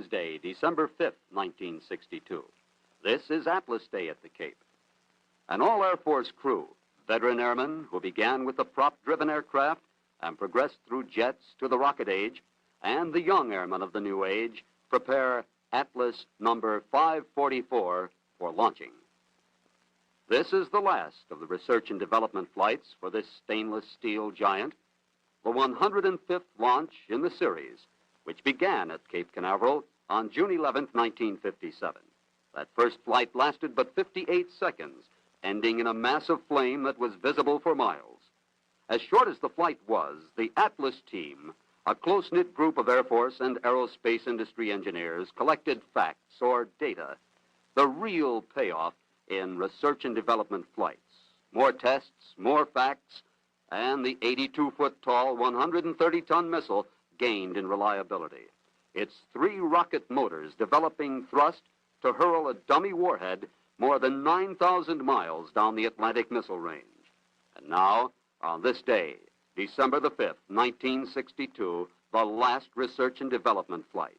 Wednesday, December 5th, 1962. This is Atlas Day at the Cape. An all-Air Force crew, veteran airmen who began with the prop-driven aircraft and progressed through jets to the rocket age, and the young airmen of the new age, prepare Atlas number 544 for launching. This is the last of the research and development flights for this stainless steel giant, the 105th launch in the series, which began at Cape Canaveral on June 11, 1957. That first flight lasted but 58 seconds, ending in a mass of flame that was visible for miles. As short as the flight was, the Atlas team, a close-knit group of Air Force and aerospace industry engineers, collected facts or data, the real payoff in research and development flights. More tests, more facts, and the 82-foot-tall, 130-ton missile gained in reliability. Its 3 rocket motors developing thrust to hurl a dummy warhead more than 9,000 miles down the Atlantic missile range. And now, on this day, December the 5th, 1962, the last research and development flight.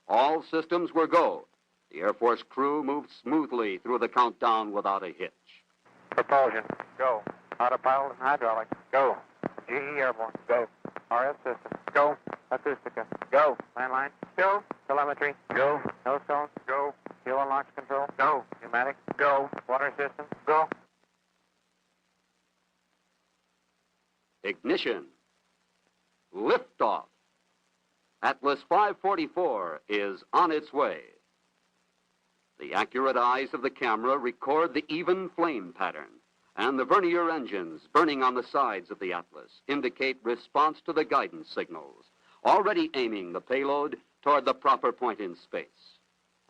All systems were go. The Air Force crew moved smoothly through the countdown without a hitch. Propulsion, go. Autopilot and hydraulic, go. GE Airborne, go. RF system, go. Acoustica, go. Landline, go. Telemetry, go. Nose cone, go. Fuel and launch control, go. Pneumatic, go. Water system, go. Ignition. Liftoff. Atlas 544 is on its way. The accurate eyes of the camera record the even flame pattern, and the vernier engines burning on the sides of the Atlas indicate response to the guidance signals, already aiming the payload toward the proper point in space.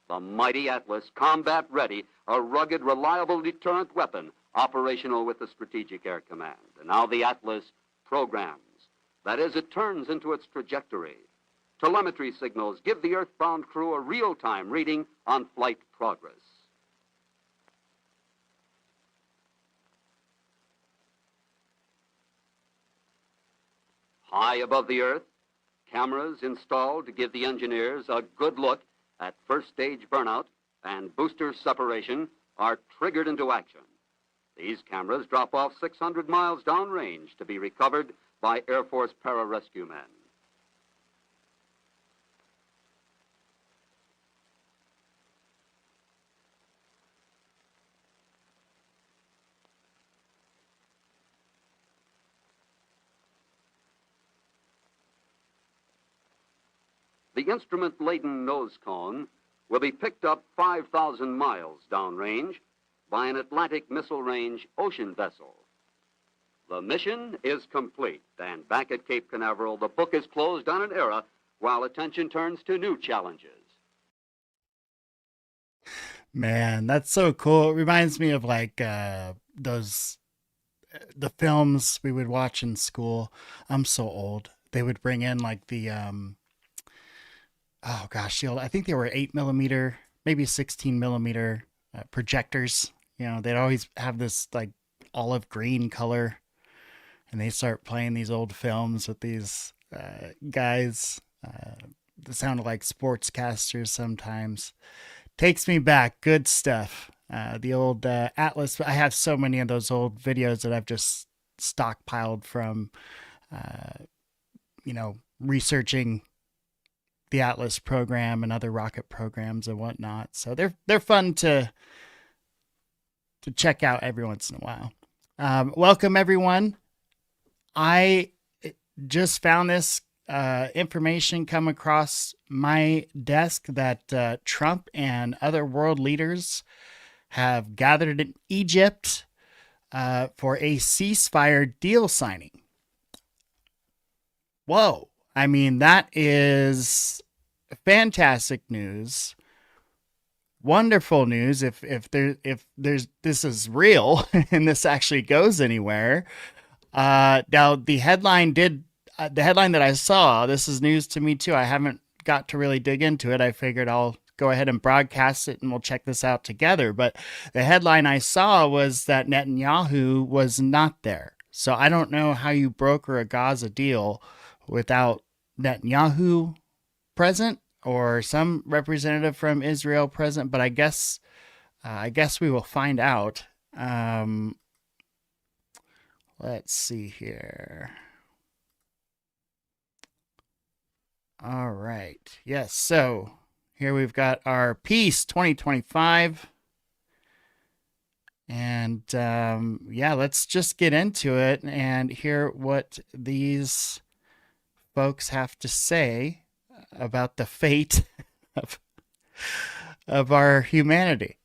The mighty Atlas, combat ready, a rugged, reliable deterrent weapon, operational with the Strategic Air Command. And now the Atlas programs. That is, it turns into its trajectory. Telemetry signals give the earthbound crew a real-time reading on flight progress. High above the earth, cameras installed to give the engineers a good look at first stage burnout and booster separation are triggered into action. These cameras drop off 600 miles downrange to be recovered by Air Force pararescue men. The instrument-laden nose cone will be picked up 5,000 miles downrange by an Atlantic Missile Range ocean vessel. The mission is complete, and back at Cape Canaveral, the book is closed on an era while attention turns to new challenges. Man, that's so cool. It reminds me of like the films we would watch in school. I'm so old. They would bring in like the oh gosh, I think they were 8mm, maybe 16mm projectors. You know, they'd always have this like olive green color, and they start playing these old films with these guys that sounded like sportscasters sometimes. Takes me back. Good stuff. The old Atlas. I have so many of those old videos that I've just stockpiled from, researching the Atlas program and other rocket programs and whatnot. So they're fun to check out every once in a while. Welcome everyone. I just found this information come across my desk that Trump and other world leaders have gathered in Egypt for a ceasefire deal signing. Whoa. I mean, that is fantastic news. Wonderful news if this is real and this actually goes anywhere. Now the headline that I saw, this is news to me too. I haven't got to really dig into it. I figured I'll go ahead and broadcast it and we'll check this out together. But the headline I saw was that Netanyahu was not there. So I don't know how you broker a Gaza deal without Netanyahu present. or some representative from Israel present, but I guess we will find out. Let's see here. All right. Yes. So here we've got our Peace 2025. And yeah, let's just get into it and hear what these folks have to say about the fate of our humanity.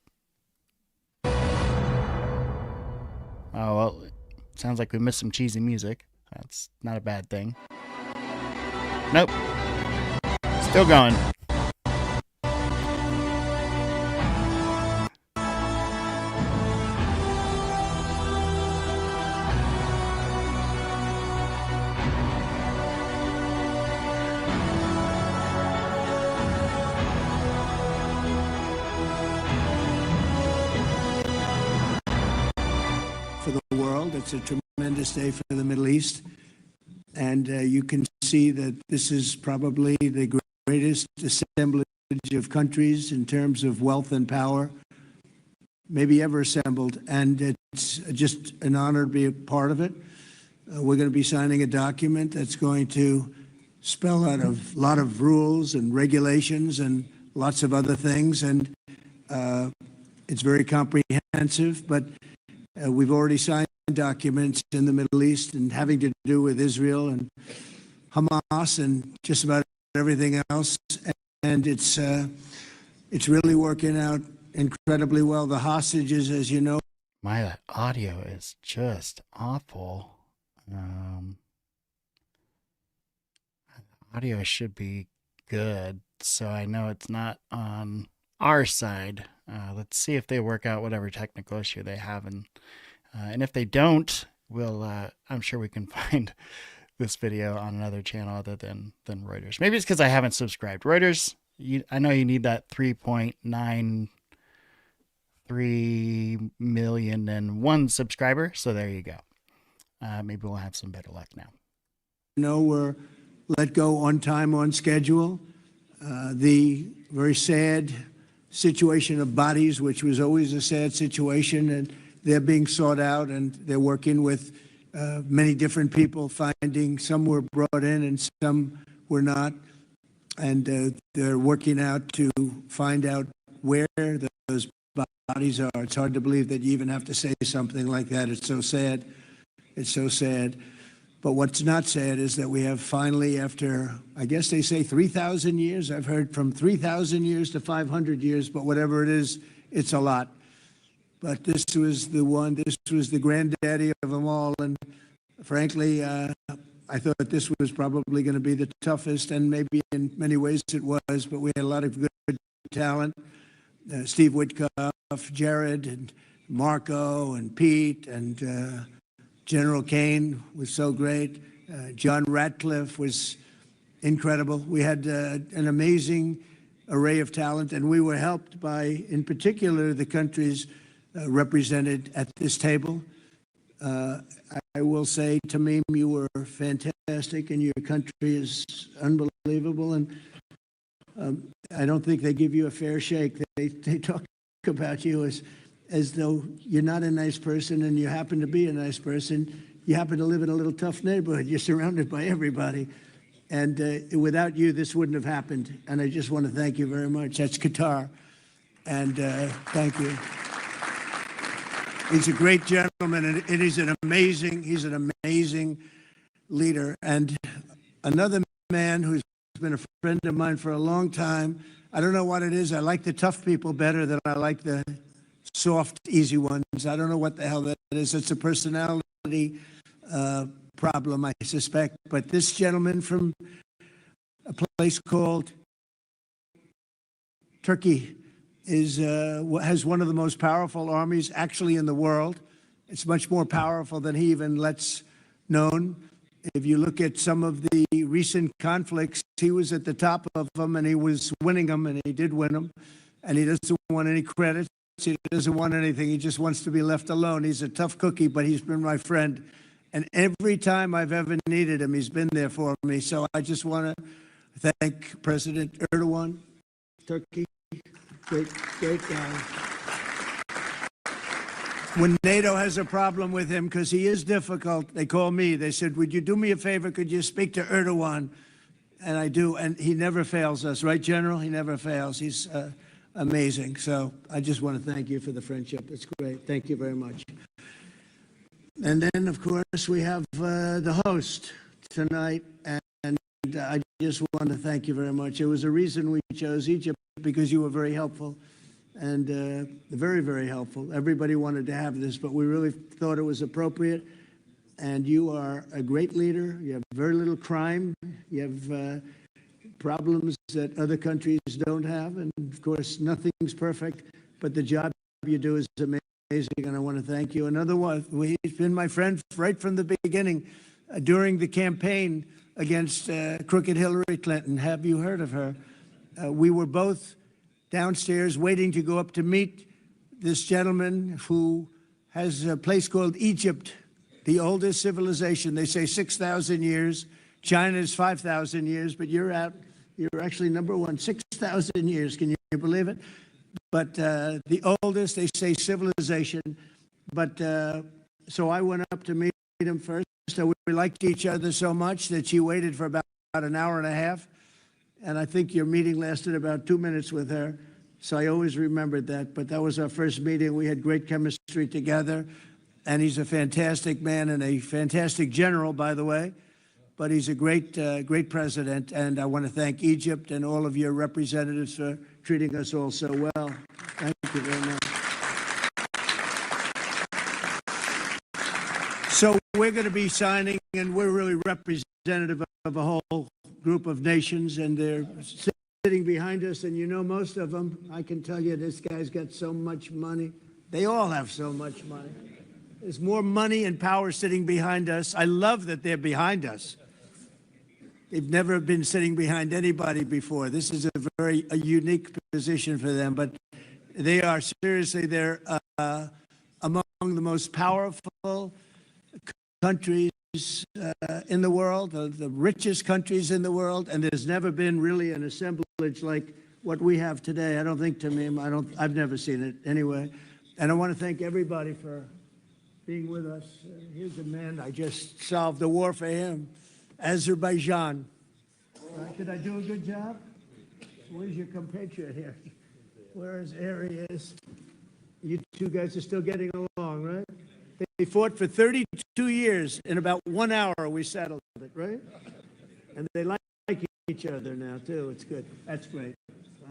Oh, well, sounds like we missed some cheesy music. That's not a bad thing. Nope. Still going. For the world, it's a tremendous day for the Middle East. And you can see that this is probably the greatest assemblage of countries in terms of wealth and power maybe ever assembled. And it's just an honor to be a part of it. We're going to be signing a document that's going to spell out a lot of rules and regulations and lots of other things. And it's very comprehensive, but we've already signed documents in the Middle East and having to do with Israel and Hamas and just about everything else. And it's really working out incredibly well. The hostages, as you know. My audio is just awful. Audio should be good, so I know it's not on our side. Let's see if they work out whatever technical issue they have, and if they don't, we'll I'm sure we can find this video on another channel other than Reuters. Maybe it's because I haven't subscribed. Reuters, I know you need that 3.93 million and one subscriber, so there you go. Maybe we'll have some better luck now. We're let go on time, on schedule. The very sad situation of bodies, which was always a sad situation, and they're being sought out, and they're working with many different people, finding some were brought in and some were not, and they're working out to find out where those bodies are. It's hard to believe that you even have to say something like that. It's so sad. It's so sad. But what's not sad is that we have finally, after, I guess they say 3,000 years, I've heard from 3,000 years to 500 years, but whatever it is, it's a lot. But this was the one, this was the granddaddy of them all. And frankly, I thought this was probably going to be the toughest, and maybe in many ways it was, but we had a lot of good talent. Steve Witkoff, Jared, and Marco, and Pete, and General Kane was so great. John Ratcliffe was incredible. We had an amazing array of talent, and we were helped by, in particular, the countries represented at this table. I will say, Tamim, you were fantastic, and your country is unbelievable. And I don't think they give you a fair shake. They talk about you as though you're not a nice person, and you happen to be a nice person. You happen to live in a little tough neighborhood. You're surrounded by everybody. And without you, this wouldn't have happened. And I just want to thank you very much. That's Qatar. And thank you. He's a great gentleman, and he's an amazing leader. And another man who's been a friend of mine for a long time. I don't know what it is. I like the tough people better than I like the soft, easy ones. I don't know what the hell that is. It's a personality problem, I suspect. But this gentleman from a place called Turkey has one of the most powerful armies actually in the world. It's much more powerful than he even lets known. If you look at some of the recent conflicts, he was at the top of them, and he was winning them, and he did win them. And he doesn't want any credit. He doesn't want anything. He just wants to be left alone. He's a tough cookie, but he's been my friend. And every time I've ever needed him, he's been there for me. So I just want to Thank President Erdogan, Turkey, great guy. When NATO has a problem with him, because he is difficult, they call me. They said, would you do me a favor? Could you speak to Erdogan? And I do, and he never fails us, right, General? He never fails. He's amazing. So I just want to thank you for the friendship. It's great. Thank you very much. And then, of course, we have the host tonight, and I just want to thank you very much. It was a reason we chose Egypt, because you were very helpful. And very, very helpful. Everybody wanted to have this, but we really thought it was appropriate. And you are a great leader. You have very little crime. You have problems that other countries don't have. And of course, nothing's perfect, but the job you do is amazing. And I want to thank you. Another one, he's been my friend right from the beginning during the campaign against crooked Hillary Clinton. Have you heard of her? We were both downstairs waiting to go up to meet this gentleman who has a place called Egypt, the oldest civilization. They say 6,000 years. China's 5,000 years, but you're actually number one, 6,000 years. Can you believe it? But the oldest, they say, civilization. But so I went up to meet him first. So we liked each other so much that she waited for about an hour and a half. And I think your meeting lasted about 2 minutes with her. So I always remembered that. But that was our first meeting. We had great chemistry together. And he's a fantastic man and a fantastic general, by the way. But he's a great president. And I want to thank Egypt and all of your representatives for treating us all so well. Thank you very much. So we're going to be signing, and we're really representative of a whole group of nations, and they're sitting behind us, and you know most of them. I can tell you this guy's got so much money. They all have so much money. There's more money and power sitting behind us. I love that they're behind us. They've never been sitting behind anybody before. This is a unique position for them, but they are seriously, they're among the most powerful countries in the world, the richest countries in the world, and there's never been really an assemblage like what we have today. I don't think, Tamim, I've never seen it anyway. And I want to thank everybody for being with us. Here's a man, I just solved the war for him, Azerbaijan. Did I do a good job? Where's your compatriot here? Where's Arias? You two guys are still getting along, right? They fought for 32 years. In about 1 hour, we settled it, right? And they like each other now, too. It's good. That's great.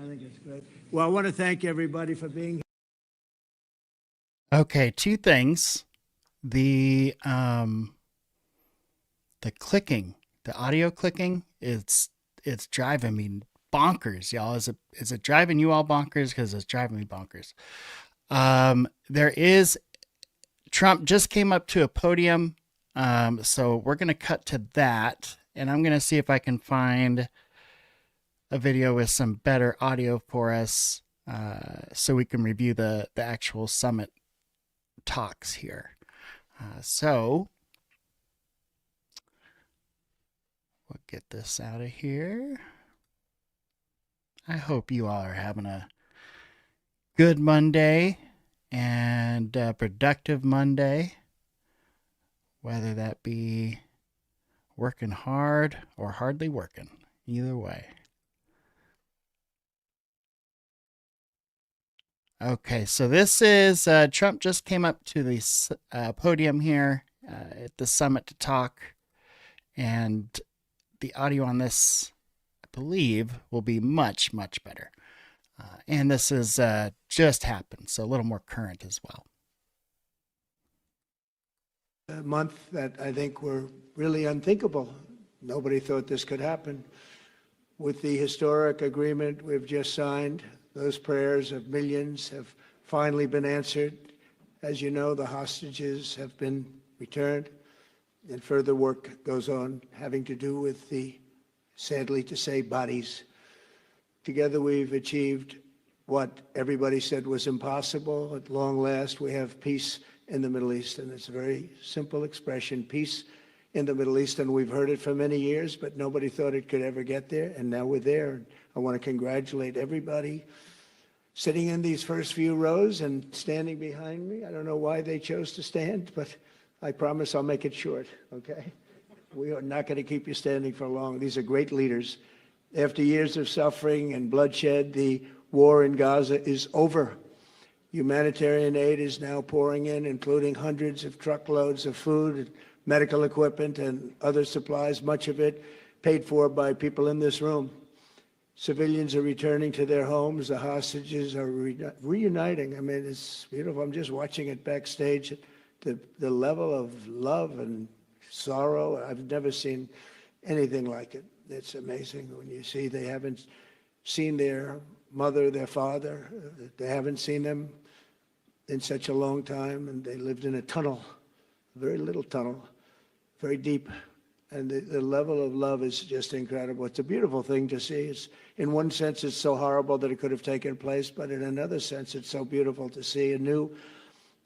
I think it's great. Well, I want to thank everybody for being here. Okay, two things. The clicking, the audio clicking, it's driving me bonkers, y'all. Is it driving you all bonkers? Because it's driving me bonkers. Trump just came up to a podium, so we're going to cut to that, and I'm going to see if I can find a video with some better audio for us, so we can review the actual summit talks here. So we'll get this out of here. I hope you all are having a good Monday and a productive Monday, whether that be working hard or hardly working, either way. Okay, so this is Trump just came up to the podium here at the summit to talk, and the audio on this, I believe, will be much, much better. And this is just happened, so a little more current as well. A month that I think were really unthinkable. Nobody thought this could happen. With the historic agreement we've just signed, those prayers of millions have finally been answered. As you know, the hostages have been returned, and further work goes on having to do with the, sadly to say, bodies. Together we've achieved what everybody said was impossible. At long last, we have peace in the Middle East, and it's a very simple expression. Peace in the Middle East, and we've heard it for many years, but nobody thought it could ever get there, and now we're there. I want to congratulate everybody sitting in these first few rows and standing behind me. I don't know why they chose to stand, but I promise I'll make it short, okay? We are not going to keep you standing for long. These are great leaders. After years of suffering and bloodshed, the war in Gaza is over. Humanitarian aid is now pouring in, including hundreds of truckloads of food, medical equipment, and other supplies, much of it paid for by people in this room. Civilians are returning to their homes. The hostages are reuniting. I mean, it's beautiful. I'm just watching it backstage. The level of love and sorrow, I've never seen anything like it. It's amazing when you see they haven't seen their mother, their father. They haven't seen them in such a long time, and they lived in a tunnel, a very little tunnel, very deep. And the level of love is just incredible. It's a beautiful thing to see. It's, in one sense, it's so horrible that it could have taken place, but in another sense, it's so beautiful to see. A new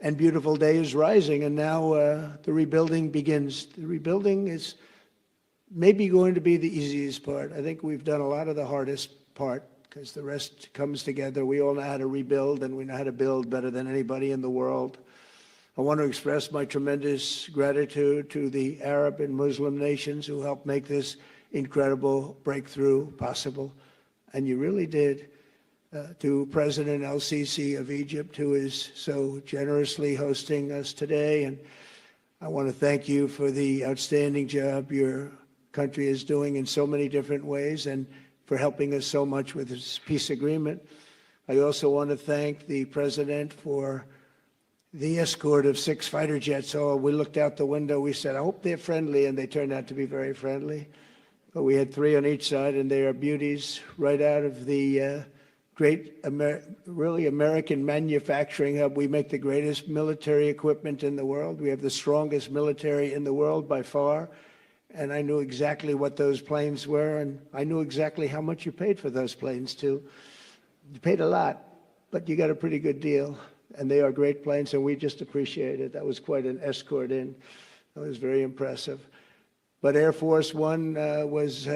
and beautiful day is rising, and now the rebuilding begins. The rebuilding is maybe going to be the easiest part. I think we've done a lot of the hardest part, because the rest comes together. We all know how to rebuild, and we know how to build better than anybody in the world. I want to express my tremendous gratitude to the Arab and Muslim nations who helped make this incredible breakthrough possible. And you really did. To President El-Sisi of Egypt, who is so generously hosting us today. And I want to thank you for the outstanding job your country is doing in so many different ways, and for helping us so much with this peace agreement. I also want to thank the President for the escort of 6 fighter jets. Oh, we looked out the window, we said, I hope they're friendly, and they turned out to be very friendly. But we had 3 on each side, and they are beauties right out of the great, really American manufacturing hub. We make the greatest military equipment in the world. We have the strongest military in the world by far. And I knew exactly what those planes were, and I knew exactly how much you paid for those planes too. You paid a lot, but you got a pretty good deal. And they are great planes, and we just appreciate it. That was quite an escort in. That was very impressive. But Air Force One was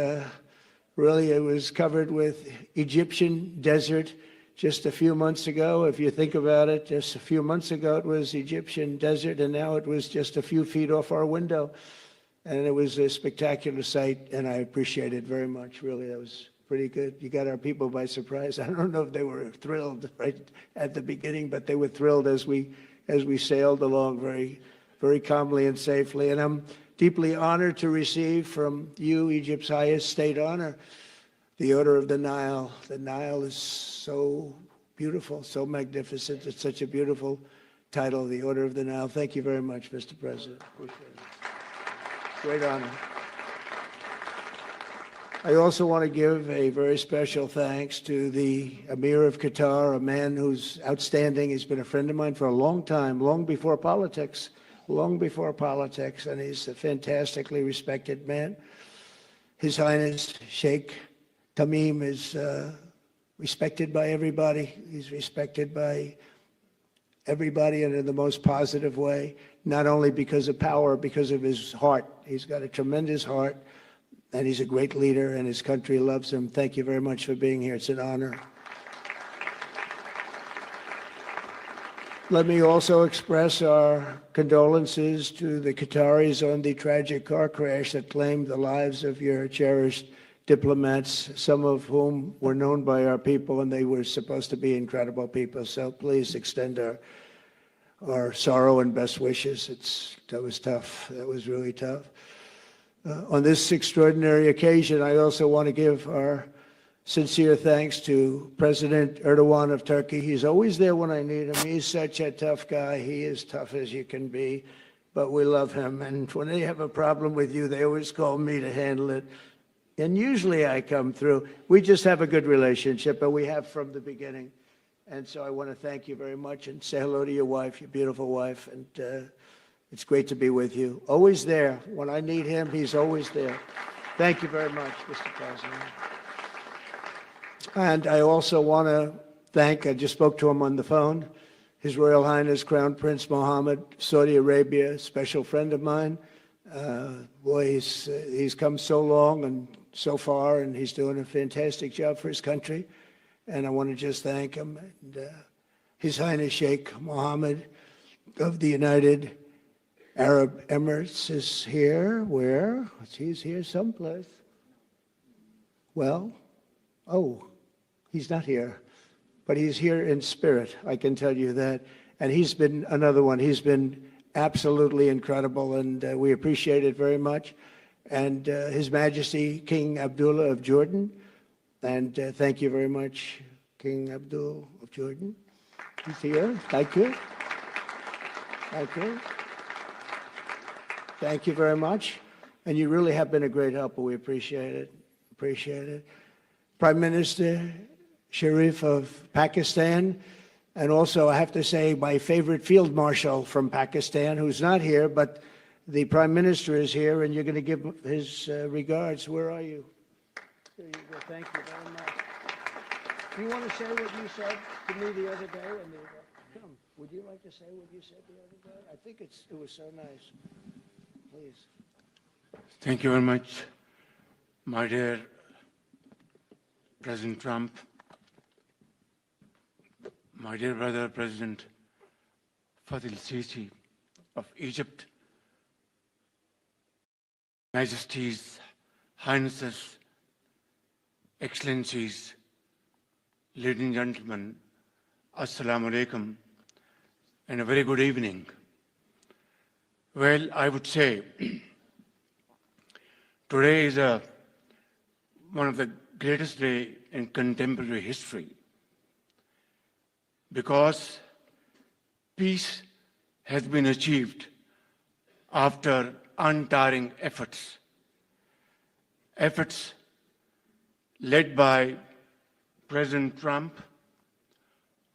really, it was covered with Egyptian desert just a few months ago. If you think about it, just a few months ago it was Egyptian desert, and now it was just a few feet off our window. And it was a spectacular sight, and I appreciate it very much. Really, that was pretty good. You got our people by surprise. I don't know if they were thrilled right at the beginning, but they were thrilled as we sailed along very, very calmly and safely. And I'm deeply honored to receive from you, Egypt's highest state honor, the Order of the Nile. The Nile is so beautiful, so magnificent. It's such a beautiful title, the Order of the Nile. Thank you very much, Mr. President. Appreciate it. Great honor. I also want to give a very special thanks to the Emir of Qatar, a man who's outstanding. He's been a friend of mine for a long time, long before politics, and he's a fantastically respected man. His Highness Sheikh Tamim is respected by everybody. He's respected by everybody, and in the most positive way, not only because of power, because of his heart. He's got a tremendous heart, and he's a great leader, and his country loves him. Thank you very much for being here. It's an honor. Let me also express our condolences to the Qataris on the tragic car crash that claimed the lives of your cherished diplomats, some of whom were known by our people, and they were supposed to be incredible people. So please extend our sorrow and best wishes. That was tough. That was really tough. On this extraordinary occasion, I also want to give our sincere thanks to President Erdogan of Turkey. He's always there when I need him. He's such a tough guy. He is tough as you can be, but we love him. And when they have a problem with you, they always call me to handle it. And usually I come through. We just have a good relationship, and we have from the beginning. And so I want to thank you very much and say hello to your wife, your beautiful wife. And it's great to be with you. Always there. When I need him, he's always there. Thank you very much, Mr. President. And I also want to thank, I just spoke to him on the phone, His Royal Highness Crown Prince Mohammed, Saudi Arabia, a special friend of mine. Boy, he's come so long and so far, and he's doing a fantastic job for his country. And I want to just thank him. And His Highness Sheikh Mohammed of the United Arab Emirates is here. Where? He's here someplace. Well, oh, he's not here. But he's here in spirit, I can tell you that. And he's been another one. He's been absolutely incredible, and we appreciate it very much. And His Majesty King Abdullah of Jordan, and thank you very much, King Abdul of Jordan. He's here. Thank you. Thank you. Thank you very much. And you really have been a great helper. We appreciate it. Appreciate it. Prime Minister Sharif of Pakistan, and also I have to say my favorite field marshal from Pakistan, who's not here, but the Prime Minister is here, and you're going to give his regards. Where are you? There you go. Thank you very much. Do you want to say what you said to me the other day? Come, would you like to say what you said the other day? I think it was so nice. Please. Thank you very much, my dear President Trump, my dear brother President Fatil Sisi of Egypt, Majesties, Highnesses, Excellencies, ladies and gentlemen, Assalamu alaikum, and a very good evening. Well, I would say today is one of the greatest days in contemporary history, because peace has been achieved after untiring efforts led by President Trump,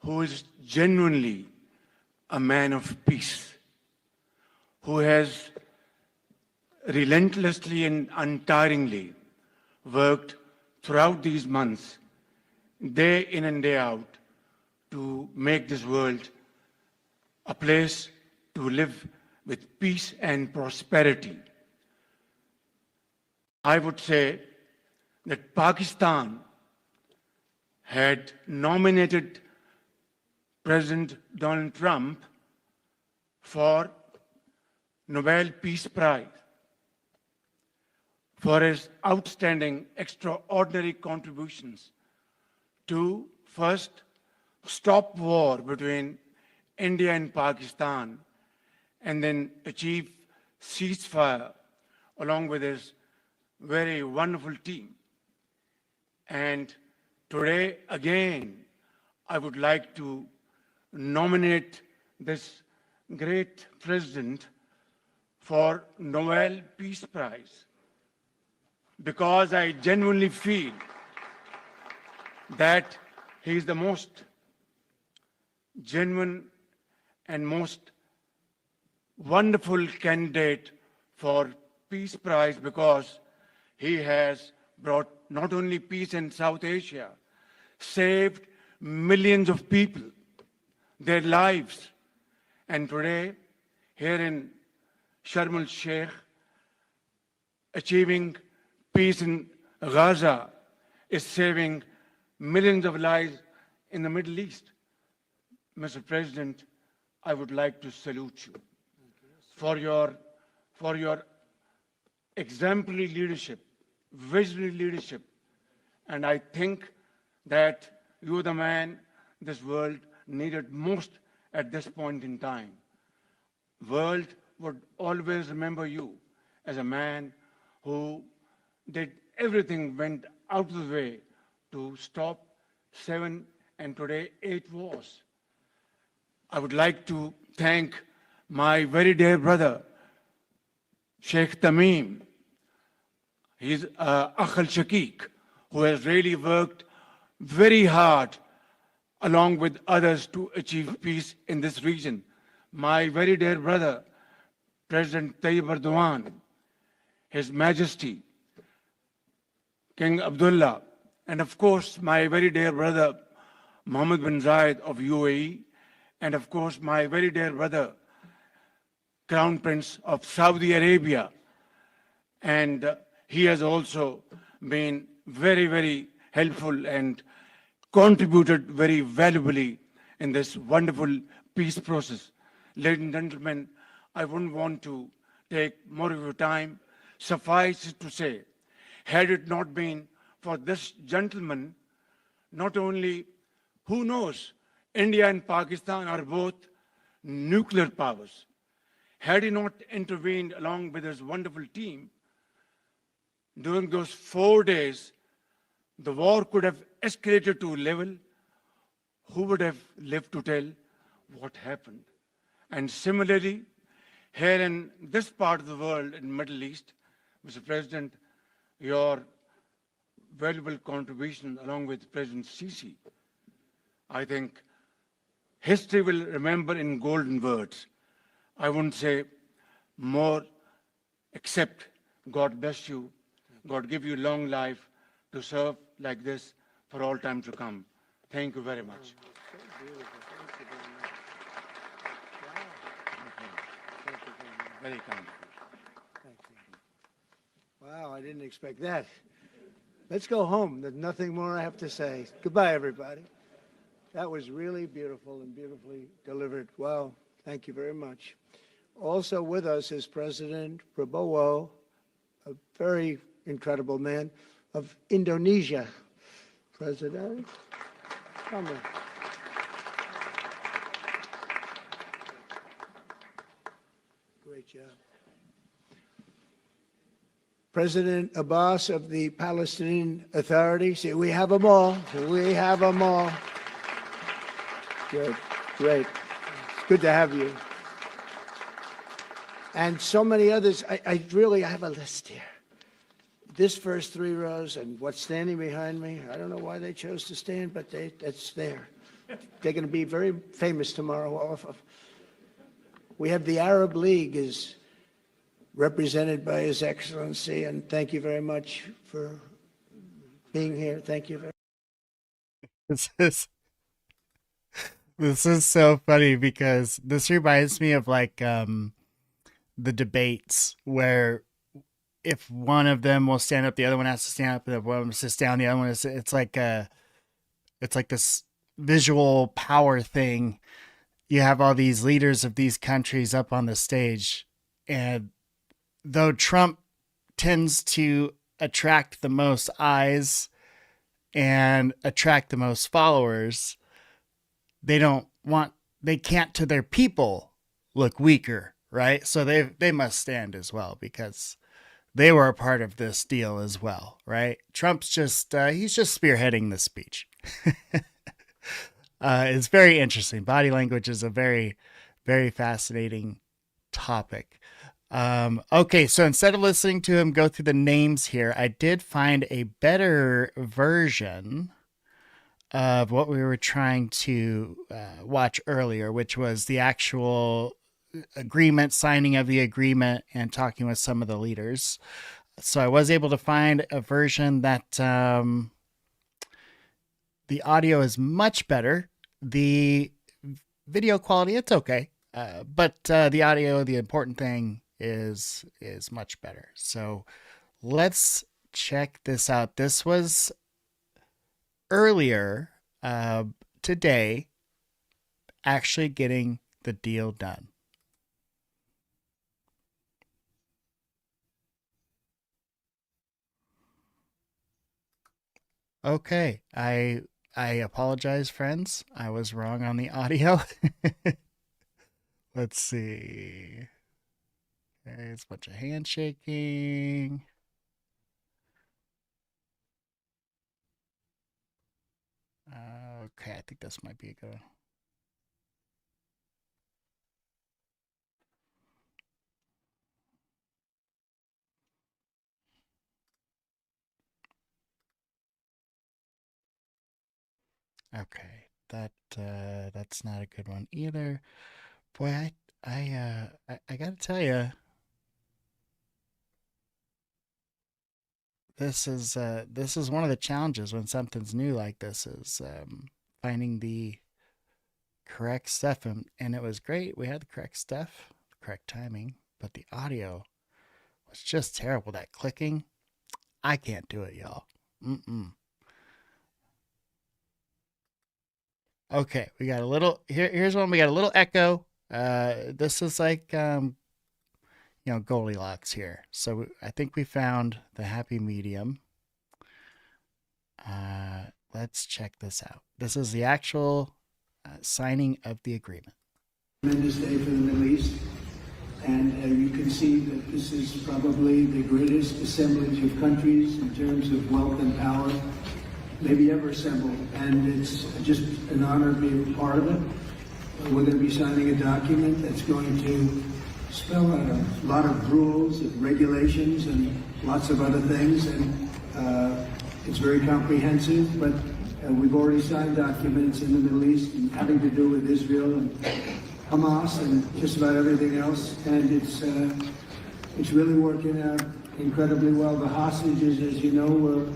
who is genuinely a man of peace, who has relentlessly and untiringly worked throughout these months, day in and day out, to make this world a place to live with peace and prosperity. I would say that Pakistan had nominated President Donald Trump for Nobel Peace Prize for his outstanding, extraordinary contributions to first stop war between India and Pakistan, and then achieve ceasefire along with his very wonderful team. And today, again, I would like to nominate this great president for Nobel Peace Prize, because I genuinely feel that he is the most genuine and most wonderful candidate for Peace Prize, because he has brought not only peace in South Asia, saved millions of people, their lives, and today, here in Sharm el-Sheikh, achieving peace in Gaza is saving millions of lives in the Middle East. Mr. President, I would like to salute you for your exemplary leadership, visionary leadership, and I think that you're the man this world needed most at this point in time. World would always remember you as a man who did everything, went out of the way to stop 7 and today 8 wars. I would like to thank my very dear brother, Sheikh Tamim. He's Akh al-Shaqiq, who has really worked very hard along with others to achieve peace in this region. My very dear brother, President Tayyip Erdogan, His Majesty, King Abdullah, and of course, my very dear brother, Mohammed bin Zayed of UAE, and of course, my very dear brother, Crown Prince of Saudi Arabia, And he has also been very, very helpful and contributed very valuably in this wonderful peace process. Ladies and gentlemen, I wouldn't want to take more of your time. Suffice it to say, had it not been for this gentleman, not only, who knows, India and Pakistan are both nuclear powers. Had he not intervened along with his wonderful team, during those 4 days, the war could have escalated to a level. Who would have lived to tell what happened? And similarly, here in this part of the world, in the Middle East, Mr. President, your valuable contribution along with President Sisi, I think history will remember in golden words. I wouldn't say more, except God bless you, God give you long life to serve like this for all time to come. Thank you very much. Very kind. Wow, I didn't expect that. Let's go home. There's nothing more I have to say. Goodbye, everybody. That was really beautiful and beautifully delivered. Wow, thank you very much. Also with us is President Prabowo, a very incredible man of Indonesia. President, come on. Great job. President Abbas of the Palestinian Authority. See, we have them all. We have them all. Good, great. It's good to have you. And so many others. I have a list here. This first 3 rows and what's standing behind me, I don't know why they chose to stand, but it's there. They're going to be very famous tomorrow. We have the Arab League is represented by His Excellency, and thank you very much for being here. Thank you very much. This is so funny because this reminds me of like the debates where if one of them will stand up, the other one has to stand up, and if one of them sits down, the other one is. It's like this visual power thing. You have all these leaders of these countries up on the stage, and though Trump tends to attract the most eyes and attract the most followers, they can't to their people look weaker, right? So they must stand as well because they were a part of this deal as well, right? Trump's he's just spearheading the speech. It's very interesting. Body language is a very, very fascinating topic. Okay, so instead of listening to him go through the names here, I did find a better version of what we were trying to watch earlier, which was the actual agreement, signing of the agreement, and talking with some of the leaders. So I was able to find a version that the audio is much better. The video quality, it's okay. But the audio, the important thing is much better. So let's check this out. This was earlier today, actually getting the deal done. Okay, I apologize, friends. I was wrong on the audio. Let's see. Okay, it's a bunch of handshaking. Okay, I think this might be a good one. Okay, that's not a good one either. Boy, I gotta tell you, this is one of the challenges when something's new like this is finding the correct stuff, and it was great. We had the correct stuff, the correct timing, but the audio it's just terrible. That clicking. I can't do it, y'all. Okay, we got a little here's one we got a little echo. This is like Goldilocks here. So I think we found the happy medium. Let's check this out. This is the actual signing of the agreement. Tremendous day for the Middle East, and you can see that this is probably the greatest assemblage of countries in terms of wealth and power maybe ever assembled, and it's just an honor to be a part of it. We're going to be signing a document that's going to spell out a lot of rules and regulations and lots of other things, and it's very comprehensive, but we've already signed documents in the Middle East and having to do with Israel and Hamas and just about everything else, and it's really working out incredibly well. The hostages, as you know, were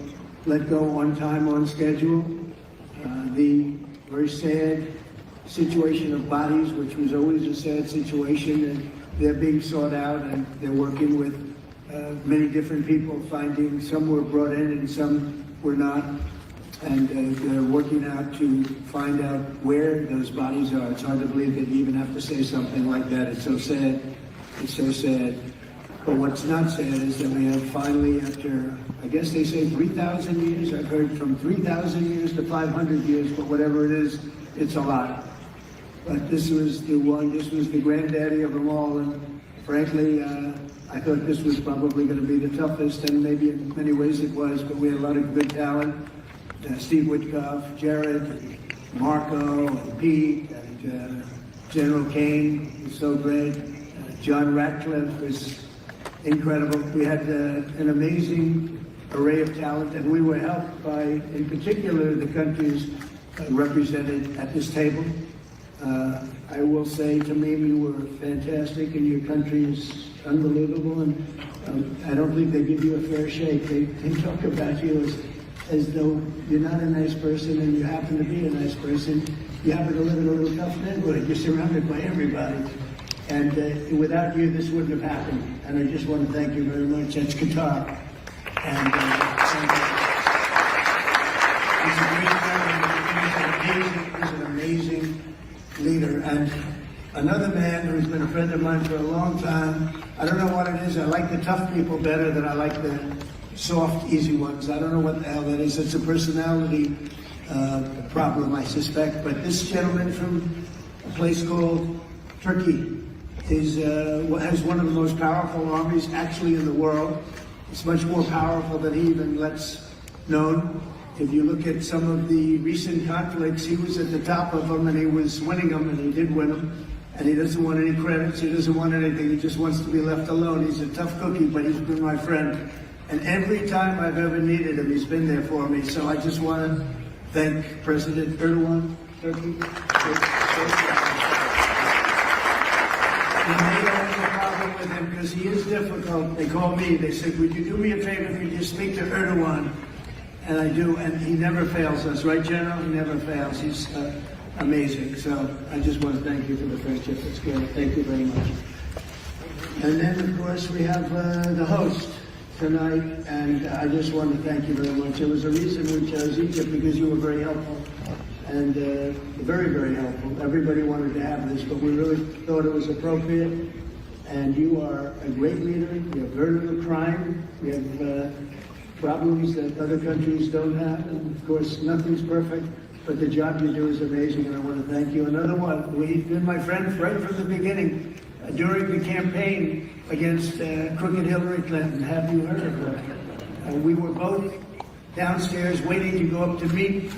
let go on time, on schedule. The very sad situation of bodies, which was always a sad situation, and they're being sought out, and they're working with many different people, finding some were brought in and some were not, and they're working out to find out where those bodies are. It's hard to believe that you even have to say something like that. It's so sad. It's so sad. But what's not sad is that we have finally, after, I guess they say 3,000 years, I've heard from 3,000 years to 500 years, but whatever it is, it's a lot. But this was the one, this was the granddaddy of them all, and frankly, I thought this was probably going to be the toughest, and maybe in many ways it was, but we had a lot of good talent. Steve Witkoff, Jared, and Marco, and Pete, and General Kane was so great. John Ratcliffe was incredible. We had an amazing array of talent, and we were helped by, in particular, the countries represented at this table. I will say, Tamim, you were fantastic, and your country is unbelievable, and I don't think they give you a fair shake. They talk about you as though you're not a nice person, and you happen to be a nice person. You happen to live in a little tough neighborhood. You're surrounded by everybody. And without you, this wouldn't have happened. And I just want to thank you very much. That's Qatar. And he's an amazing leader. And another man who's been a friend of mine for a long time, I don't know what it is. I like the tough people better than I like the soft, easy ones. I don't know what the hell that is. It's a personality problem, I suspect. But this gentleman from a place called Turkey has one of the most powerful armies actually in the world. It's much more powerful than he even lets known. If you look at some of the recent conflicts, he was at the top of them, and he was winning them, and he did win them. And he doesn't want any credits. He doesn't want anything. He just wants to be left alone. He's a tough cookie, but he's been my friend. And every time I've ever needed him, he's been there for me. So I just want to thank President Erdogan, Turkey. And they don't have a problem with him because he is difficult. They call me. They said, would you do me a favor? Could you speak to Erdogan? And I do, and he never fails us. Right, General? He never fails. He's amazing. So I just want to thank you for the friendship. It's good. Thank you very much. And then, of course, we have the host tonight, and I just want to thank you very much. There was a reason we chose Egypt, because you were very helpful, and very, very helpful. Everybody wanted to have this, but we really thought it was appropriate, and you are a great leader. You have heard of the crime. We have problems that other countries don't have, and of course, nothing's perfect, but the job you do is amazing, and I want to thank you. Another one, we've been my friend right from the beginning. During the campaign against crooked Hillary Clinton, have you heard of her? We were both downstairs waiting to go up to meet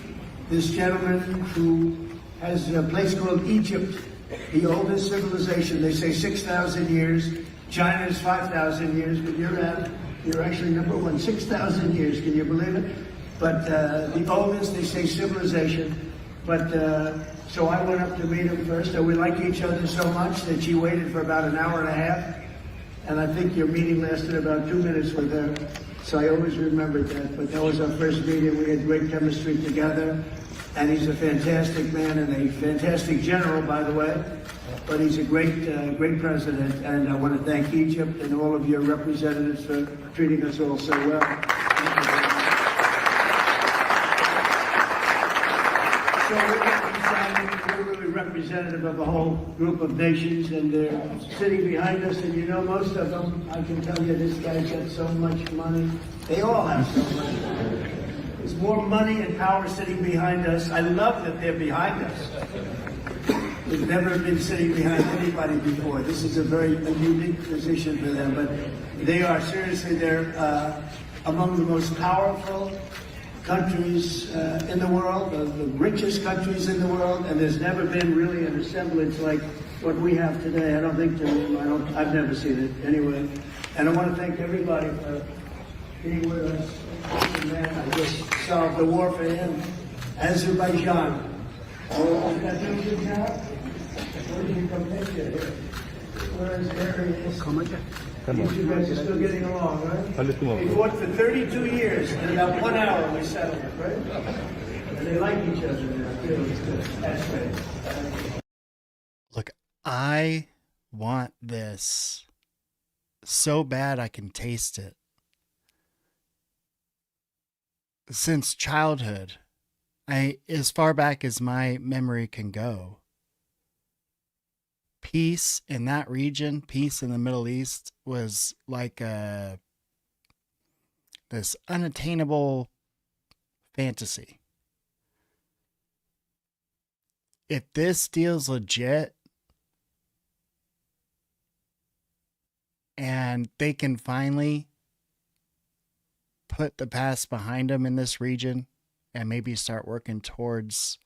this gentleman who has a place called Egypt, the oldest civilization. They say 6,000 years. China's 5,000 years, but you're actually number one, 6,000 years. Can you believe it? But the oldest, they say, civilization. But so I went up to meet him first, and we like each other so much that she waited for about an hour and a half. And I think your meeting lasted about 2 minutes with her. So I always remembered that. But that was our first meeting. We had great chemistry together. And he's a fantastic man and a fantastic general, by the way. But he's a great president, and I want to thank Egypt and all of your representatives for treating us all so well. So we're really representative of a whole group of nations, and they're sitting behind us, and you know most of them, I can tell you this guy's got so much money. They all have so much money. There's more money and power sitting behind us. I love that they're behind us. We've never been sitting behind anybody before. This is a unique position for them, but they are seriously, they're among the most powerful countries in the world, the richest countries in the world, and there's never been really an assemblage like what we have today. I don't think I've never seen it anyway. And I want to thank everybody for being with us. Man, I just solved the war for him. Azerbaijan. Oh, is that you now? Where did you come take it? Where is there he is? You guys are still getting along, right? We fought for 32 years, and in about 1 hour we settled it, right? And they like each other now, too. That's great. Look, I want this so bad I can taste it. Since childhood, as far back as my memory can go, peace in that region, peace in the Middle East was like this unattainable fantasy. If this deal's legit and they can finally put the past behind them in this region and maybe start working towards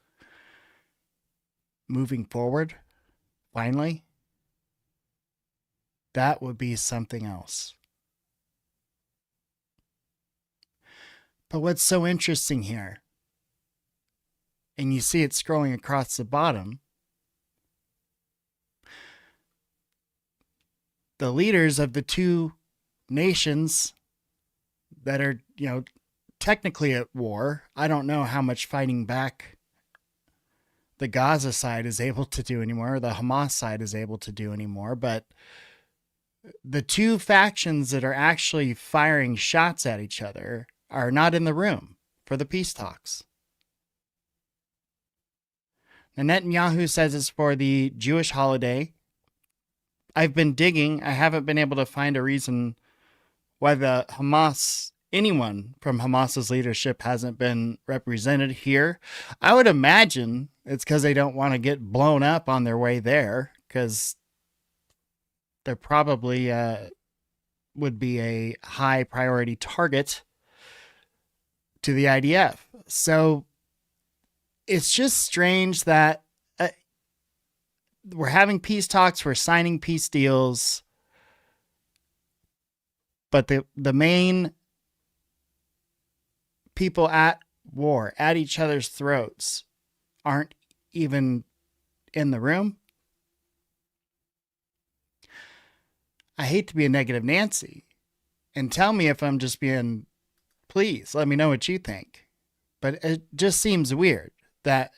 moving forward, finally, that would be something else. But what's so interesting here, and you see it scrolling across the bottom, the leaders of the two nations that are, technically at war. I don't know how much fighting back the Gaza side is able to do anymore, or the Hamas side is able to do anymore, but the two factions that are actually firing shots at each other are not in the room for the peace talks. Now, Netanyahu says it's for the Jewish holiday. I've been digging. I haven't been able to find a reason why anyone from Hamas's leadership hasn't been represented here. I would imagine it's because they don't want to get blown up on their way there, because they're probably would be a high priority target to the IDF. So it's just strange that we're having peace talks, we're signing peace deals, but the main people at war, at each other's throats, aren't even in the room. I hate to be a negative Nancy, and tell me if I'm just being, please let me know what you think. But it just seems weird that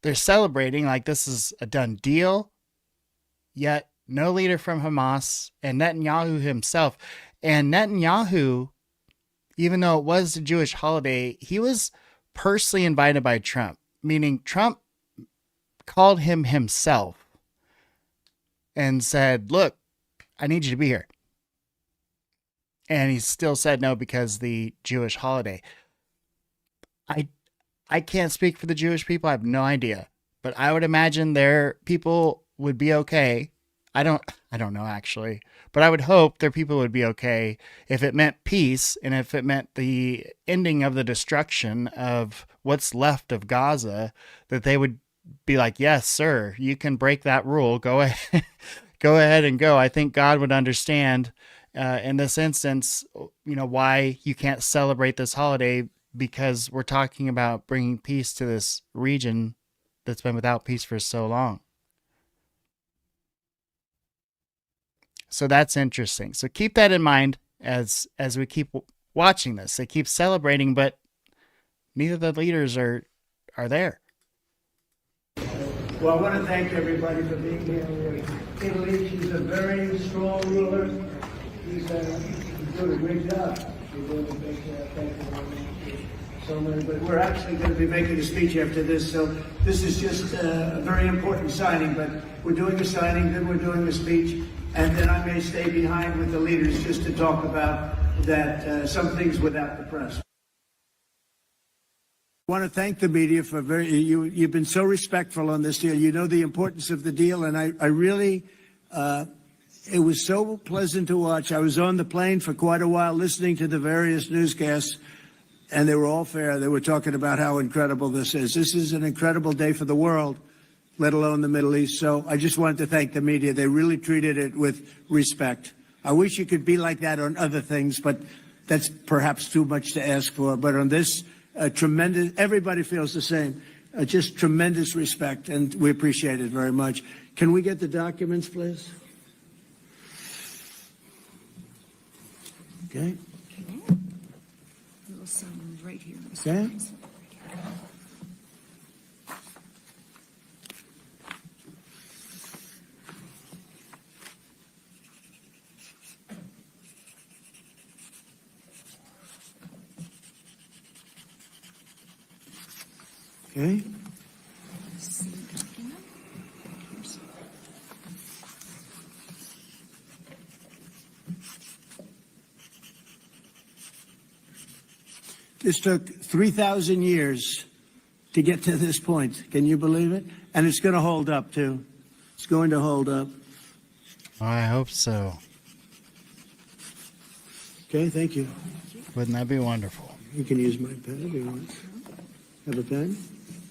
they're celebrating like this is a done deal, yet no leader from Hamas and Netanyahu himself. And Netanyahu, even though it was the Jewish holiday, he was personally invited by Trump, meaning Trump called him himself and said, look, I need you to be here. And he still said no because the Jewish holiday. I can't speak for the Jewish people. I have no idea. But I would imagine their people would be okay. I don't know actually. But I would hope their people would be okay if it meant peace and if it meant the ending of the destruction of what's left of Gaza, that they would be like, yes, sir, you can break that rule. Go ahead, go ahead and go. I think God would understand in this instance, why you can't celebrate this holiday, because we're talking about bringing peace to this region that's been without peace for so long. So that's interesting. So keep that in mind as we keep watching this. They keep celebrating, but neither of the leaders are there. Well, I want to thank everybody for being here. Italy, she's a very strong ruler. He's doing a great job. She's doing a big thank you very much. So many, but we're actually going to be making a speech after this, so this is just a very important signing, but we're doing a signing, then we're doing a speech, and then I may stay behind with the leaders just to talk about that, some things without the press. I want to thank the media for you've been so respectful on this deal. You know the importance of the deal, and I really, it was so pleasant to watch. I was on the plane for quite a while listening to the various newscasts, and they were all fair. They were talking about how incredible this is. This is an incredible day for the world, let alone the Middle East. So I just wanted to thank the media. They really treated it with respect. I wish you could be like that on other things, but that's perhaps too much to ask for. But on this, tremendous, everybody feels the same. Just tremendous respect, and we appreciate it very much. Can we get the documents, please? Okay. Little sign right here. Okay. Okay. This took 3,000 years to get to this point. Can you believe it? And it's going to hold up, too. It's going to hold up. I hope so. Okay, thank you. Wouldn't that be wonderful? You can use my pen if you want. Have a pen?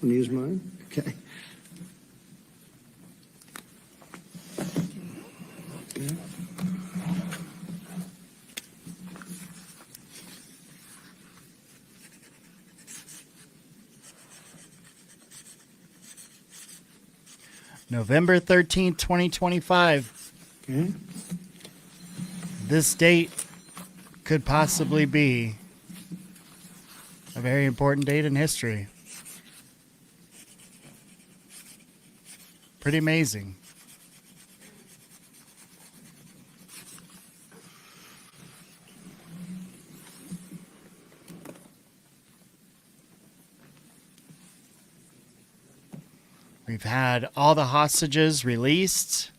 Want to use mine? Okay. Okay. November 13th, 2025. Okay. This date could possibly be a very important date in history. Pretty amazing. We've had all the hostages released.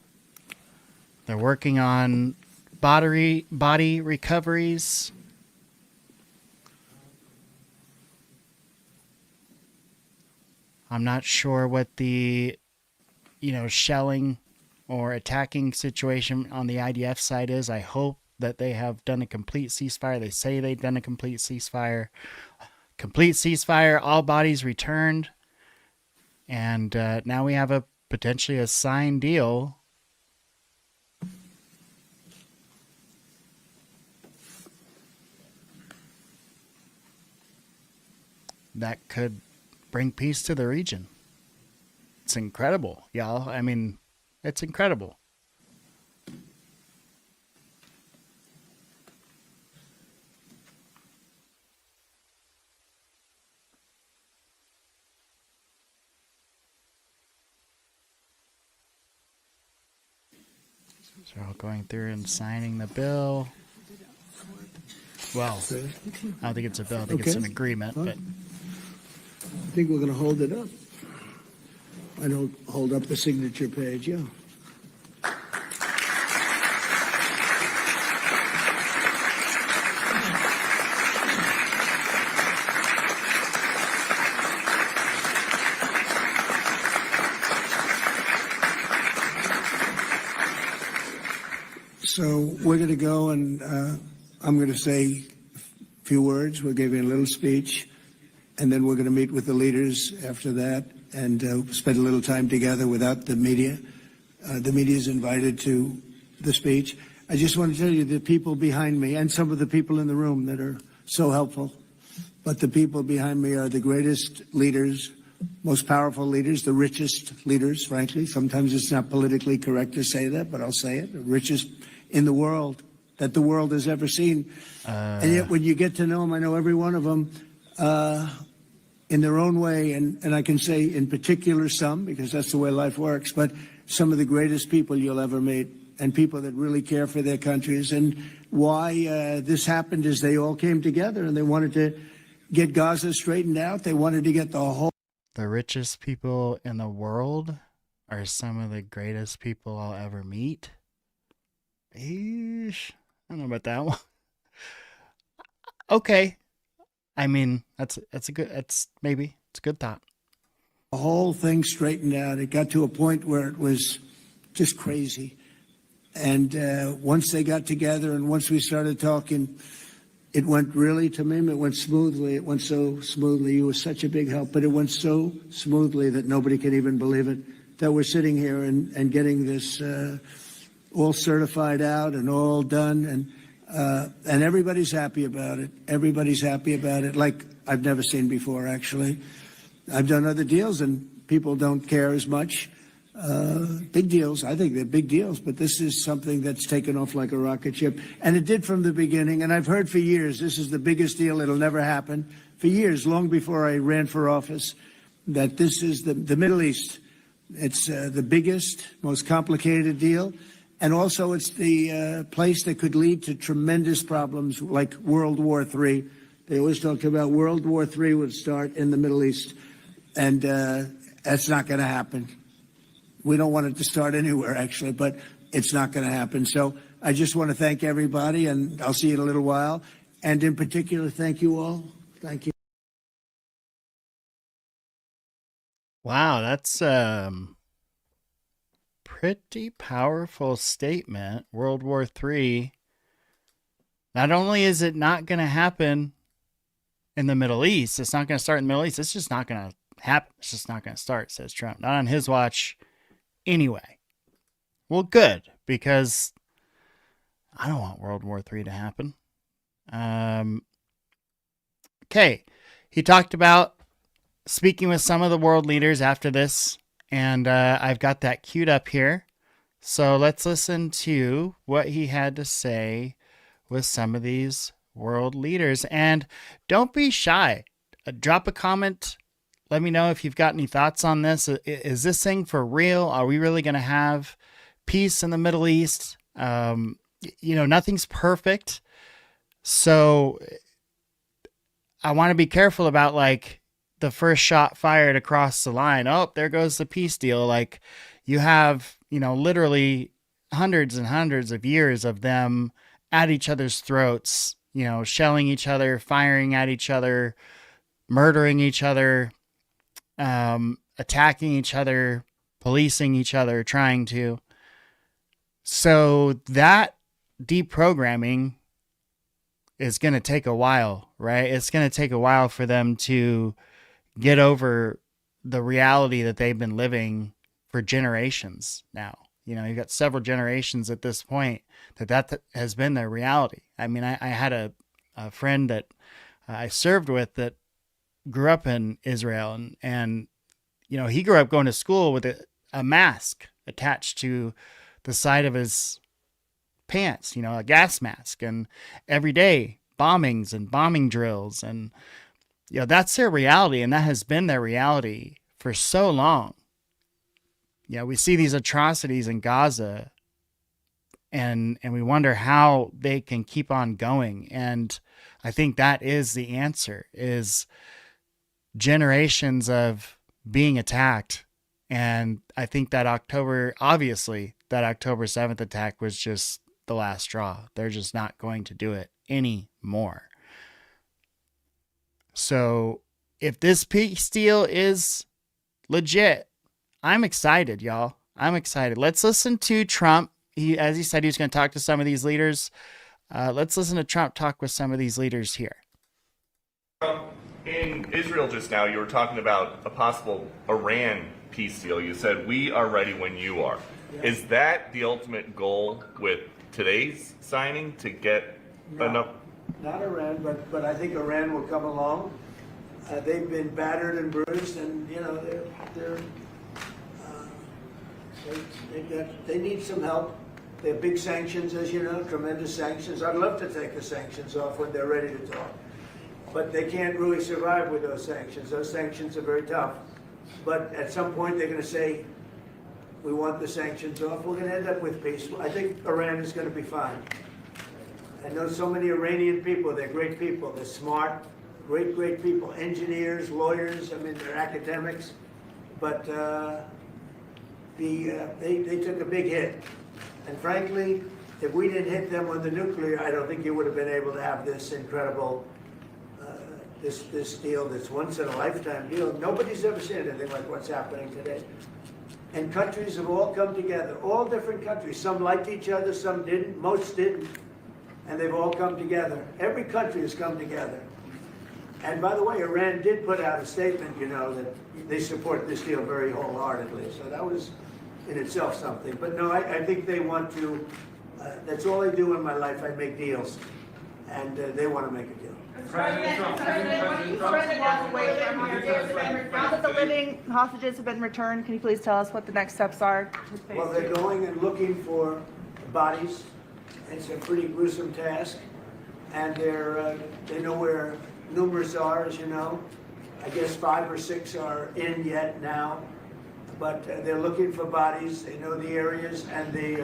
They're working on body recoveries. I'm not sure what the, shelling or attacking situation on the IDF side is. I hope that they have done a complete ceasefire. They say they've done a complete ceasefire. Complete ceasefire, all bodies returned. And now we have a potentially a signed deal. That could bring peace to the region. It's incredible, y'all. I mean, it's incredible. So we're all going through and signing the bill. Well, I don't think it's a bill. I think it's an agreement. But I think we're going to hold it up. I don't hold up the signature page, yeah. So we're going to go and I'm going to say a few words. We'll give you a little speech, and then we're going to meet with the leaders after that and spend a little time together without the media. The media is invited to the speech. I just want to tell you the people behind me and some of the people in the room that are so helpful, but the people behind me are the greatest leaders, most powerful leaders, the richest leaders, frankly. Sometimes it's not politically correct to say that, but I'll say it. The richest in the world that the world has ever seen. And yet when you get to know them, I know every one of them, in their own way, and I can say in particular some, because that's the way life works, but some of the greatest people you'll ever meet, and people that really care for their countries. And why this happened is they all came together and they wanted to get Gaza straightened out. They wanted to get the whole... The richest people in the world are some of the greatest people I'll ever meet. Eesh. I don't know about that one. Okay. I mean, that's a good thought. The whole thing straightened out. It got to a point where it was just crazy. And once they got together and once we started talking, it went really, Tamim, it went smoothly. It went so smoothly. You were such a big help, but it went so smoothly that nobody can even believe it, that we're sitting here and getting this all certified out and all done. And everybody's happy about it. Everybody's happy about it, like I've never seen before, actually. I've done other deals and people don't care as much. Big deals, I think they're big deals, but this is something that's taken off like a rocket ship. And it did from the beginning, and I've heard for years, this is the biggest deal, it'll never happen. For years, long before I ran for office, that this is the Middle East. It's the biggest, most complicated deal. And also it's the place that could lead to tremendous problems like World War III. They always talked about World War III would start in the Middle East. And that's not going to happen. We don't want it to start anywhere, actually, but it's not going to happen. So I just want to thank everybody, and I'll see you in a little while. And in particular, thank you all. Thank you. Wow, that's pretty powerful statement. World War III. Not only is it not going to happen in the Middle East, it's not going to start in the Middle East, it's just not going to happen. It's just not going to start, says Trump. Not on his watch anyway. Well, good, because I don't want World War III to happen. Okay. He talked about speaking with some of the world leaders after this, and I've got that queued up here. So let's listen to what he had to say with some of these world leaders. And don't be shy. Drop a comment. Let me know if you've got any thoughts on this. Is this thing for real? Are we really going to have peace in the Middle East? Nothing's perfect. So I want to be careful about like the first shot fired across the line. Oh, there goes the peace deal. Like you have, literally hundreds and hundreds of years of them at each other's throats, shelling each other, firing at each other, murdering each other, attacking each other, policing each other, trying to. So that deprogramming is going to take a while, right? It's going to take a while for them to get over the reality that they've been living for generations now. You've got several generations at this point that has been their reality. I mean, I had a friend that I served with that grew up in Israel, and he grew up going to school with a mask attached to the side of his pants, a gas mask, and every day bombings and bombing drills, and that's their reality, and that has been their reality for so long. We see these atrocities in Gaza, and we wonder how they can keep on going. And I think that is the answer, is generations of being attacked. And I think that October 7th attack was just the last straw. They're just not going to do it anymore. So if this peace deal is legit, I'm excited, y'all. I'm excited. Let's listen to Trump. As he said, he was going to talk to some of these leaders. Let's listen to Trump talk with some of these leaders here. In Israel just now, you were talking about a possible Iran peace deal. You said, we are ready when you are. Yeah. Is that the ultimate goal with today's signing, to get enough? Not Iran, but I think Iran will come along. They've been battered and bruised, and they need some help. They have big sanctions, as you know, tremendous sanctions. I'd love to take the sanctions off when they're ready to talk. but they can't really survive with those sanctions. Those sanctions are very tough. But at some point, they're going to say, we want the sanctions off. We're going to end up with peace. I think Iran is going to be fine. I know so many Iranian people. They're great people. They're smart, great people, engineers, lawyers. I mean, they're academics. But they took a big hit. And frankly, if we didn't hit them with the nuclear, I don't think you would have been able to have this incredible, this deal, this once-in-a-lifetime deal. Nobody's ever seen anything like what's happening today. And countries have all come together, all different countries. Some liked each other, some didn't, most didn't. And they've all come together. Every country has come together. And by the way, Iran did put out a statement, you know, that they support this deal very wholeheartedly. So that was in itself something. But no, I think they want to, that's all I do in my life. I make deals. And they want to make a deal. Now that the living hostages have been returned, can you please tell us what the next steps are? Well, they're going and looking for bodies. It's a pretty gruesome task. And they know where numerous are, as you know. I guess 5 or 6 are in yet now. But they're looking for bodies. They know the areas, and they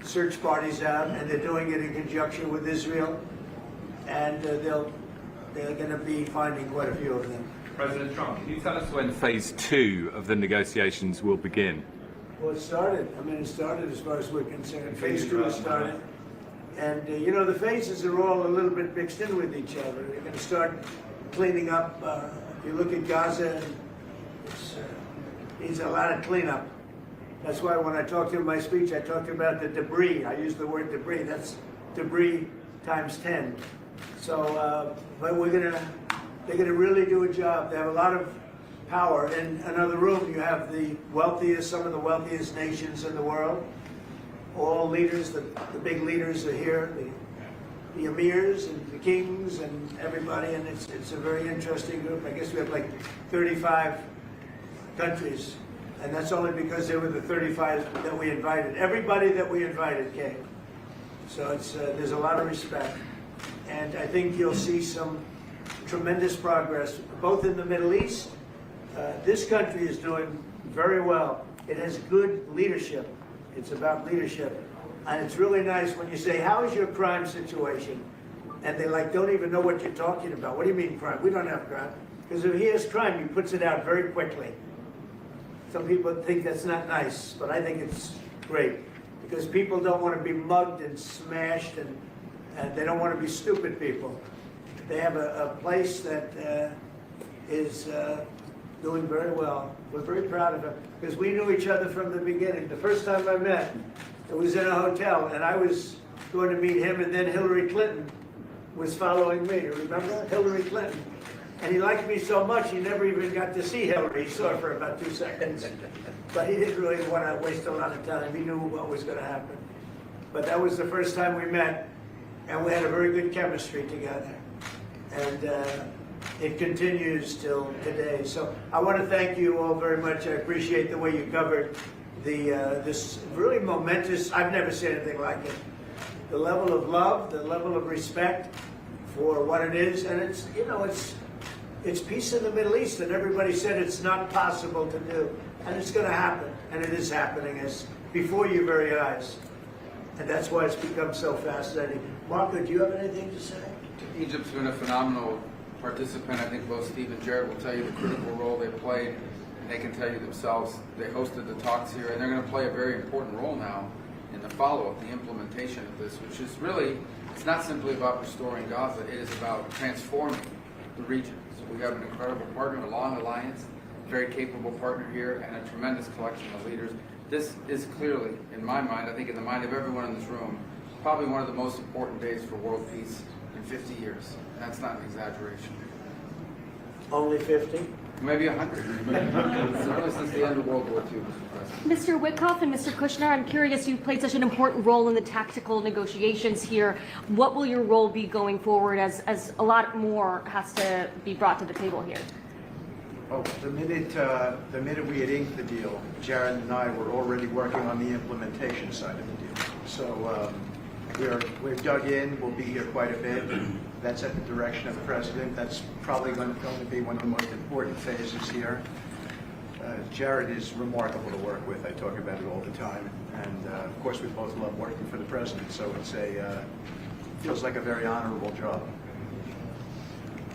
search parties out, and they're doing it in conjunction with Israel. And they're going to be finding quite a few of them. President Trump, can you tell us when phase 2 of the negotiations will begin? Well, it started. I mean, it started as far as we're concerned. Phase 2 has started. And, you know, the phases are all a little bit mixed in with each other. They're going to start cleaning up. If you look at Gaza, it needs a lot of cleanup. That's why when I talked in my speech, I talked about the debris. I used the word debris. That's debris times 10. So, but they're gonna really do a job. They have a lot of power. In another room, you have the wealthiest, some of the wealthiest nations in the world. All leaders, the big leaders are here, the emirs and the kings and everybody, and it's a very interesting group. I guess we have like 35 countries, and that's only because they were the 35 that we invited. Everybody that we invited came. So there's a lot of respect. And I think you'll see some tremendous progress, both in the Middle East. This country is doing very well. It has good leadership. It's about leadership. And it's really nice when you say, how is your crime situation? And they don't even know what you're talking about. What do you mean crime? We don't have crime. Because if he has crime, he puts it out very quickly. Some people think that's not nice, but I think it's great. Because people don't want to be mugged and smashed, and they don't want to be stupid people. They have a place that is doing very well. We're very proud of it, because we knew each other from the beginning. The first time I met, it was in a hotel, and I was going to meet him, and then Hillary Clinton was following me. Remember? Hillary Clinton. And he liked me so much, he never even got to see Hillary. He saw her for about 2 seconds. But he didn't really want to waste a lot of time. He knew what was going to happen. But that was the first time we met, and we had a very good chemistry together. And it continues till today. So I want to thank you all very much. I appreciate the way you covered this really momentous, I've never seen anything like it. The level of love, the level of respect for what it is. And it's, you know, it's peace in the Middle East, and everybody said it's not possible to do. And it's going to happen, and it is happening as before your very eyes. And that's why it's become so fascinating. Marco, do you have anything to say? Egypt's been a phenomenal participant. I think both Steve and Jared will tell you the critical role they played, and they can tell you themselves. They hosted the talks here, and they're going to play a very important role now in the follow-up, the implementation of this, which is really, it's not simply about restoring Gaza, it is about transforming the region. So we have an incredible partner, a long alliance, very capable partner here, and a tremendous collection of leaders. This is clearly, in my mind, I think in the mind of everyone in this room, probably one of the most important days for world peace in 50 years. And that's not an exaggeration. Only 50? Maybe 100. Certainly since the end of World War II, Mr. President. Mr. Witkoff and Mr. Kushner, I'm curious, you played such an important role in the tactical negotiations here. What will your role be going forward as a lot more has to be brought to the table here? Oh, the minute we had inked the deal, Jared and I were already working on the implementation side of the deal. So We're dug in. We'll be here quite a bit. That's at the direction of the president. That's probably going to be one of the most important phases here. Jared is remarkable to work with. I talk about it all the time. And of course, we both love working for the president. So it's feels like a very honorable job.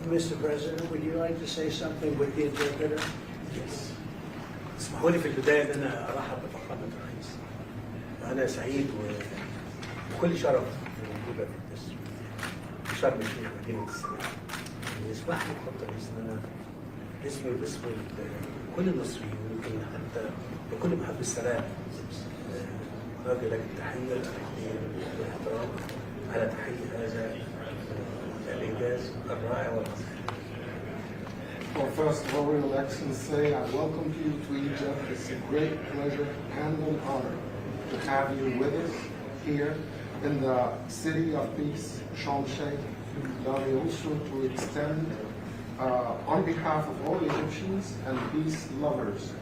Mr. President, would you like to say something with the interpreter? Yes. اسمحوا لي في البداية أن أنا أرحب بفخامة الرئيس. أنا سعيد وكل شرف موجودة في شرم الشيخ مدينة السلام. يسمح لي بفخامة الرئيس أن أنا اسمي واسم كل المصريين ويمكن حتى لكل محب السلام أوجه لك التحية والاحترام على تحية هذا الإنجاز الرائع والعظيم. Well, first of all, Your Excellency, I welcome you to Egypt. It's a great pleasure and an honor to have you with us here in the city of peace, Sharm el-Sheikh. Allow me also to extend, on behalf of all Egyptians and peace lovers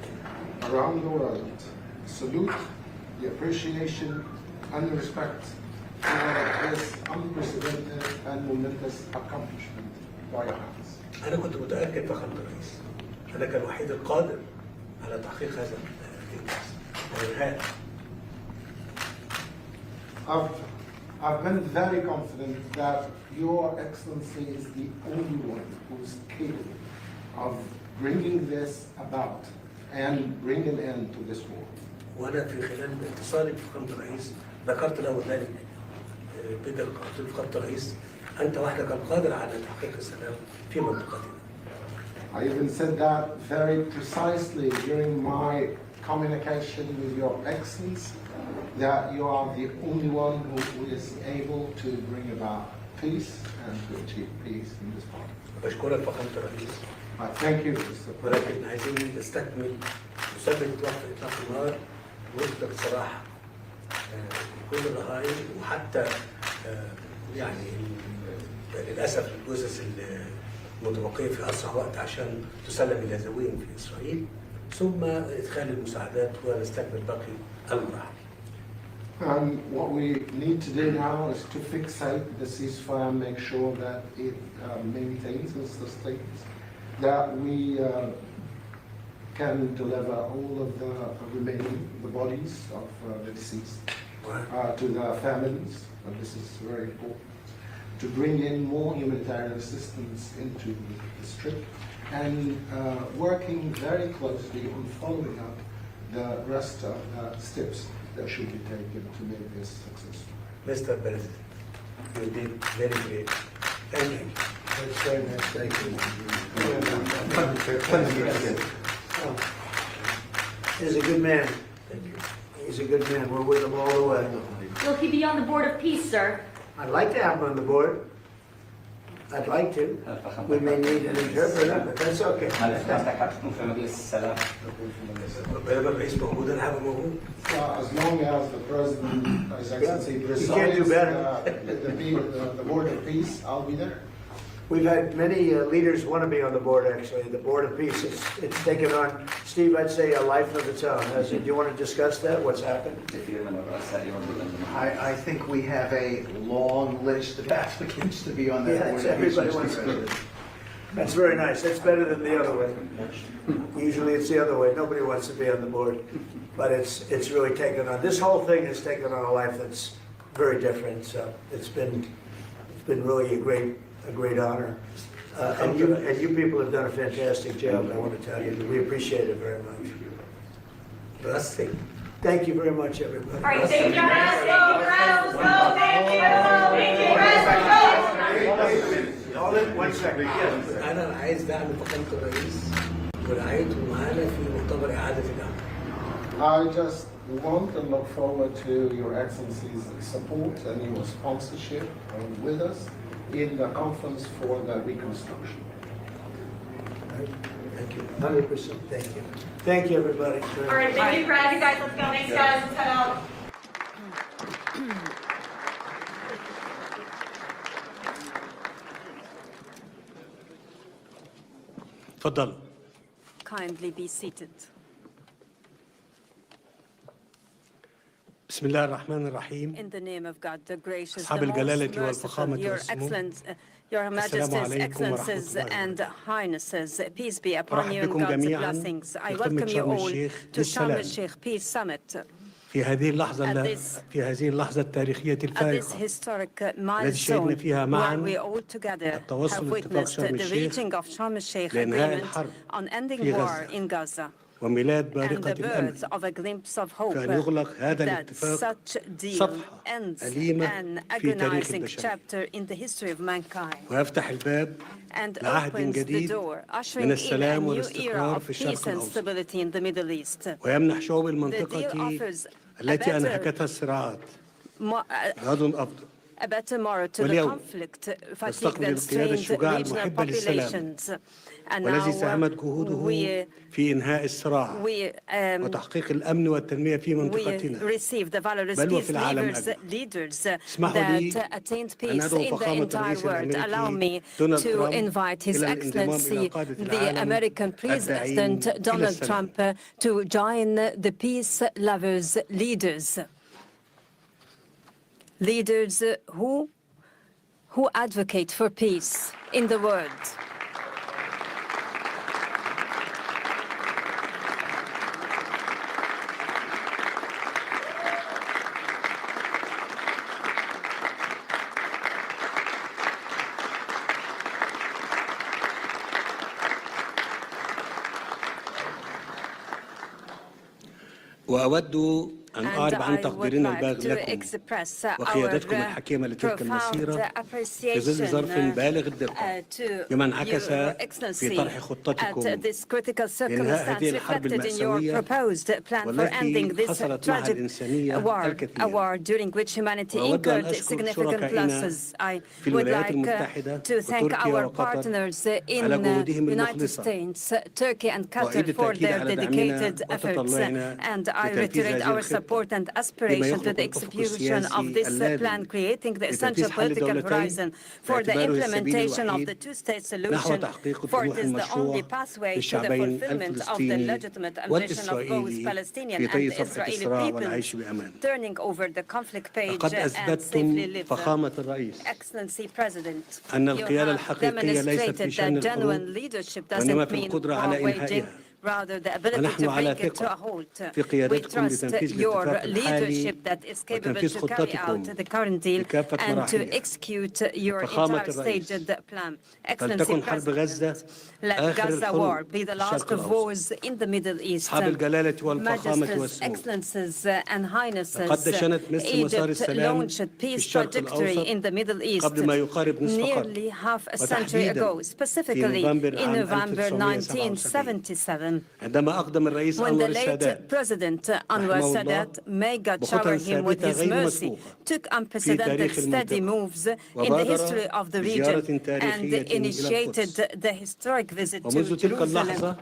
around the world, salute, the appreciation, and the respect for this unprecedented and momentous accomplishment by your hands. أنا كنت متأكد فخامة الرئيس أنك الوحيد القادر على تحقيق هذا الإنجاز. I've been very confident that Your Excellency is the only one who is capable of bringing this about and bringing an end to this war. وأنا في خلال اتصالي بفخامة الرئيس ذكرت له ذلك قلت لفخامة الرئيس أنت وحدك القادر على تحقيق السلام في منطقتنا. I even said that very precisely during my communication with Your Excellency, that you are the only one who is able to bring about peace and to achieve peace in this part. بشكرك فخامة الرئيس. I thank you, Mr. President. ولكن عايزين نستكمل نثبت إطلاق النار ونثبت الصراحة كل الرهائن وحتى يعني للأسف الجثث المتبقية في أسرع وقت عشان تسلم إلى ذويهم في إسرائيل ثم إدخال المساعدات ونستكمل باقي المراحل. And what we need to do now is to fixate the ceasefire and make sure that it maintains and sustains, that we can deliver all of the remaining, the bodies of the deceased to their families, and this is very important, to bring in more humanitarian assistance into the strip, and working very closely on following up the rest of the steps that should be taken to make this successful. Mr. President, you did very great. Thank you. That's very nice. Thank you. He's a good man. He's a good man. We're with him all the way. Will he be on the Board of Peace, sir? I'd like to have him on the board. I'd like to. We may need an interpreter, but that's okay. As long as the President, His Excellency, can't do better. the Board of Peace, I'll be there. We've had many leaders want to be on the board, actually. The Board of Peace, it's taken on, Steve, I'd say a life of its own. Do you want to discuss that, what's happened? I think we have a long list of applicants to be on that board. Everybody wants to. That's very nice. That's better than the other way. Usually it's the other way. Nobody wants to be on the board. But it's really taken on, this whole thing has taken on a life that's very different. So it's been really a great honor. And you people have done a fantastic job. I want to tell you that we appreciate it very much. Blessing. Thank you very much, everybody. All right, thank you, guys. Let's go, thank you. Hold it 1 second. Yes. أنا عايز دعم فخامة الرئيس ورعايته معانا في مؤتمر إعادة الأمن. I just want and look forward to Your Excellency's support and your sponsorship with us in the conference for the reconstruction. Thank you. 100%. Thank you. Thank you, everybody. All right, thank you, Brad. You guys, let's go. Thanks, guys. Let's head out. تفضل. Kindly be seated. بسم الله الرحمن الرحيم. In the name of God, the gracious, أصحاب the most الجلالة merciful, والفخامة your والسمو. excellence, your majesties, excellences, and highnesses, peace be upon you and God's blessings. I welcome you all to Sharm el-Sheikh Peace Summit. في هذه اللحظة التاريخية At this الفارقة historic التي شهدنا milestone فيها where معا we all together have التوصل لاتفاق witnessed شرم the الشيخ reaching of Sharm el-Sheikh لإنهاء agreement الحرب on ending في war غزة in Gaza وميلاد and بارقة the الأمل birth of a glimpse of hope فأن يغلق هذا that الاتفاق such deal صفحة ends أليمة an في تاريخ agonizing البشرية chapter in the history of mankind ويفتح الباب and لعهد opens the جديد door, من ushering in a السلام new era والاستقرار of في peace الشرق and الأوسط stability in the Middle East. ويمنح شعوب The المنطقة deal offers التي أنهكتها الصراعات غد أفضل a better tomorrow to the واليوم conflict fatigue نستقبل that القيادة strained الشجاعة regional المحبة للسلام populations. And والذي now ساهمت جهوده في إنهاء الصراع وتحقيق الأمن والتنمية في we منطقتنا receive the valorous بل peace وفي العالم leaders اسمحوا لي that attained أن peace أدعو in the فخامة entire الرئيس world. Allow me الأمريكي دونالد to ترامب invite His إلى الانضمام إلى Excellency, قادة the العالم American الداعين President إلى Donald السلام. Trump, to join the peace lovers leaders. Leaders who advocate for peace in the world. وأود أن أعرب عن تقديرنا البالغ لكم وقيادتكم our الحكيمة لتلك profound المسيرة في ظل ظرف appreciation بالغ الدقة بما انعكس Your في Excellency طرح خطتكم at this critical لإنهاء circumstance هذه الحرب reflected in your المأساوية proposed plan for ending والتي this حصلت معها tragic الإنسانية a الكثير. war during which humanity وأود أن incurred أشكر significant شركائنا losses. I في would الولايات like المتحدة to thank وتركيا our وقطر partners in على جهودهم United المخلصة States, Turkey and Qatar وأعيد for التأكيد their على dedicated دعمنا efforts, وتطلعنا and I لتنفيذ reiterate هذه our الخطة support and بما aspiration to يخلق the الأفق execution of السياسي this اللازم plan, creating the essential لتنفيذ حل political الدولتين horizon for the باعتباره السبيل implementation of the الوحيد two-state نحو solution, تحقيق for الطموح it is the only المشروع pathway to the للشعبين fulfillment of the الفلسطيني legitimate ambition of both والإسرائيلي Palestinian في and طي the صفحة Israeli الصراع peoples, والعيش بأمان. turning over the conflict page لقد and safely أثبتتم live. فخامة الرئيس Excellency President, أن you القيادة have الحقيقية ليست في demonstrated شأن that genuine الحروب leadership وإنما doesn't في mean القدرة war على waging, إنهائها. rather the ability ونحن to على bring it to a ثقة halt. في We قيادتكم trust لتنفيذ your الاتفاق الحالي leadership that is capable وتنفيذ to carry خطتكم out the current deal بكافة and to مراحلها. execute your فخامة entire الرئيس، staged plan. Excellency فلتكن حرب غزة President, let آخر Gaza war الحروب be the في last الشرق of الأوسط. wars in the Middle East. أصحاب الجلالة والفخامة Majesties, والسمو، excellences and highnesses, لقد دشنت مصر مسار Egypt السلام launched في peace الشرق trajectory الأوسط in the Middle East قبل ما يقارب نصف قرن nearly half a century وتحديداً ago, specifically نوفمبر in عام November 1977 1977. عندما أقدم الرئيس When أنور the late السادات President Anwar رحمه الله Sadat, may God بخطى shower him with ثابتة his غير mercy, مسبوقة took في unprecedented تاريخ steady المنطقة moves in the وبادر history of the بزيارة region and تاريخية إلى initiated القدس. the historic visit to ومنذ تلك Jerusalem. اللحظة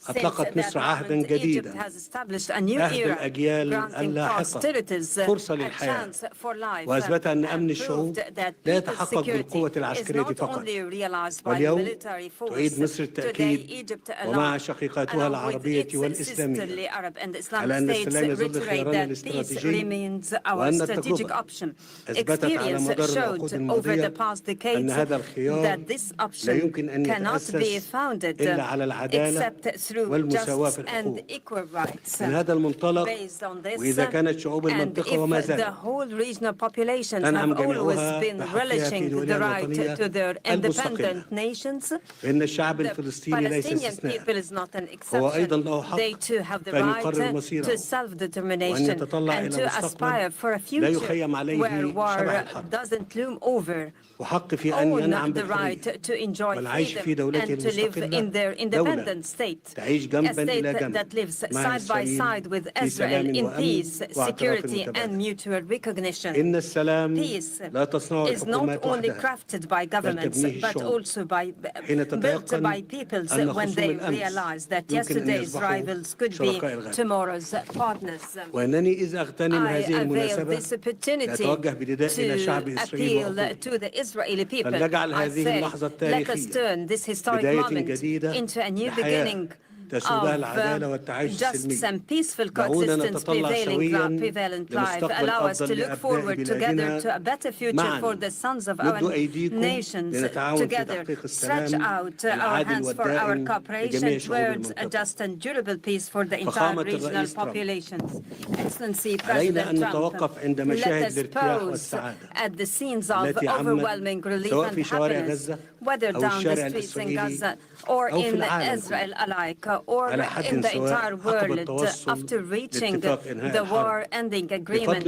Since أطلقت that مصر عهدا moment, Egypt جديدا has established a new أهدى era, الأجيال granting اللاحقة posterities فرصة a للحياة chance for life, وأثبت أن and أمن الشعوب proved that لا people's يتحقق بالقوة security is العسكرية not فقط only realized by واليوم military force. تعيد مصر Today, التأكيد Egypt ومع along شقيقاتها with العربية its والإسلامية sisterly Arab and على Islamic أن states السلام يظل reiterate خيارنا that peace الاستراتيجي remains our وأن strategic التجربة option. أثبتت على مدار Experience العقود showed over the الماضية past أن decades هذا الخيار that this لا option يمكن أن cannot be يتأسس founded إلا على العدالة except through والمساواة في justice and الحقوق. equal rights. من هذا المنطلق Based on this, وإذا كانت شعوب and المنطقة وما if the زالت whole regional populations تنعم have always جميعها been بحقها في relishing دولها the right الوطنية to their المستقلة independent nations, فإن الشعب the الفلسطيني ليس Palestinian استثناء people is not an هو أيضا exception. له حق They too have the فأن right يقرر مصيره to وأن self-determination يتطلع and إلى to مستقبل aspire for a لا future يخيم عليه where شبح war الحرب doesn't loom over. وحق في أن Own ينعم the right بالحرية to enjoy والعيش في freedom دولته and to live المستقلة in their دولة independent state. تعيش A جنبا state إلى جنب that lives مع side by إسرائيل side with في Israel سلام in وأمن peace, واعتراف security and متبادل. mutual recognition. إن السلام Peace لا تصنعه is not الحكومات only وحدها crafted by governments تبنيه but الشعوب. also by حين built تتيقن by peoples أن when خصوم they الأمس realize that يمكن أن yesterday's يصبحوا rivals could be شركاء الغد. tomorrow's partners. وأنني إذا أغتنم I هذه avail المناسبة this opportunity لأتوجه بنداء إلى شعب to إسرائيل appeal وأقول to the Israeli people. فلنجعل I هذه say, اللحظة let us التاريخية turn this historic بداية moment جديدة into a new لحياة beginning of justice and peaceful coexistence prevalent life. Allow us to look forward together to a better future for the sons of our nations. Together, stretch out our hands for our cooperation towards a just and durable peace for the entire regional populations. Excellency President Trump, let us pause at the scenes of overwhelming relief and happiness, whether down the streets in Gaza or in Israel alike, or in the entire world, after reaching the war-ending agreement.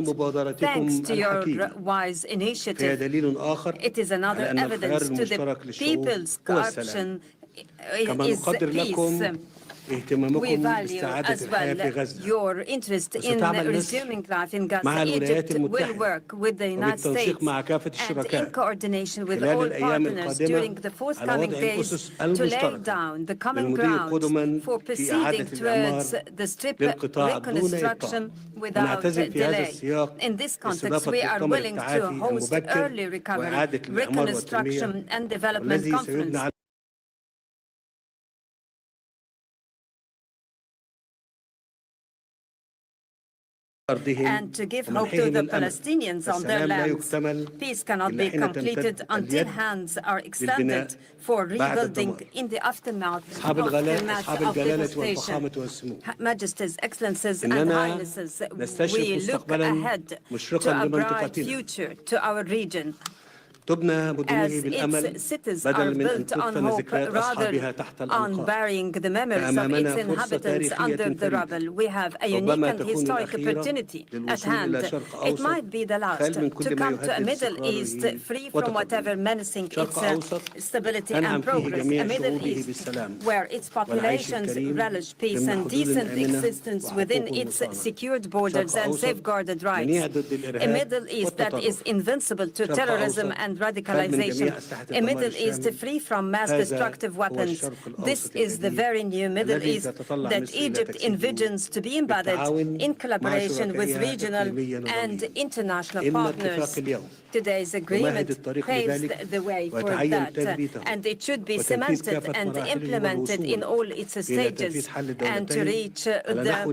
Thanks to your wise initiative, it is another evidence to the people's corruption is peace. We value as well your interest in resuming life in Gaza. Egypt will work with the United States and in coordination with all partners during the forthcoming days to lay down the common ground for proceeding towards the strip reconstruction without delay. In this context, we are willing to host early recovery, reconstruction and development conference. And to give hope to the Palestinians on their lands. Peace cannot be completed until hands are extended for rebuilding in the aftermath of devastation. Majesties, Excellencies, and Highnesses, we look ahead to a bright future to our region, as its cities are built on hope rather on burying the memories of its inhabitants under the rubble. We have a unique and historic opportunity at hand. It might be the last to come to a Middle East free from whatever menacing its stability and progress. A Middle East where its populations relish peace and decent existence within its secured borders and safeguarded rights. A Middle East that is invincible to terrorism and radicalization. A Middle East free from mass destructive weapons. This is the very new Middle East that Egypt envisions to be embedded in collaboration with regional and international partners. Today's agreement paves the way for that, and it should be cemented and implemented in all its stages, and to reach the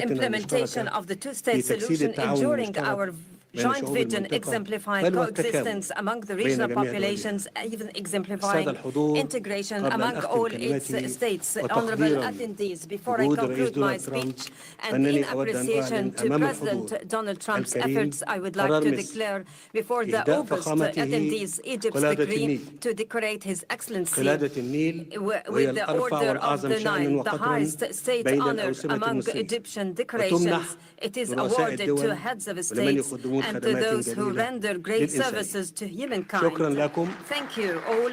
implementation of the two-state solution, ensuring our joint vision, exemplifying coexistence among the regional populations, even exemplifying integration among all its states. Honorable attendees, before I conclude my speech, and in appreciation to President Donald Trump's efforts, I would like to declare before the august attendees Egypt's decree to decorate His Excellency with the Order of the Nile, the highest state honor among Egyptian decorations. It is awarded to heads of states and to those who render great services to humankind. Thank you all.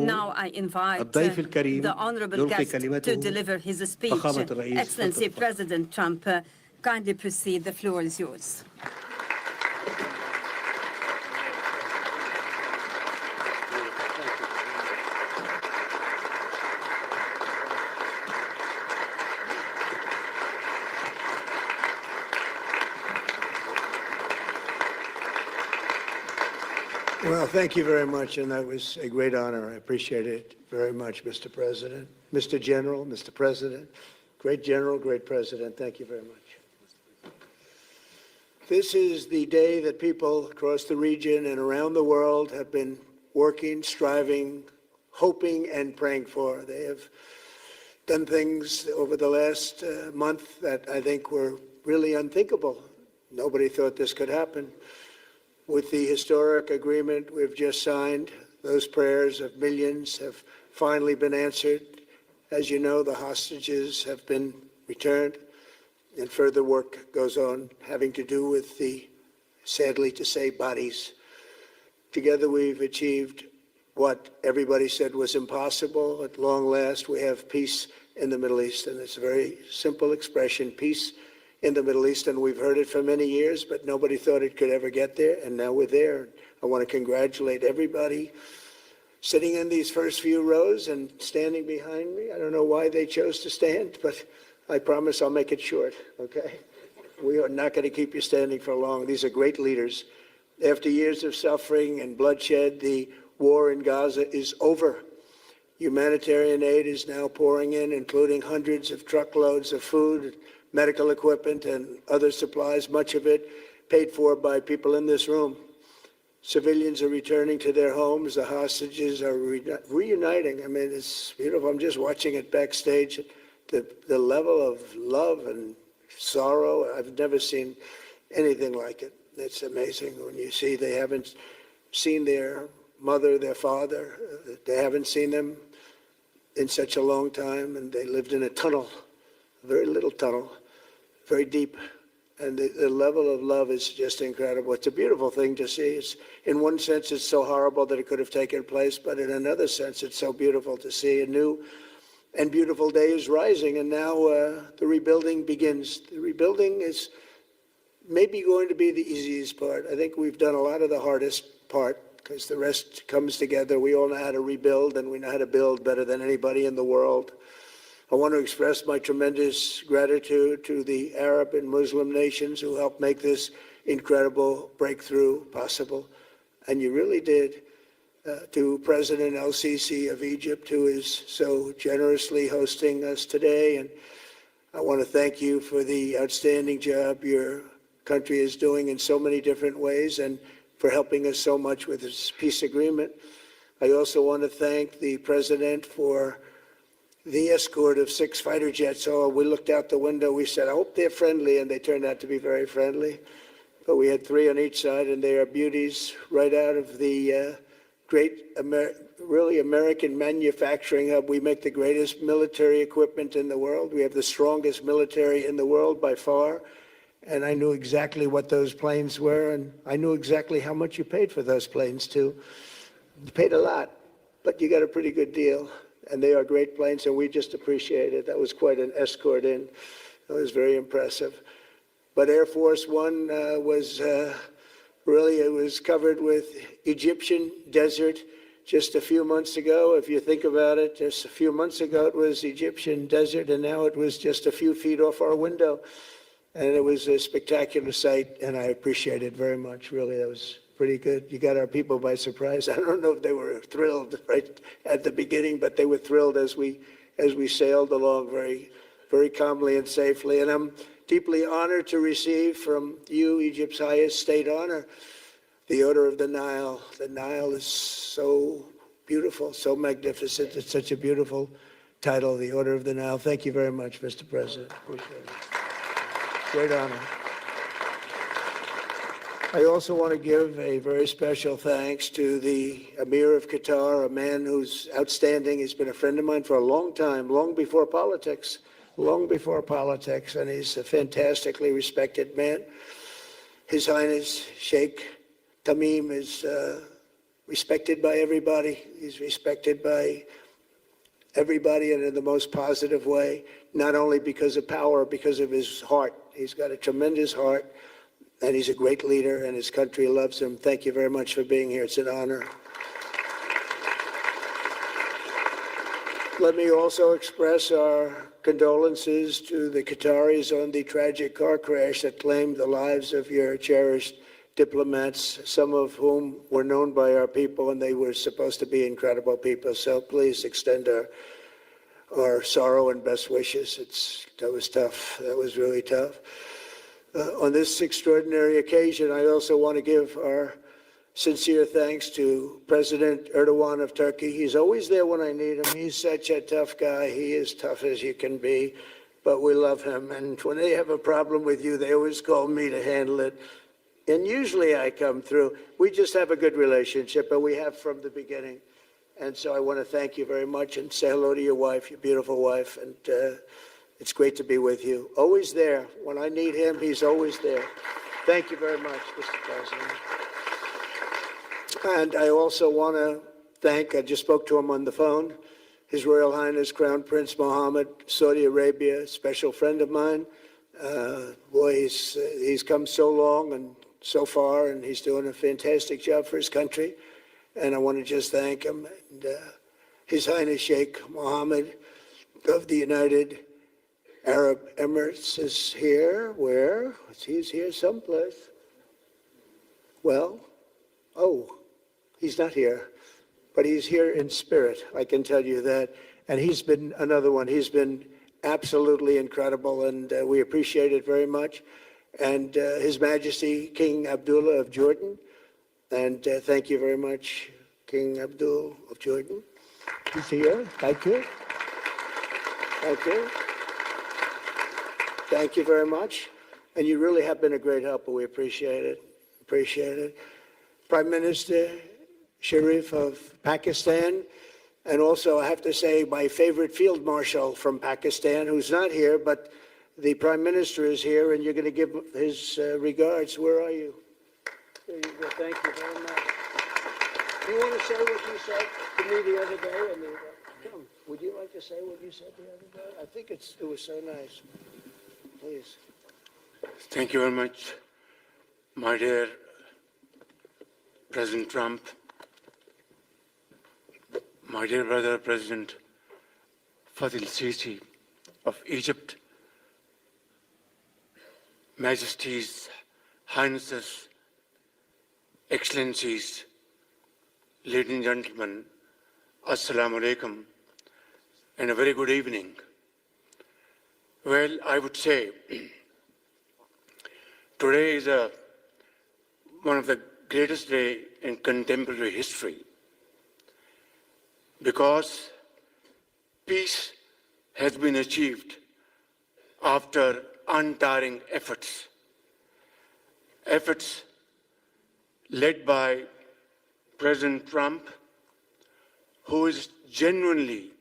Now I invite the honorable guest to deliver his speech. Excellency President Trump, kindly proceed. The floor is yours. Well, thank you very much, and that was a great honor. I appreciate it very much, Mr. President. Mr. General, Mr. President, great General, great President, thank you very much. This is the day that people across the region and around the world have been working, striving, hoping, and praying for. They have done things over the last month that I think were really unthinkable. Nobody thought this could happen. With the historic agreement we've just signed, those prayers of millions have finally been answered. As you know, the hostages have been returned, and further work goes on having to do with the, sadly to say, bodies. Together we've achieved what everybody said was impossible. At long last, we have peace in the Middle East, and it's a very simple expression, peace in the Middle East, and we've heard it for many years, but nobody thought it could ever get there, and now we're there. I want to congratulate everybody sitting in these first few rows and standing behind me. I don't know why they chose to stand, but I promise I'll make it short, okay? We are not going to keep you standing for long. These are great leaders. After years of suffering and bloodshed, the war in Gaza is over. Humanitarian aid is now pouring in, including hundreds of truckloads of food, medical equipment, and other supplies, much of it paid for by people in this room. Civilians are returning to their homes. The hostages are reuniting. I mean, it's beautiful. I'm just watching it backstage. The level of love and sorrow, I've never seen anything like it. It's amazing when you see they haven't seen their mother, their father. They haven't seen them in such a long time, and they lived in a tunnel, a very little tunnel, very deep. And the level of love is just incredible. It's a beautiful thing to see. It's, in one sense, it's so horrible that it could have taken place, but in another sense, it's so beautiful to see. A new and beautiful day is rising, and now the rebuilding begins. The rebuilding is maybe going to be the easiest part. I think we've done a lot of the hardest part, because the rest comes together. We all know how to rebuild, and we know how to build better than anybody in the world. I want to express my tremendous gratitude to the Arab and Muslim nations who helped make this incredible breakthrough possible. And you really did. To President El-Sisi of Egypt, who is so generously hosting us today. And I want to thank you for the outstanding job your country is doing in so many different ways, and for helping us so much with this peace agreement. I also want to thank the President for the escort of 6 fighter jets. Oh, we looked out the window, we said, I hope they're friendly, and they turned out to be very friendly. But we had 3 on each side, and they are beauties right out of the really American manufacturing hub. We make the greatest military equipment in the world. We have the strongest military in the world by far. And I knew exactly what those planes were, and I knew exactly how much you paid for those planes too. You paid a lot, but you got a pretty good deal. And they are great planes, and we just appreciate it. That was quite an escort in. It was very impressive. But Air Force One was really, it was covered with Egyptian desert just a few months ago. If you think about it, just a few months ago it was Egyptian desert, and now it was just a few feet off our window. And it was a spectacular sight, and I appreciate it very much. Really, that was pretty good. You got our people by surprise. I don't know if they were thrilled right at the beginning, but they were thrilled as we sailed along very, very calmly and safely. And I'm deeply honored to receive from you, Egypt's highest state honor, the Order of the Nile. The Nile is so beautiful, so magnificent. It's such a beautiful title, the Order of the Nile. Thank you very much, Mr. President. Appreciate it. Great honor. I also want to give a very special thanks to the Emir of Qatar, a man who's outstanding. He's been a friend of mine for a long time, long before politics, and he's a fantastically respected man. His Highness Sheikh Tamim is respected by everybody. He's respected by everybody, and in the most positive way, not only because of power, because of his heart. He's got a tremendous heart, and he's a great leader, and his country loves him. Thank you very much for being here. It's an honor. Let me also express our condolences to the Qataris on the tragic car crash that claimed the lives of your cherished diplomats, some of whom were known by our people, and they were supposed to be incredible people. So please extend our sorrow and best wishes. That was tough. That was really tough. On this extraordinary occasion, I also want to give our sincere thanks to President Erdogan of Turkey. He's always there when I need him. He's such a tough guy. He is tough as you can be, but we love him. And when they have a problem with you, they always call me to handle it. And usually I come through. We just have a good relationship, and we have from the beginning. And so I want to thank you very much and say hello to your wife, your beautiful wife. And it's great to be with you. Always there. When I need him, he's always there. Thank you very much, Mr. President. And I also want to thank, I just spoke to him on the phone, His Royal Highness Crown Prince Mohammed, Saudi Arabia, a special friend of mine. Boy, he's come so long and so far, and he's doing a fantastic job for his country. And I want to just thank him. And, His Highness Sheikh Mohammed of the United Arab Emirates is here. Where? He's here someplace. Well, oh, he's not here, but he's here in spirit. I can tell you that. And he's been another one. He's been absolutely incredible, and we appreciate it very much. And His Majesty King Abdullah of Jordan. And thank you very much, King Abdul of Jordan. He's here. Thank you. Thank you. Thank you very much. And you really have been a great help. We appreciate it. Appreciate it. Prime Minister Sharif of Pakistan. And also, I have to say, my favorite field marshal from Pakistan, who's not here, but the Prime Minister is here, and you're going to give his regards. Where are you? There you go. Thank you very much. Do you want to say what you said to me the other day? Come, would you like to say what you said the other day? I think it was so nice. Please. Thank you very much, my dear President Trump, my dear brother President Fadil Sisi of Egypt, Majesties, Highnesses, Excellencies, ladies and gentlemen, Assalamu alaikum, and a very good evening. Well, I would say today is one of the greatest days in contemporary history, because peace has been achieved after untiring efforts led by President Trump, who is genuinely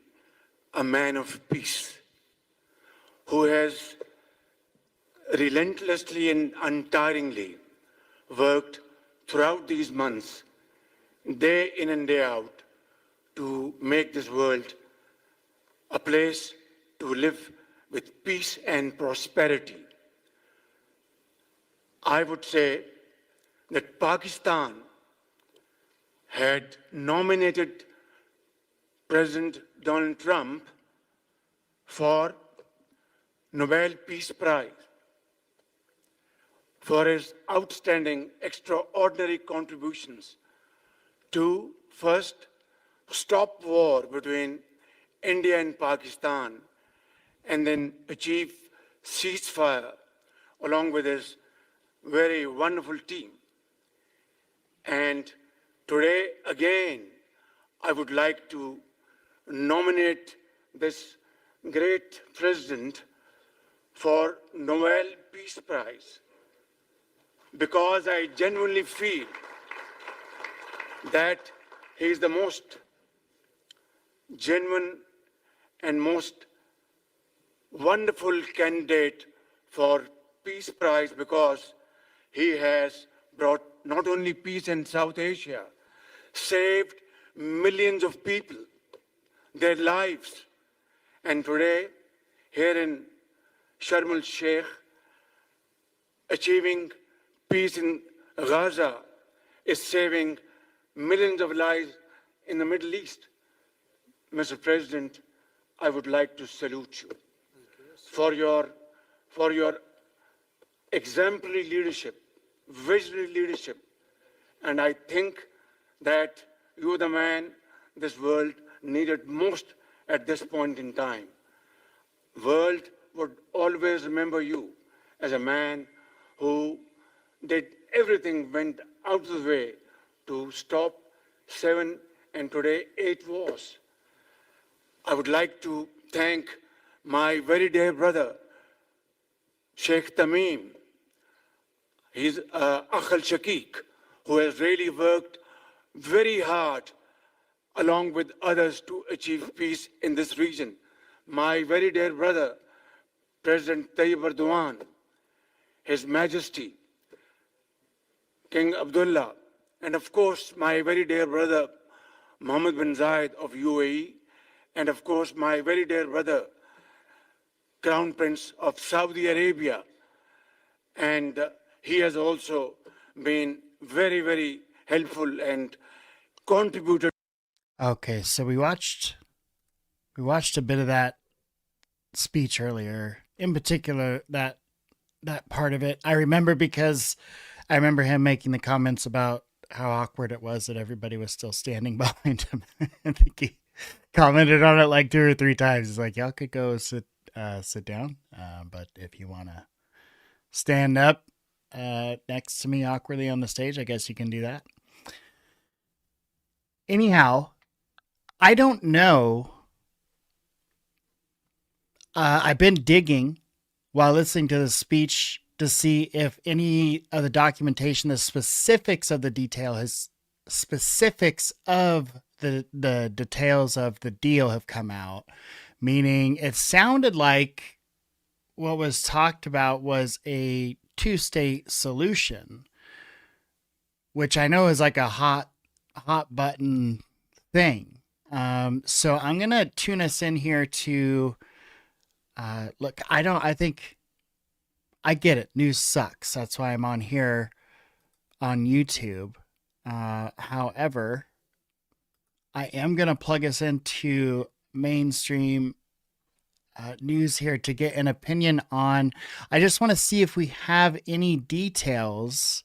a man of peace, who has relentlessly and untiringly worked throughout these months, day in and day out, to make this world a place to live with peace and prosperity. I would say that Pakistan had nominated President Donald Trump for Nobel Peace Prize for his outstanding, extraordinary contributions to first stop war between India and Pakistan, and then achieve ceasefire along with his very wonderful team. And today, again, I would like to nominate this great president for Nobel Peace Prize, because I genuinely feel that he is the most genuine and most wonderful candidate for Peace Prize, because he has brought not only peace in South Asia, saved millions of people, their lives. And today, here in Sharm el-Sheikh, achieving peace in Gaza is saving millions of lives in the Middle East. Mr. President, I would like to salute you for your exemplary leadership, visionary leadership. And I think that you're the man this world needed most at this point in time. World would always remember you as a man who did everything, went out of the way to stop 7 and today 8 wars. I would like to thank my very dear brother, Sheikh Tamim. He's Akh al-Shakik, who has really worked very hard along with others to achieve peace in this region. My very dear brother, President Tayyip Erdogan, His Majesty, King Abdullah, and of course, my very dear brother, Mohammed bin Zayed of UAE, and of course, my very dear brother, Crown Prince of Saudi Arabia. And he has also been very, very helpful and contributed. Okay, so we watched a bit of that speech earlier. In particular, that part of it I remember because I remember him making the comments about how awkward it was that everybody was still standing behind him. I think he commented on it like 2 or 3 times. He's like, y'all could go sit down. But if you want to stand up next to me awkwardly on the stage, I guess you can do that. Anyhow, I don't know. I've been digging while listening to the speech to see if any of the documentation, the specifics of the specifics of the details of the deal have come out. Meaning it sounded like what was talked about was a 2-state solution, which I know is like a hot button thing. So I'm going to tune us in here to look, I think I get it. News sucks. That's why I'm on here on YouTube. However, I am going to plug us into mainstream news here to get an opinion on. I just want to see if we have any details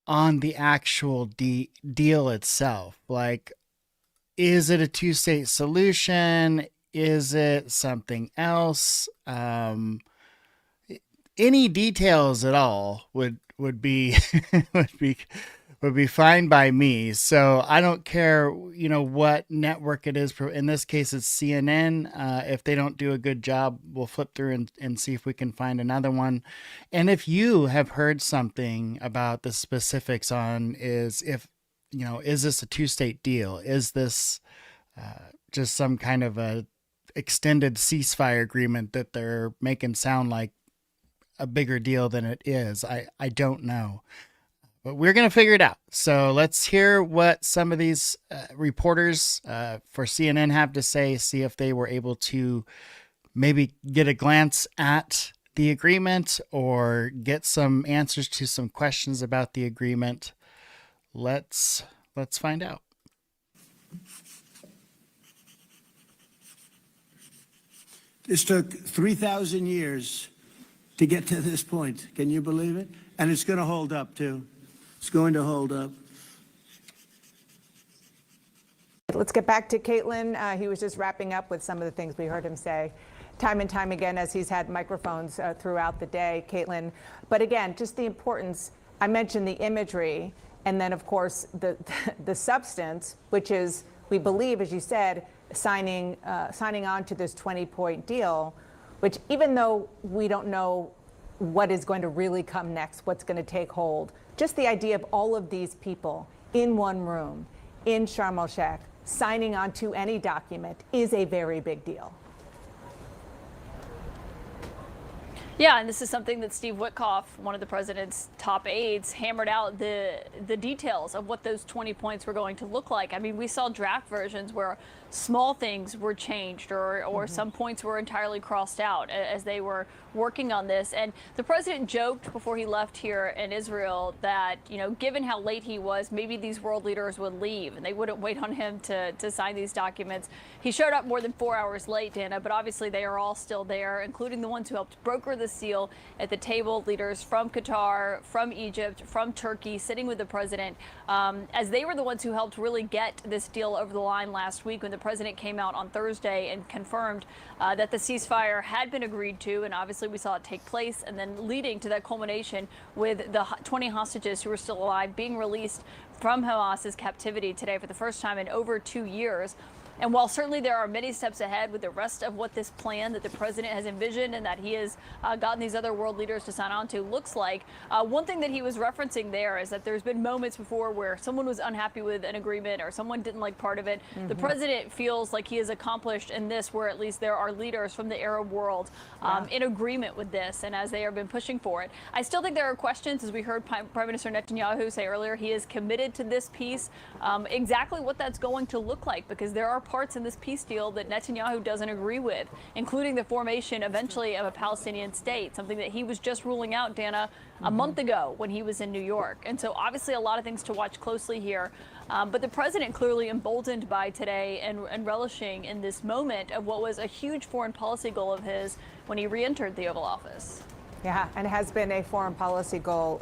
on the actual deal itself. Like, is it a 2-state solution? Is it something else? Any details at all would be would be fine by me. So I don't care, what network it is. In this case, it's CNN. If they don't do a good job, we'll flip through and see if we can find another one. And if you have heard something about the specifics on is this a 2-state deal? Is this just some kind of a extended ceasefire agreement that they're making sound like a bigger deal than it is? I don't know, but we're going to figure it out. So let's hear what some of these reporters for CNN have to say, see if they were able to maybe get a glance at the agreement or get some answers to some questions about the agreement. Let's find out. This took 3,000 years to get to this point. Can you believe it? And it's going to hold up, too. It's going to hold up. Let's get back to Caitlin. He was just wrapping up with some of the things we heard him say time and time again as he's had microphones throughout the day, Caitlin. But again, just the importance, I mentioned the imagery, and then, of course, the substance, which is, we believe, as you said, signing on to this 20-point deal, which even though we don't know what is going to really come next, what's going to take hold, just the idea of all of these people in one room in Sharm el-Sheikh signing on to any document is a very big deal. Yeah, and this is something that Steve Witkoff, one of the president's top aides, hammered out the details of what those 20 points were going to look like. I mean, we saw draft versions where small things were changed or some points were entirely crossed out as they were working on this. And the president joked before he left here in Israel that, given how late he was, maybe these world leaders would leave and they wouldn't wait on him to sign these documents. He showed up more than 4 hours late, Dana, but obviously they are all still there, including the ones who helped broker the seal at the table, leaders from Qatar, from Egypt, from Turkey, sitting with the president, as they were the ones who helped really get this deal over the line last week when the president came out on Thursday and confirmed that the ceasefire had been agreed to, and obviously we saw it take place, and then leading to that culmination with the 20 hostages who are still alive being released from Hamas's captivity today for the first time in over 2 years. And while certainly there are many steps ahead with the rest of what this plan that the president has envisioned and that he has gotten these other world leaders to sign on to looks like, one thing that he was referencing there is that there's been moments before where someone was unhappy with an agreement or someone didn't like part of it. The president feels like he has accomplished in this where at least there are leaders from the Arab world in agreement with this, and as they have been pushing for it. I still think there are questions, as we heard Prime Minister Netanyahu say earlier. He is committed to this peace, exactly what that's going to look like, because there are parts in this peace deal that Netanyahu doesn't agree with, including the formation eventually of a Palestinian state, something that he was just ruling out, Dana, a month ago when he was in New York. And so obviously a lot of things to watch closely here. But the president clearly emboldened by today and relishing in this moment of what was a huge foreign policy goal of his when he re-entered the Oval Office. Yeah, and has been a foreign policy goal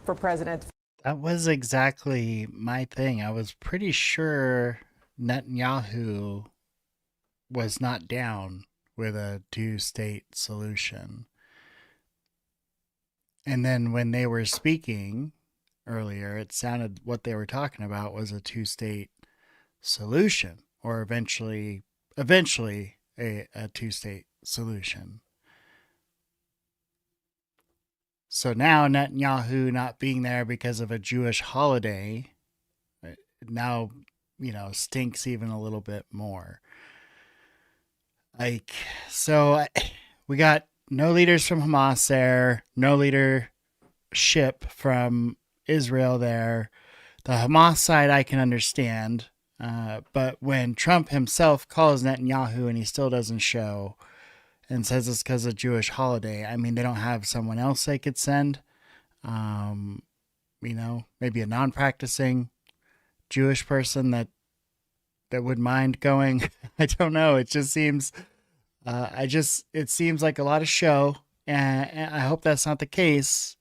for President. That was exactly my thing. I was pretty sure Netanyahu was not down with a two-state solution. And then when they were speaking earlier, it sounded what they were talking about was a two-state solution, or eventually a two-state solution. So now Netanyahu not being there because of a Jewish holiday now, stinks even a little bit more. So we got no leaders from Hamas there, no leadership from Israel there. The Hamas side I can understand, but when Trump himself calls Netanyahu and he still doesn't show and says it's because of Jewish holiday, I mean, they don't have someone else they could send, maybe a non-practicing Jewish person that would mind going. I don't know. It just seems, it seems like a lot of show, and I hope that's not the case,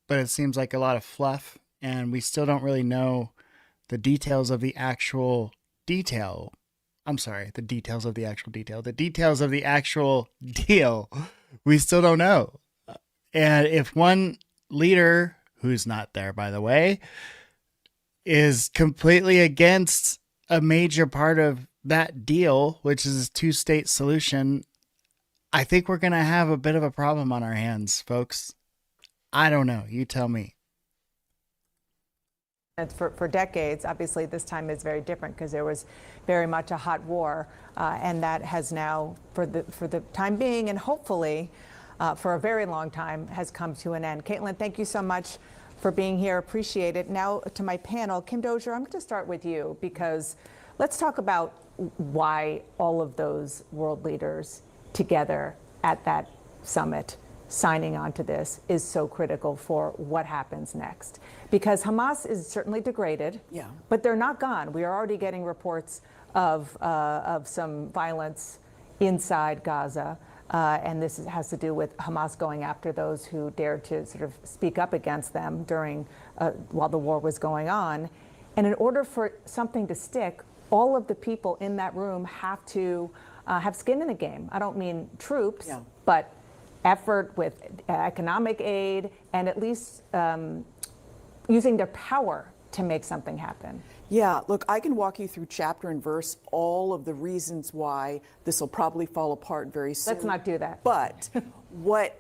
but it seems like a lot of fluff, and we still don't really know the details of the actual detail. I'm sorry, the details of the actual detail. The details of the actual deal, we still don't know. And if one leader, who's not there, by the way, is completely against a major part of that deal, which is a two-state solution, I think we're going to have a bit of a problem on our hands, folks. I don't know. You tell me. And for decades, obviously this time is very different because there was very much a hot war, and that has now, for the time being, and hopefully for a very long time, has come to an end. Caitlin, thank you so much for being here. Appreciate it. Now to my panel, Kim Dozier, I'm going to start with you because let's talk about why all of those world leaders together at that summit signing on to this is so critical for what happens next. Because Hamas is certainly degraded, but they're not gone. We are already getting reports of some violence inside Gaza, and this has to do with Hamas going after those who dared to sort of speak up against them during while the war was going on. And in order for something to stick, all of the people in that room have to have skin in the game. I don't mean troops, but effort with economic aid and at least using their power to make something happen. Yeah, look, I can walk you through chapter and verse all of the reasons why this will probably fall apart very soon. Let's not do that. But what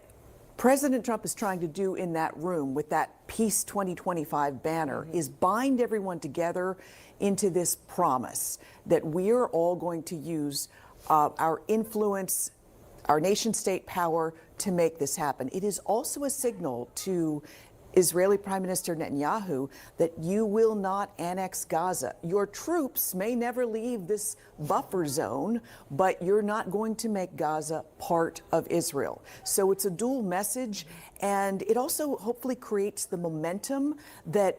President Trump is trying to do in that room with that Peace 2025 banner is bind everyone together into this promise that we are all going to use our influence, our nation state power to make this happen. It is also a signal to Israeli Prime Minister Netanyahu that you will not annex Gaza. Your troops may never leave this buffer zone, but you're not going to make Gaza part of Israel. So it's a dual message, and it also hopefully creates the momentum that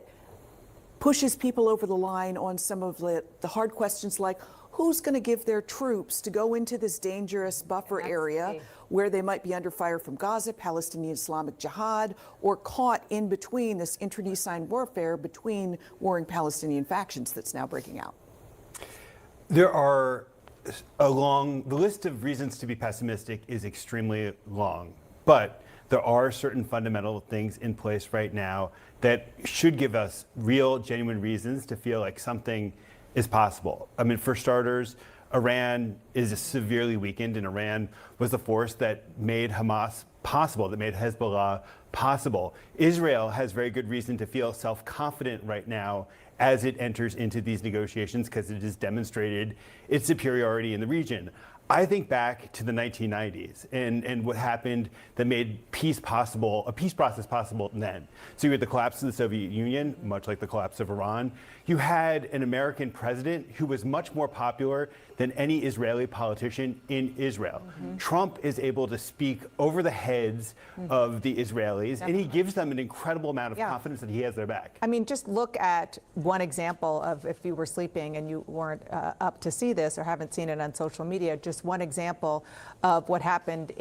pushes people over the line on some of the hard questions like who's going to give their troops to go into this dangerous buffer area where they might be under fire from Gaza, Palestinian Islamic Jihad, or caught in between this internecine warfare between warring Palestinian factions that's now breaking out? There are the list of reasons to be pessimistic is extremely long, but there are certain fundamental things in place right now that should give us real, genuine reasons to feel like something is possible. I mean, for starters, Iran is severely weakened, and Iran was the force that made Hamas possible, that made Hezbollah possible. Israel has very good reason to feel self-confident right now as it enters into these negotiations because it has demonstrated its superiority in the region. I think back to the 1990s and what happened that made peace possible, a peace process possible then. So you had the collapse of the Soviet Union, much like the collapse of Iran. You had an American president who was much more popular than any Israeli politician in Israel. Trump is able to speak over the heads of the Israelis, and he gives them an incredible amount of confidence that he has their back. I mean, just look at one example of if you were sleeping and you weren't up to see this or haven't seen it on social media, just just one example of what happened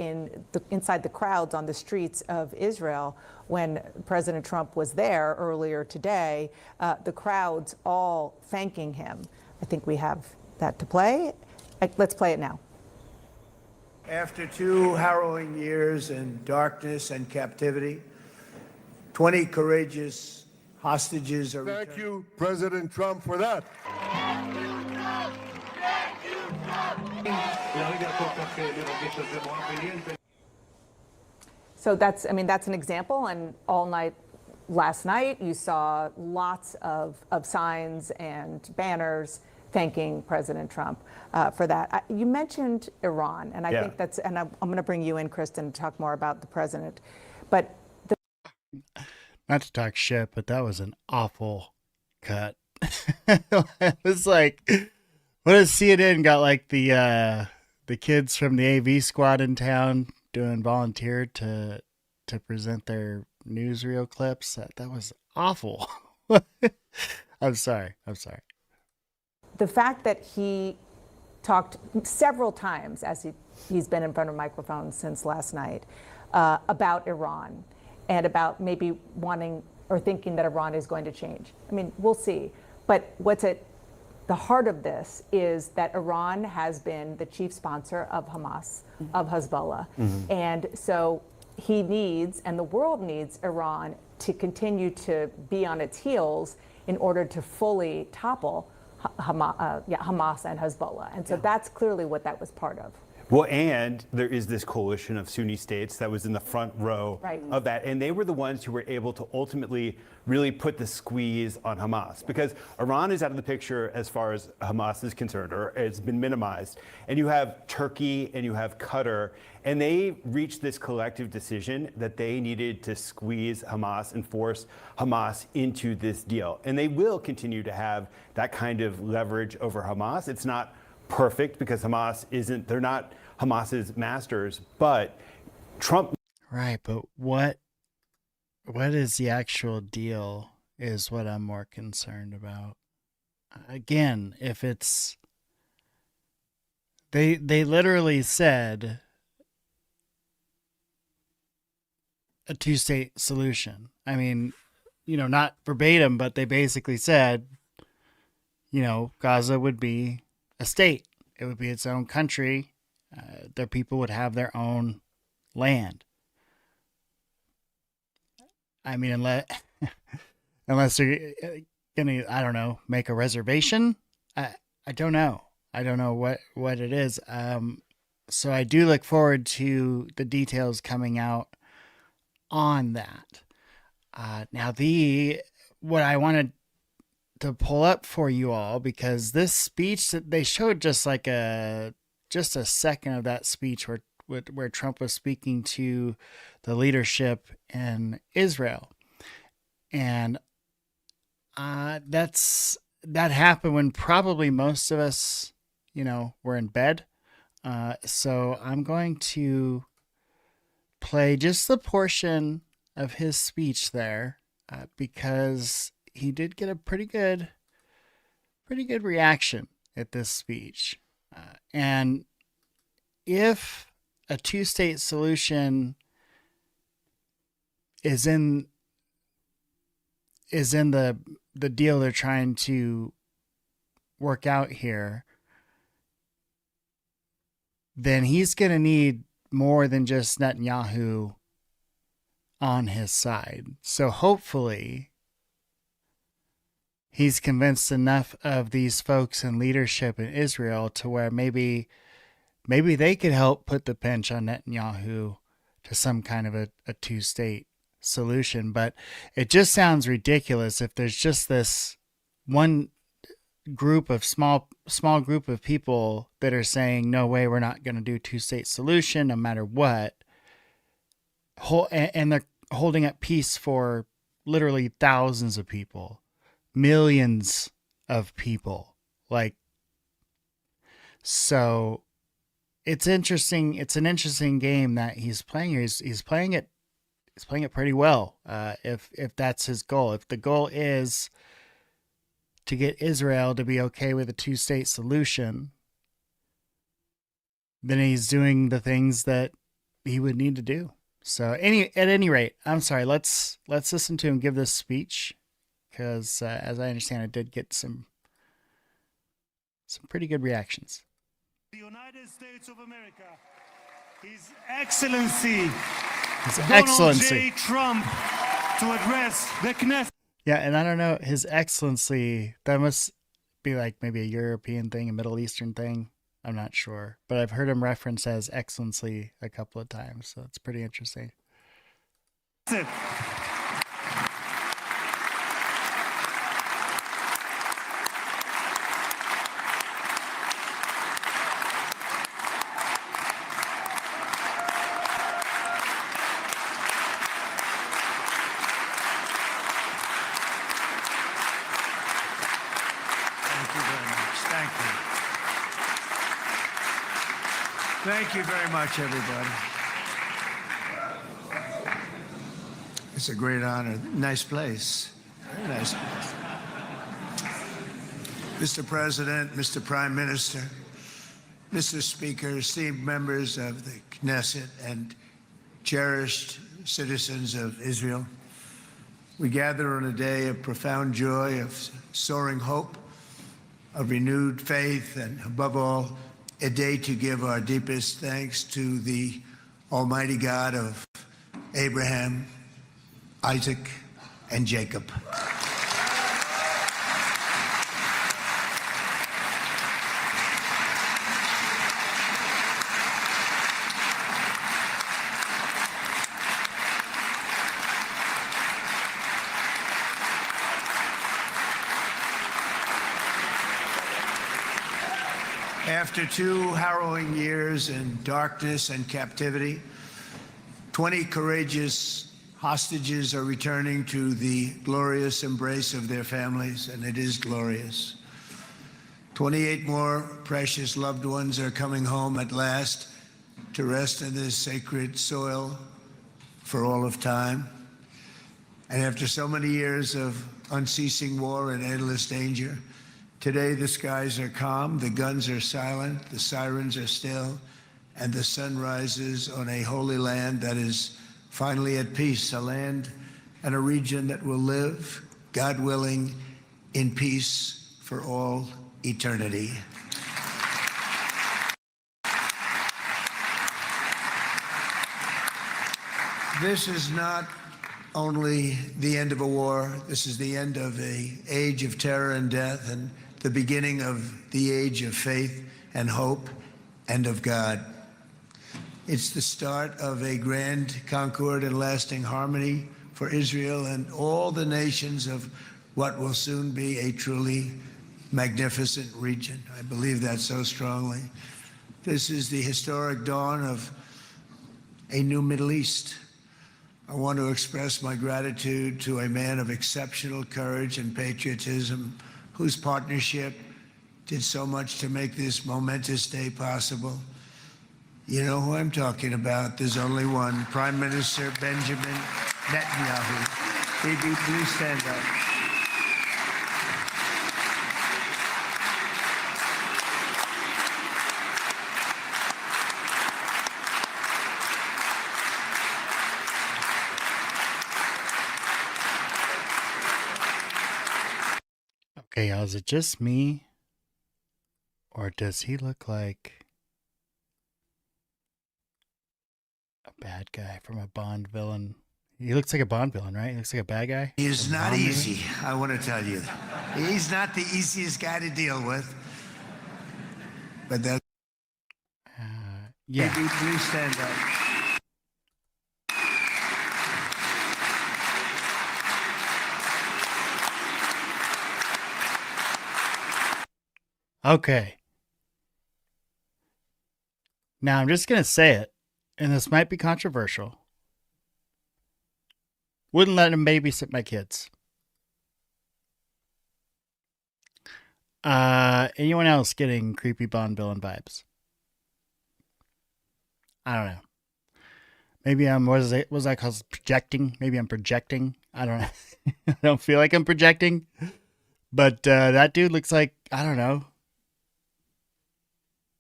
inside the crowds on the streets of Israel when President Trump was there earlier today. The crowds all thanking him. I think we have that to play. Let's play it now. After 2 harrowing years in darkness and captivity, 20 courageous hostages are returned. Thank you, President Trump, for that. So that's an example. And all night last night, you saw lots of signs and banners thanking President Trump for that. You mentioned Iran, and I think that's, and I'm going to bring you in, Kristen, to talk more about the president. But not to talk shit, but that was an awful cut. It was like, what is CNN got like the kids from the AV squad in town doing volunteer to present their newsreel clips? That was awful. I'm sorry. The fact that he talked several times as he's been in front of microphones since last night about Iran and about maybe wanting or thinking that Iran is going to change. I mean, we'll see. But what's at the heart of this is that Iran has been the chief sponsor of Hamas, of Hezbollah. And so he needs, and the world needs, Iran to continue to be on its heels in order to fully topple Hamas and Hezbollah. And so that's clearly what that was part of. Well, and there is this coalition of Sunni states that was in the front row of that. And they were the ones who were able to ultimately really put the squeeze on Hamas, because Iran is out of the picture as far as Hamas is concerned, or it's been minimized. And you have Turkey and you have Qatar, and they reached this collective decision that they needed to squeeze Hamas and force Hamas into this deal. And they will continue to have that kind of leverage over Hamas. It's not perfect because they're not Hamas's masters, but Trump. Right, but what is the actual deal is what I'm more concerned about. Again, if it's, they literally said a two-state solution. I mean, not verbatim, but they basically said, Gaza would be a state. It would be its own country. Their people would have their own land. I mean, unless they're gonna, I don't know, make a reservation. I don't know. I don't know what it is. So I do look forward to the details coming out on that. Now, what I wanted to pull up for you all, because this speech that they showed just a second of that speech where Trump was speaking to the leadership in Israel, and that happened when probably most of us were in bed. So I'm going to play just the portion of his speech there because he did get a pretty good reaction at this speech. And if a two-state solution is in the deal they're trying to work out here, then he's going to need more than just Netanyahu on his side. So hopefully he's convinced enough of these folks in leadership in Israel to where maybe they could help put the pinch on Netanyahu to some kind of a two-state solution. But it just sounds ridiculous if there's just this one group of small group of people that are saying, no way, we're not going to do two-state solution no matter what. And they're holding up peace for literally thousands of people. Millions of people. So it's interesting. It's an interesting game that he's playing here. He's playing it pretty well. If that's his goal, if the goal is to get Israel to be okay with a two-state solution, then he's doing the things that he would need to do. So at any rate, I'm sorry. Let's listen to him give this speech, because as I understand, it did get some pretty good reactions. The United States of America, His Excellency, Donald J. Trump, to address the Knesset. Yeah, and I don't know, His Excellency, that must be like maybe a European thing, a Middle Eastern thing. I'm not sure, but I've heard him referenced as Excellency a couple of times, so it's pretty interesting. Thank you very much, everybody. It's a great honor. Nice place. Very nice place. Mr. President, Mr. Prime Minister, Mr. Speaker, esteemed members of the Knesset, and cherished citizens of Israel, we gather on a day of profound joy, of soaring hope, of renewed faith, and above all, a day to give our deepest thanks to the Almighty God of Abraham, Isaac, and Jacob. After 2 harrowing years in darkness and captivity, 20 courageous hostages are returning to the glorious embrace of their families, and it is glorious. 28 more precious loved ones are coming home at last to rest in this sacred soil for all of time. And after so many years of unceasing war and endless danger, today the skies are calm, the guns are silent, the sirens are still, and the sun rises on a holy land that is finally at peace, a land and a region that will live, God willing, in peace for all eternity. This is not only the end of a war, this is the end of an age of terror and death, and the beginning of the age of faith and hope and of God. It's the start of a grand concord and lasting harmony for Israel and all the nations of what will soon be a truly magnificent region. I believe that so strongly. This is the historic dawn of a new Middle East. I want to express my gratitude to a man of exceptional courage and patriotism, whose partnership did so much to make this momentous day possible. You know who I'm talking about. There's only one, Prime Minister Benjamin Netanyahu. Bibi, please stand up. Okay, y'all, is it just me? Or does he look like a bad guy from a Bond villain? He looks like a Bond villain, right? He looks like a bad guy. He is not easy, I want to tell you. He's not the easiest guy to deal with. But that's... yeah. Bibi, please stand up. Okay. Now I'm just going to say it, and this might be controversial. Wouldn't let him babysit my kids. Anyone else getting creepy Bond villain vibes? I don't know. Maybe I'm, was I called projecting? Maybe I'm projecting. I don't know. I don't feel like I'm projecting. But that dude looks like, I don't know.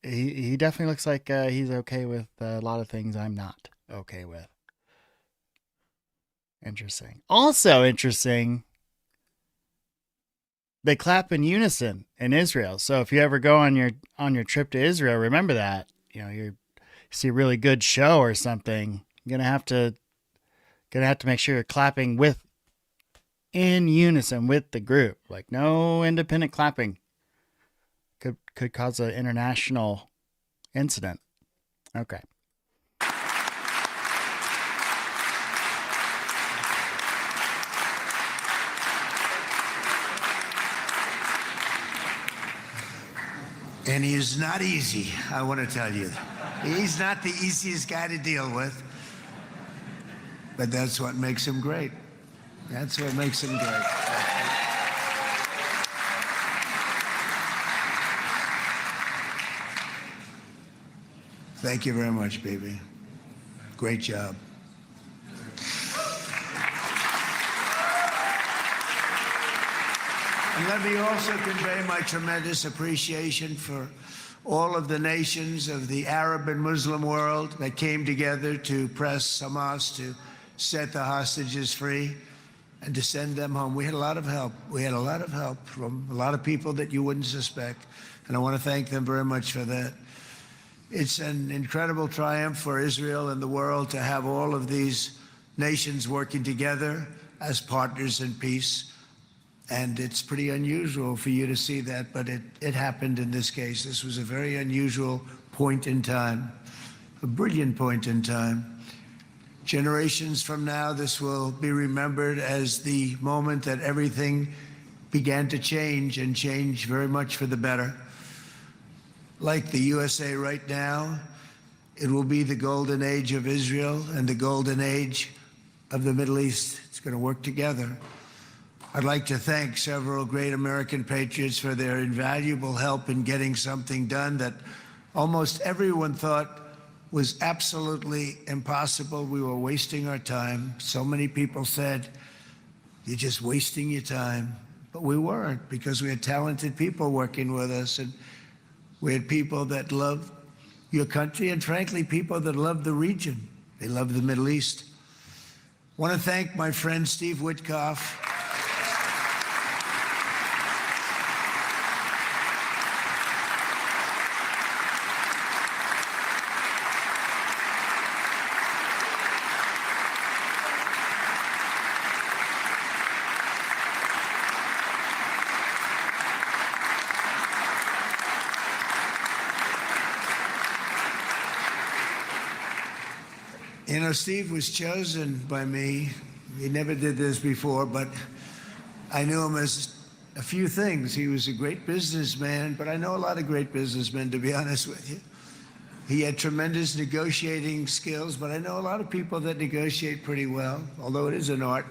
he definitely looks like he's okay with a lot of things I'm not okay with. Interesting. Also interesting, they clap in unison in Israel. So if you ever go on your trip to Israel, remember that. You see a really good show or something, you're gonna have to make sure you're clapping in unison with the group. Like no independent clapping. Could cause an international incident. Okay. And he is not easy, I want to tell you. He's not the easiest guy to deal with. But that's what makes him great. That's what makes him great. Thank you very much, baby. Great job. And let me also convey my tremendous appreciation for all of the nations of the Arab and Muslim world that came together to press Hamas to set the hostages free and to send them home. We had a lot of help. We had a lot of help from a lot of people that you wouldn't suspect. And I want to thank them very much for that. It's an incredible triumph for Israel and the world to have all of these nations working together as partners in peace. And it's pretty unusual for you to see that, but it happened in this case. This was a very unusual point in time, a brilliant point in time. Generations from now, this will be remembered as the moment that everything began to change, and change very much for the better. Like the USA right now, it will be the golden age of Israel and the golden age of the Middle East. It's going to work together. I'd like to thank several great American patriots for their invaluable help in getting something done that almost everyone thought was absolutely impossible. We were wasting our time. So many people said, you're just wasting your time. But we weren't, because we had talented people working with us, and we had people that loved your country, and frankly, people that loved the region. They loved the Middle East. I want to thank my friend Steve Witkoff. You know, Steve was chosen by me. He never did this before, but I knew him as a few things. He was a great businessman, but I know a lot of great businessmen, to be honest with you. He had tremendous negotiating skills, but I know a lot of people that negotiate pretty well, although it is an art.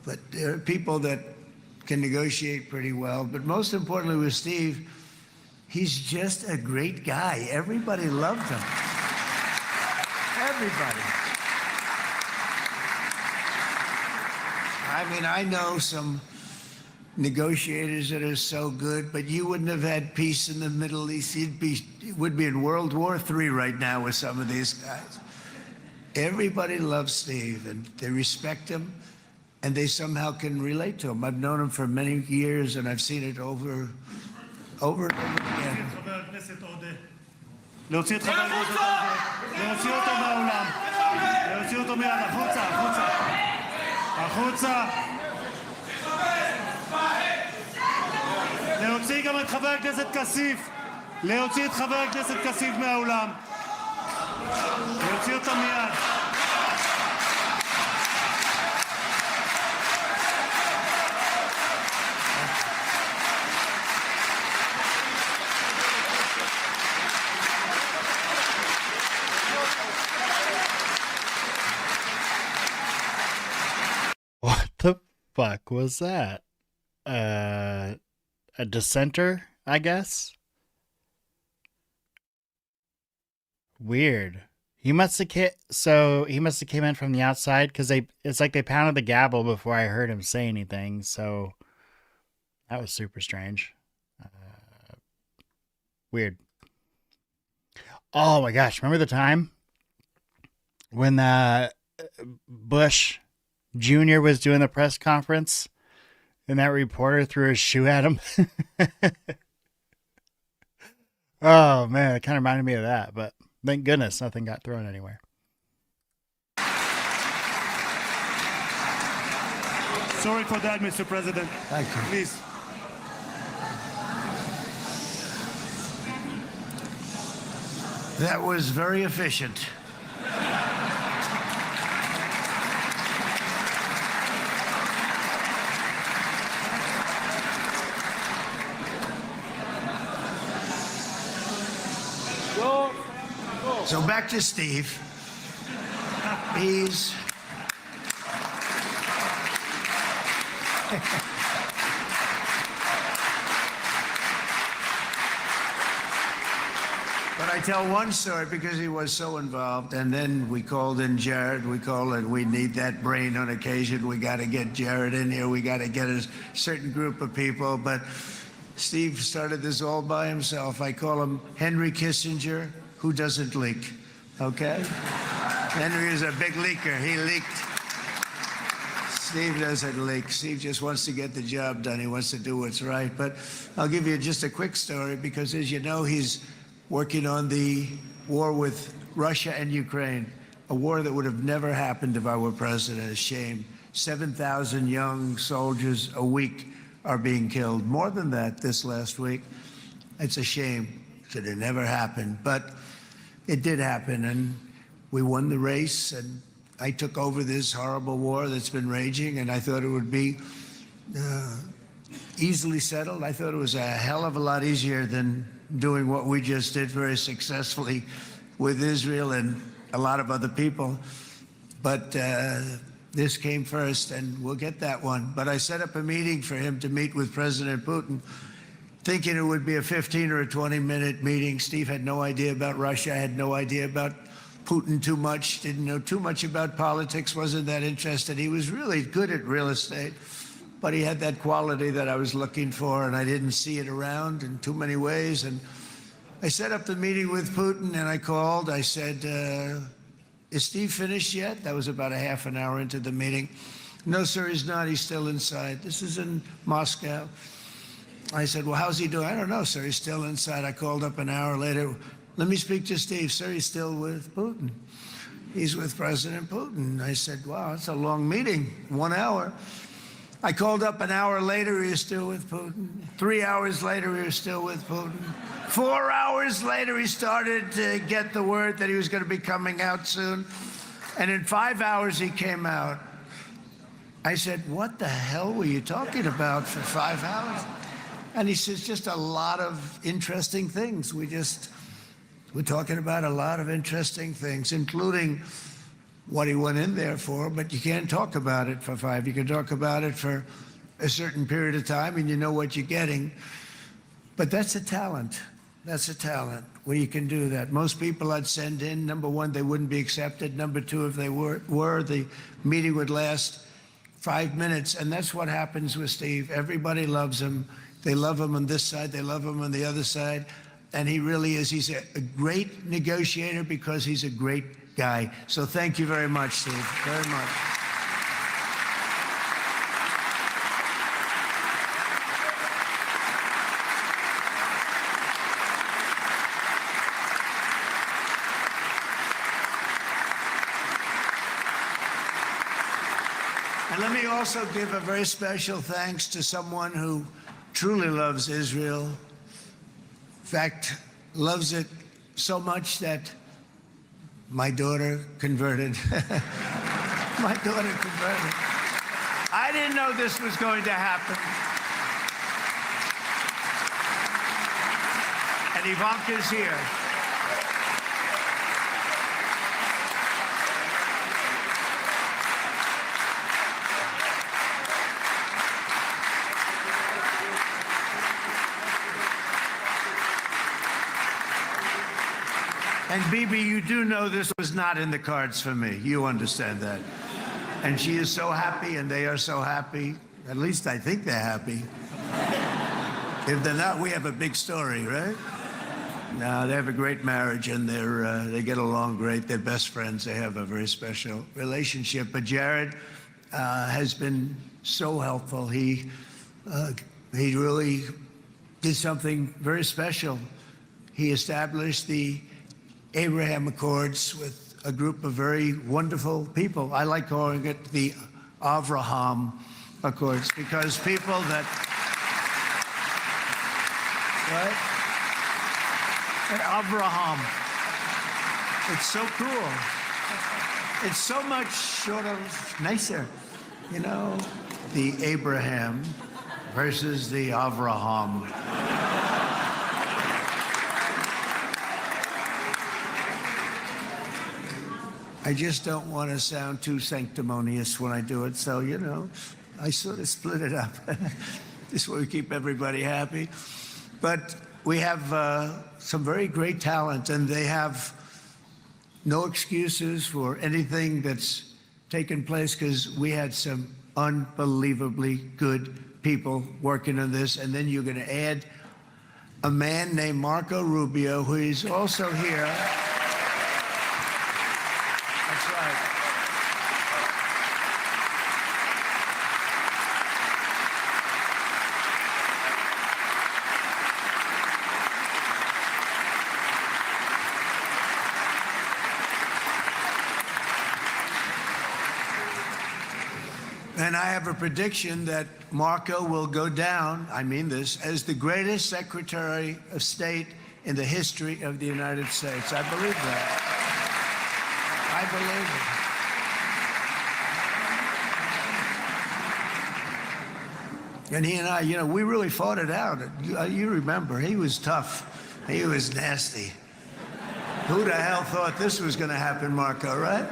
But there are people that can negotiate pretty well. But most importantly with Steve, he's just a great guy. Everybody loved him. Everybody. I mean, I know some negotiators that are so good, but you wouldn't have had peace in the Middle East. It would be in World War III right now with some of these guys. Everybody loves Steve, and they respect him, and they somehow can relate to him. I've known him for many years, and I've seen it over and over again. להוציא את חבר הכנסת עודה, להוציא אותו מהאולם, להוציא אותו מיד, החוצה, החוצה, החוצה. להוציא גם את חבר הכנסת כסיף, להוציא את חבר הכנסת כסיף מהאולם, להוציא אותו מיד. What the fuck was that? A dissenter, I guess? Weird. He must have came in from the outside, because it's like they pounded the gavel before I heard him say anything, so that was super strange. Weird. Oh my gosh. Remember the time when Bush Jr. was doing the press conference and that reporter threw his shoe at him? Oh man, it kind of reminded me of that, but thank goodness nothing got thrown anywhere. Sorry for that, Mr. President. Thank you. Please. That was very efficient. So back to Steve. He's But I tell one story because he was so involved, and then we called in Jared. We need that brain on occasion. We got to get Jared in here. We got to get a certain group of people. But Steve started this all by himself. I call him Henry Kissinger, who doesn't leak. Okay? Henry is a big leaker. He leaked. Steve doesn't leak. Steve just wants to get the job done. He wants to do what's right. But I'll give you just a quick story because, as you know, he's working on the war with Russia and Ukraine, a war that would have never happened if I were president. A shame. 7,000 young soldiers a week are being killed. More than that this last week. It's a shame that it never happened. But it did happen, and we won the race, and I took over this horrible war that's been raging, and I thought it would be easily settled. I thought it was a hell of a lot easier than doing what we just did very successfully with Israel and a lot of other people. But this came first, and we'll get that one. But I set up a meeting for him to meet with President Putin, thinking it would be a 15 or a 20-minute meeting. Steve had no idea about Russia, had no idea about Putin too much, didn't know too much about politics, wasn't that interested. He was really good at real estate, but he had that quality that I was looking for, and I didn't see it around in too many ways. And I set up the meeting with Putin, and I called. I said, is Steve finished yet? That was about a half an hour into the meeting. No, sir, he's not. He's still inside. This is in Moscow. I said, well, how's he doing? I don't know, sir. He's still inside. I called up an hour later. Let me speak to Steve. Sir, he's still with Putin. He's with President Putin. I said, wow, that's a long meeting, 1 hour. I called up an hour later, he was still with Putin. 3 hours later, he was still with Putin. 4 hours later, he started to get the word that he was going to be coming out soon. And in 5 hours, he came out. I said, what the hell were you talking about for 5 hours? And he says, just a lot of interesting things. We're talking about a lot of interesting things, including what he went in there for, but you can't talk about it for 5. You can talk about it for a certain period of time, and you know what you're getting. But that's a talent. That's a talent, where you can do that. Most people I'd send in, number one, they wouldn't be accepted. Number two, if they were, the meeting would last 5 minutes, and that's what happens with Steve. Everybody loves him. They love him on this side. They love him on the other side. And he really is. He's a great negotiator because he's a great guy. So thank you very much, Steve, very much. And let me also give a very special thanks to someone who truly loves Israel. In fact, loves it so much that my daughter converted. My daughter converted. I didn't know this was going to happen. And Ivanka's here. And Bibi, you do know this was not in the cards for me. You understand that. And she is so happy, and they are so happy. At least I think they're happy. If they're not, we have a big story, right? No, they have a great marriage, and they get along great. They're best friends. They have a very special relationship. But Jared has been so helpful. He really did something very special. He established the Abraham Accords with a group of very wonderful people. I like calling it the Avraham Accords, because people that, right? Avraham. It's so cool. It's so much sort of nicer, you know, the Abraham versus the Avraham. I just don't want to sound too sanctimonious when I do it, so, you know, I sort of split it up. This way we keep everybody happy. But we have some very great talent, and they have no excuses for anything that's taken place, because we had some unbelievably good people working on this. And then you're going to add a man named Marco Rubio, who is also here. That's right. And I have a prediction that Marco will go down, I mean this, as the greatest Secretary of State in the history of the United States. I believe that. I believe it. And he and I, you know, we really fought it out. You remember, he was tough. He was nasty. Who the hell thought this was going to happen, Marco, right?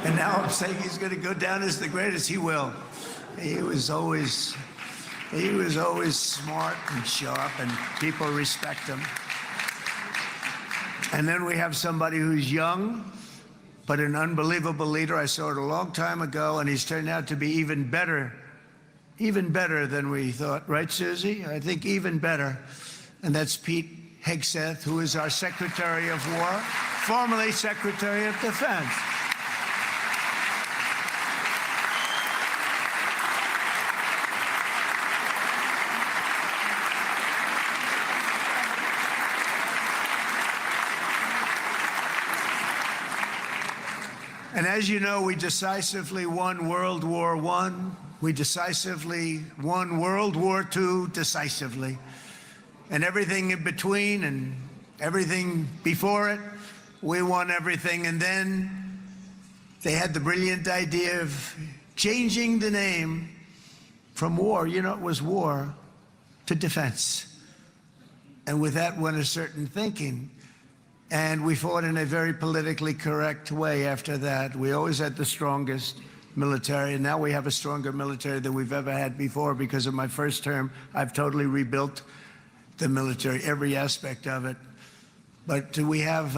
And now I'm saying he's going to go down as the greatest. He will. He was always smart and sharp, and people respect him. And then we have somebody who's young, but an unbelievable leader. I saw it a long time ago, and he's turned out to be even better than we thought. Right, Susie? I think even better. And that's Pete Hegseth, who is our Secretary of War, formerly Secretary of Defense. And as you know, we decisively won World War I. We decisively won World War II decisively. And everything in between and everything before it, we won everything. And then they had the brilliant idea of changing the name from war, you know, it was war, to defense. And with that went a certain thinking. And we fought in a very politically correct way after that. We always had the strongest military, and now we have a stronger military than we've ever had before. Because of my first term, I've totally rebuilt the military, every aspect of it. But we have,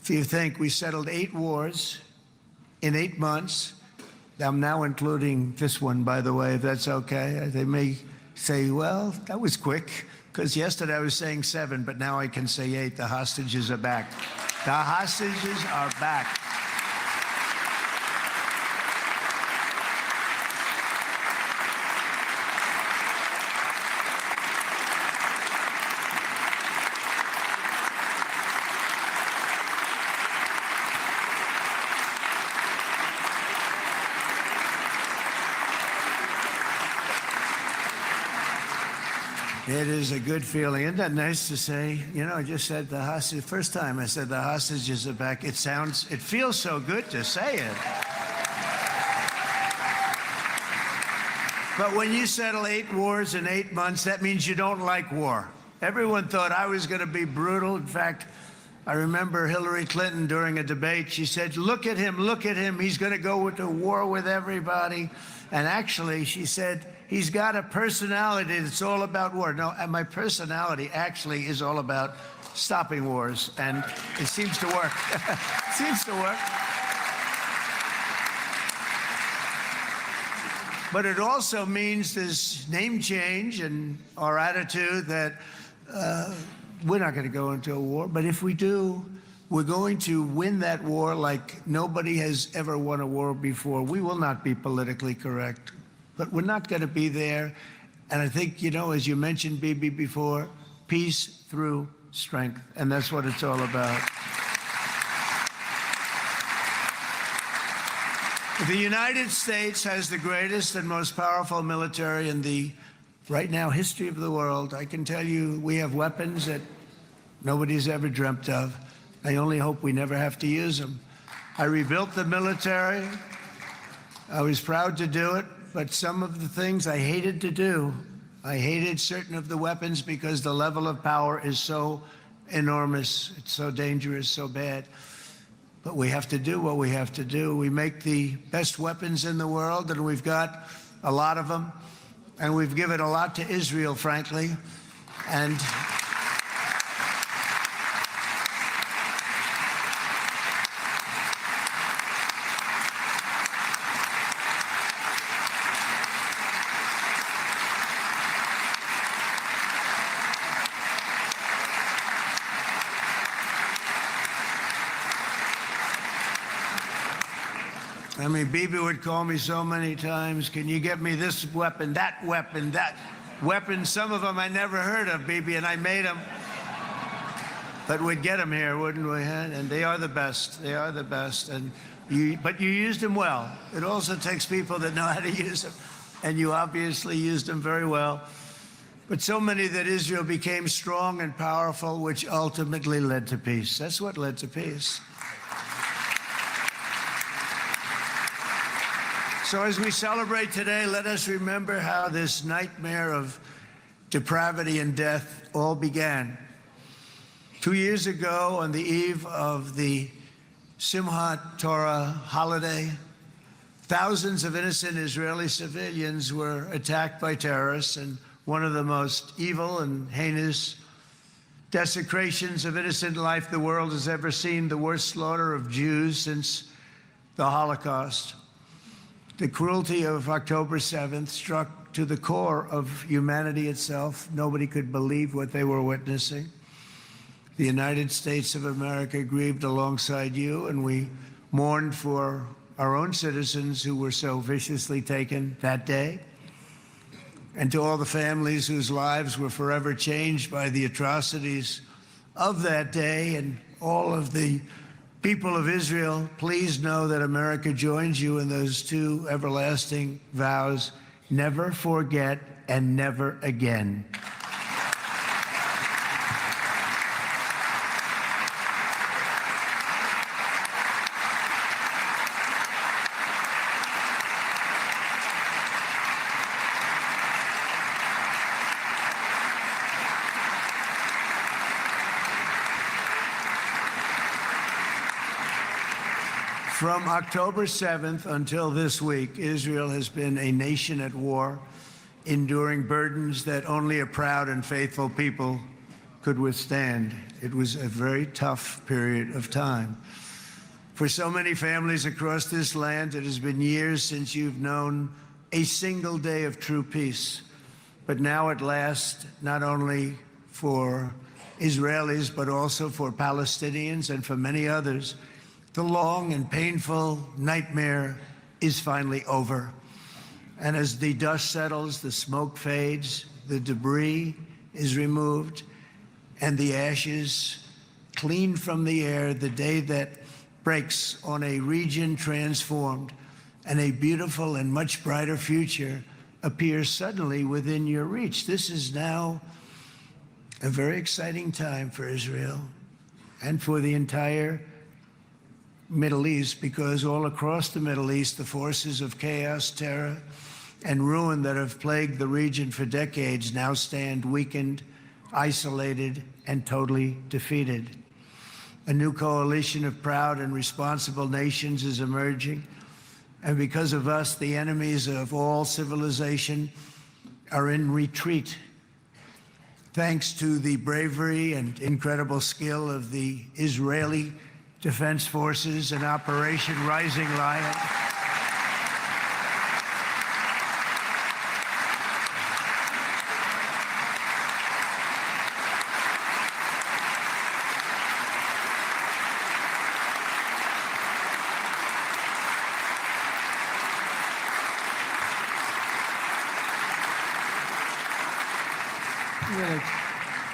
if you think, we settled 8 wars in 8 months. I'm now including this one, by the way, if that's okay. They may say, well, that was quick. Because yesterday I was saying 7, but now I can say 8. The hostages are back. The hostages are back. It is a good feeling. Isn't that nice to say? You know, I just said the hostage. First time I said the hostages are back. It feels so good to say it. But when you settle 8 wars in 8 months, that means you don't like war. Everyone thought I was going to be brutal. In fact, I remember Hillary Clinton during a debate, she said, look at him, he's going to go to war with everybody. And actually, she said, he's got a personality that's all about war. No, and my personality actually is all about stopping wars, and it seems to work. It seems to work. But it also means this name change and our attitude that we're not going to go into a war, but if we do, we're going to win that war like nobody has ever won a war before. We will not be politically correct, but we're not going to be there. And I think, you know, as you mentioned, Bibi, before, peace through strength. And that's what it's all about. The United States has the greatest and most powerful military in the, right now, history of the world. I can tell you we have weapons that nobody's ever dreamt of. I only hope we never have to use them. I rebuilt the military. I was proud to do it, but some of the things I hated to do. I hated certain of the weapons because the level of power is so enormous. It's so dangerous, so bad. But we have to do what we have to do. We make the best weapons in the world, and we've got a lot of them. And we've given a lot to Israel, frankly. And I mean, Bibi would call me so many times, can you get me this weapon, that weapon, that weapon? Some of them I never heard of, Bibi, and I made them. But we'd get them here, wouldn't we? Huh? And they are the best. They are the best. But you used them well. It also takes people that know how to use them. And you obviously used them very well. But so many that Israel became strong and powerful, which ultimately led to peace. That's what led to peace. So as we celebrate today, let us remember how this nightmare of depravity and death all began. 2 years ago, on the eve of the Simchat Torah holiday, thousands of innocent Israeli civilians were attacked by terrorists, and one of the most evil and heinous desecrations of innocent life the world has ever seen, the worst slaughter of Jews since the Holocaust. The cruelty of October 7th struck to the core of humanity itself. Nobody could believe what they were witnessing. The United States of America grieved alongside you, and we mourned for our own citizens who were so viciously taken that day. And to all the families whose lives were forever changed by the atrocities of that day, and all of the people of Israel, please know that America joins you in those two everlasting vows: never forget and never again. From October 7th until this week, Israel has been a nation at war, enduring burdens that only a proud and faithful people could withstand. It was a very tough period of time. For so many families across this land, it has been years since you've known a single day of true peace. But now at last, not only for Israelis, but also for Palestinians and for many others, the long and painful nightmare is finally over. And as the dust settles, the smoke fades, the debris is removed, and the ashes cleaned from the air, the day that breaks on a region transformed, and a beautiful and much brighter future appears suddenly within your reach. This is now a very exciting time for Israel and for the entire Middle East, because all across the Middle East, the forces of chaos, terror, and ruin that have plagued the region for decades now stand weakened, isolated, and totally defeated. A new coalition of proud and responsible nations is emerging, and because of us, the enemies of all civilization are in retreat. Thanks to the bravery and incredible skill of the Israeli Defense Forces and Operation Rising Lion,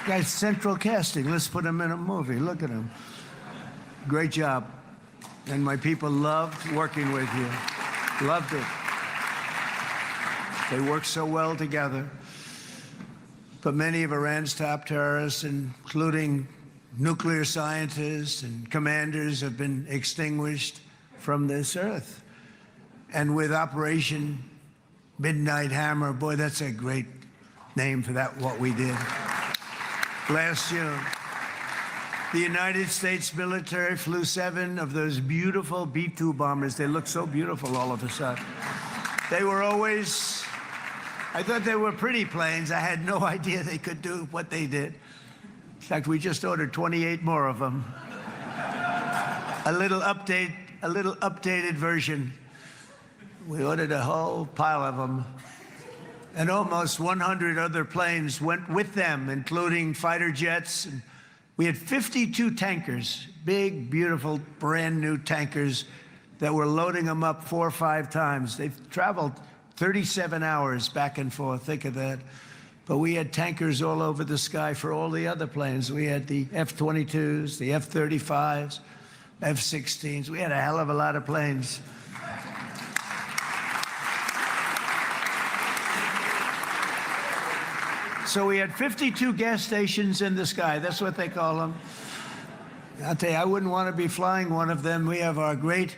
Guy's central casting. Let's put him in a movie. Look at him. Great job. And my people loved working with you. Loved it. They work so well together. But many of Iran's top terrorists, including nuclear scientists and commanders, have been extinguished from this earth. And with Operation Midnight Hammer, boy, that's a great name for that, what we did last June. The United States military flew 7 of those beautiful B-2 bombers. They look so beautiful all of a sudden. They were always, I thought they were pretty planes. I had no idea they could do what they did. In fact, we just ordered 28 more of them. A little updated version. We ordered a whole pile of them. And almost 100 other planes went with them, including fighter jets. And we had 52 tankers, big, beautiful, brand new tankers that were loading them up 4 or 5 times. They've traveled 37 hours back and forth. Think of that. But we had tankers all over the sky for all the other planes. We had the F-22s, the F-35s, F-16s. We had a hell of a lot of planes. So we had 52 gas stations in the sky. That's what they call them. I'll tell you, I wouldn't want to be flying one of them. We have our great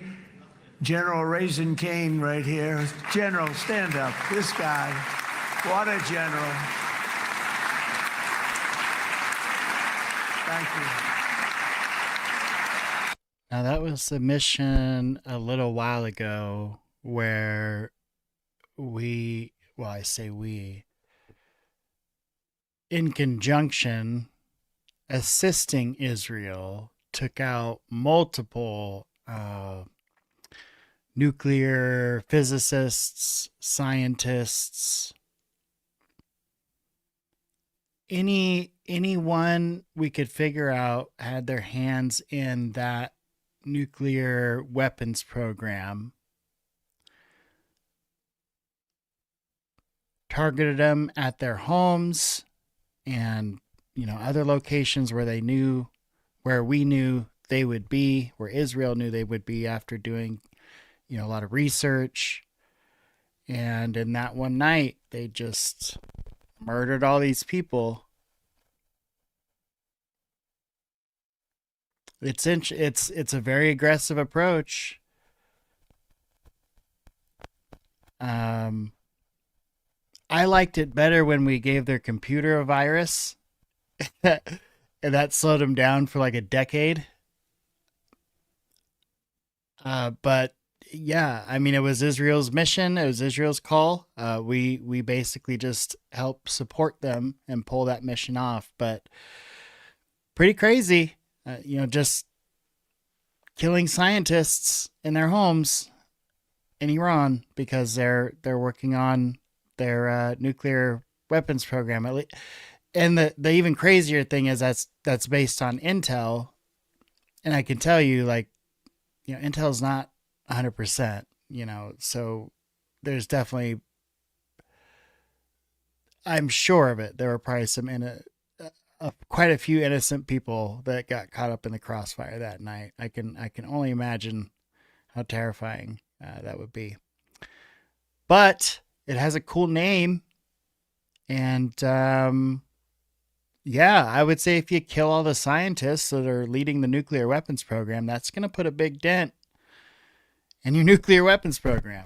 General Raisin Cain right here. General, stand up. This guy. What a general. Thank you. Now, that was a mission a little while ago where I say we, in conjunction, assisting Israel, took out multiple nuclear physicists, scientists, anyone we could figure out had their hands in that nuclear weapons program, targeted them at their homes and, other locations where we knew they would be, where Israel knew they would be after doing, a lot of research. And in that one night, they just murdered all these people. It's a very aggressive approach. I liked it better when we gave their computer a virus. And that slowed them down for like a decade. But yeah, I mean, it was Israel's mission. It was Israel's call. We basically just helped support them and pull that mission off. But pretty crazy, just killing scientists in their homes in Iran because they're working on their nuclear weapons program. And the even crazier thing is that's based on intel. And I can tell you, Intel's not 100%, so there's definitely, I'm sure of it, there were probably quite a few innocent people that got caught up in the crossfire that night. I can only imagine how terrifying that would be. But it has a cool name, and yeah, I would say if you kill all the scientists that are leading the nuclear weapons program, that's going to put a big dent in your nuclear weapons program.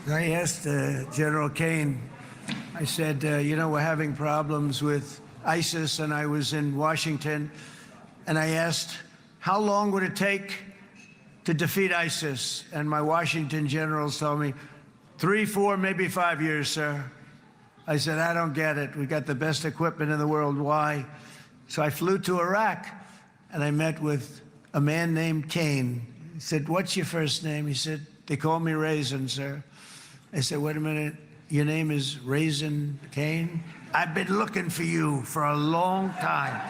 I asked General Cain, I said, we're having problems with ISIS, and I was in Washington, and I asked, how long would it take to defeat ISIS? And my Washington generals told me, 3, 4, maybe 5 years, sir. I said, I don't get it. We got the best equipment in the world. Why? So I flew to Iraq, and I met with a man named Cain. He said, what's your first name? He said, they call me Raisin, sir. I said, wait a minute, your name is Raisin Cain? I've been looking for you for a long time.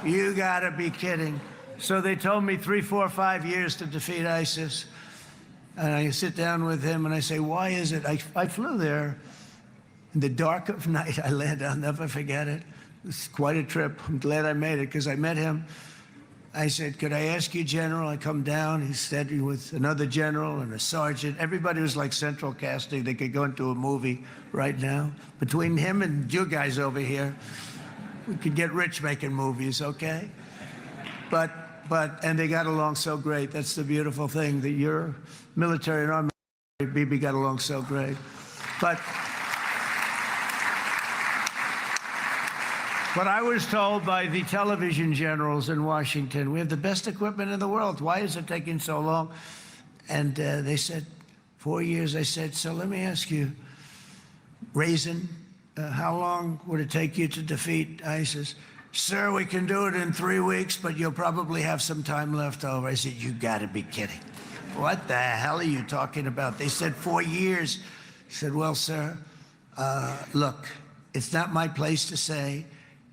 You gotta be kidding. So they told me 3, 4, 5 years to defeat ISIS. And I sit down with him and I say, why is it? I flew there in the dark of night. I landed, I'll never forget it. It's quite a trip. I'm glad I made it because I met him. I said, could I ask you, General? I come down. He said with another general and a sergeant. Everybody was like central casting. They could go into a movie right now. Between him and you guys over here, we could get rich making movies, okay? And they got along so great. That's the beautiful thing, that your military and our military, Bibi, got along so great. But I was told by the television generals in Washington, we have the best equipment in the world. Why is it taking so long? And they said, 4 years. I said, so let me ask you, Raisin, how long would it take you to defeat ISIS? Sir, we can do it in 3 weeks, but you'll probably have some time left over. I said, you gotta be kidding. What the hell are you talking about? They said 4 years. I said, well, sir, look, it's not my place to say,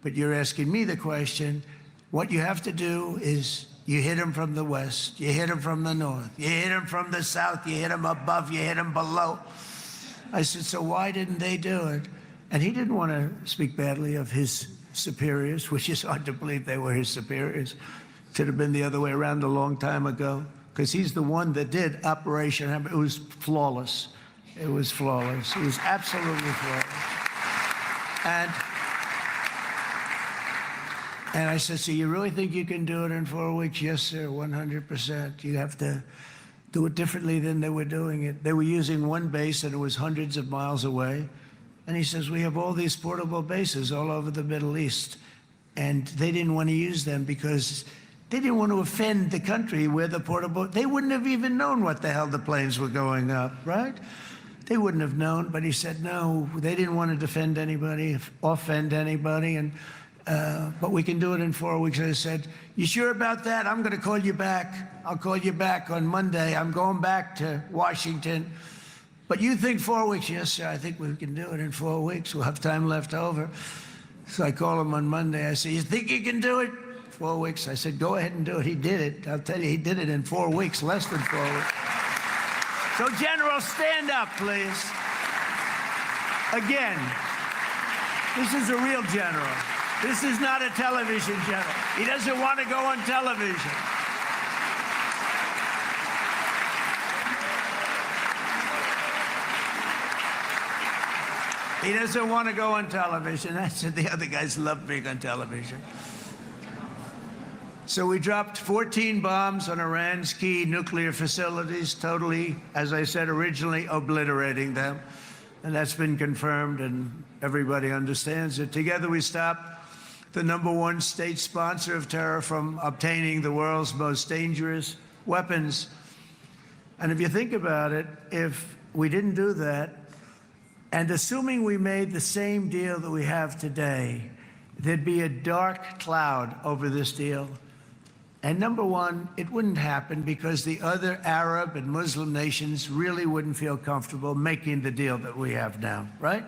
but you're asking me the question. What you have to do is you hit them from the west, you hit them from the north, you hit them from the south, you hit them above, you hit them below. I said, so why didn't they do it? And he didn't want to speak badly of his superiors, which is hard to believe they were his superiors. It should have been the other way around a long time ago, because he's the one that did Operation Hammer. It was flawless. It was flawless. It was absolutely flawless. And I said, so you really think you can do it in 4 weeks? Yes, sir, 100%. You have to do it differently than they were doing it. They were using one base, and it was hundreds of miles away. And he says, we have all these portable bases all over the Middle East. And they didn't want to use them because they didn't want to offend the country where the portable, they wouldn't have even known what the hell the planes were going up, right? They wouldn't have known, but he said, no, they didn't want to defend anybody, offend anybody, but we can do it in 4 weeks. And I said, you sure about that? I'm going to call you back. I'll call you back on Monday. I'm going back to Washington. But you think 4 weeks? Yes, sir, I think we can do it in 4 weeks. We'll have time left over. So I call him on Monday. I said, you think you can do it? 4 weeks. I said, go ahead and do it. He did it. I'll tell you, he did it in 4 weeks, less than 4 weeks. So, General, stand up, please. Again, this is a real general. This is not a television general. He doesn't want to go on television. He doesn't want to go on television. I said the other guys love being on television. So we dropped 14 bombs on Iran's key nuclear facilities, totally, as I said originally, obliterating them. And that's been confirmed, and everybody understands it. Together we stopped the #1 state sponsor of terror from obtaining the world's most dangerous weapons. And if you think about it, if we didn't do that, and assuming we made the same deal that we have today, there'd be a dark cloud over this deal. And #1, it wouldn't happen because the other Arab and Muslim nations really wouldn't feel comfortable making the deal that we have now, right?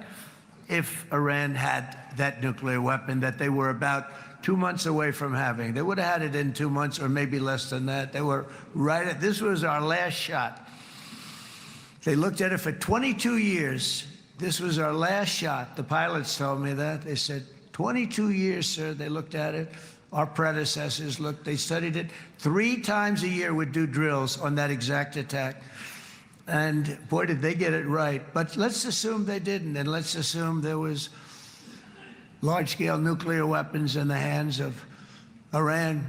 If Iran had that nuclear weapon that they were about 2 months away from having. They would have had it in 2 months or maybe less than that. They were right at, this was our last shot. They looked at it for 22 years. This was our last shot. The pilots told me that. They said, 22 years, sir, they looked at it. Our predecessors looked, they studied it. 3 times a year would do drills on that exact attack. And boy, did they get it right. But let's assume they didn't, and let's assume there was large-scale nuclear weapons in the hands of Iran.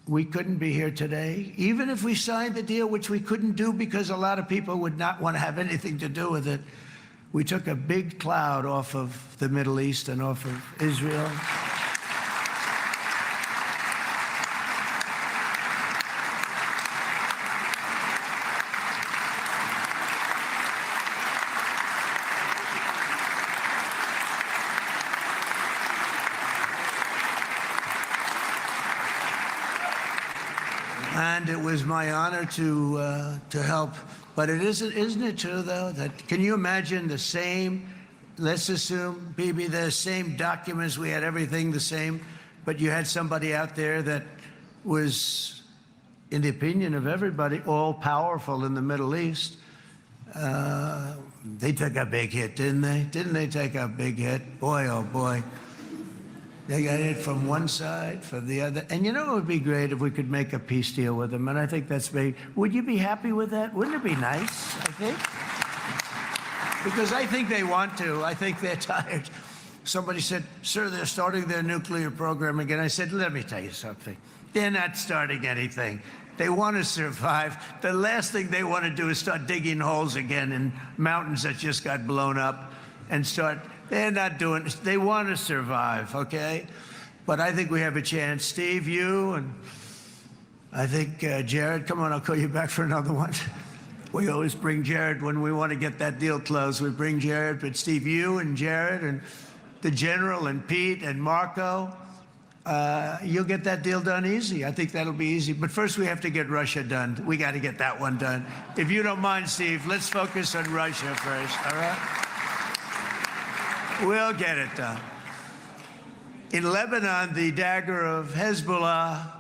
We couldn't be here today. Even if we signed the deal, which we couldn't do because a lot of people would not want to have anything to do with it, we took a big cloud off of the Middle East and off of Israel. And it was my honor to help. But it isn't it true, though, that can you imagine the same, let's assume, Bibi, the same documents, we had everything the same, but you had somebody out there that was, in the opinion of everybody, all-powerful in the Middle East. They took a big hit, didn't they? Didn't they take a big hit? Boy, oh boy. They got hit from one side, from the other. And you know, it would be great if we could make a peace deal with them. And I think that's big. Would you be happy with that? Wouldn't it be nice, I think? Because I think they want to. I think they're tired. Somebody said, sir, they're starting their nuclear program again. I said, let me tell you something. They're not starting anything. They want to survive. The last thing they want to do is start digging holes again in mountains that just got blown up and start. They're not doing it. They want to survive, okay? But I think we have a chance. Steve, you, and I think Jared, come on, I'll call you back for another one. We always bring Jared when we want to get that deal closed. We bring Jared, but Steve, you and Jared and the General and Pete and Marco, you'll get that deal done easy. I think that'll be easy. But first we have to get Russia done. We got to get that one done. If you don't mind, Steve, let's focus on Russia first, all right? We'll get it done. In Lebanon, the dagger of Hezbollah,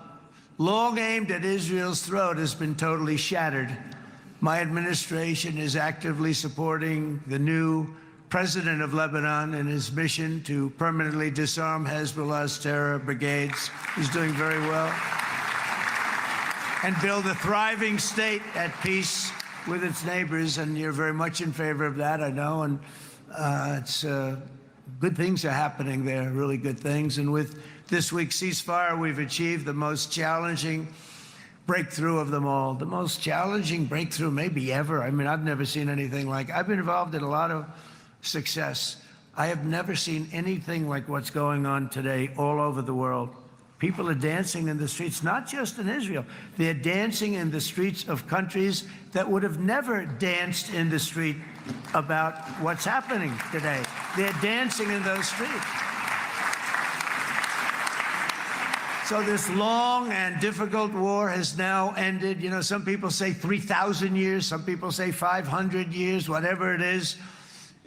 long aimed at Israel's throat, has been totally shattered. My administration is actively supporting the new president of Lebanon in his mission to permanently disarm Hezbollah's terror brigades. He's doing very well. And build a thriving state at peace with its neighbors. And you're very much in favor of that, I know. And it's good things are happening there, really good things. And with this week's ceasefire, we've achieved the most challenging breakthrough of them all. The most challenging breakthrough maybe ever. I mean, I've never seen anything like it. I've been involved in a lot of success. I have never seen anything like what's going on today all over the world. People are dancing in the streets, not just in Israel. They're dancing in the streets of countries that would have never danced in the street about what's happening today. They're dancing in those streets. So this long and difficult war has now ended. You know, some people say 3,000 years, some people say 500 years, whatever it is.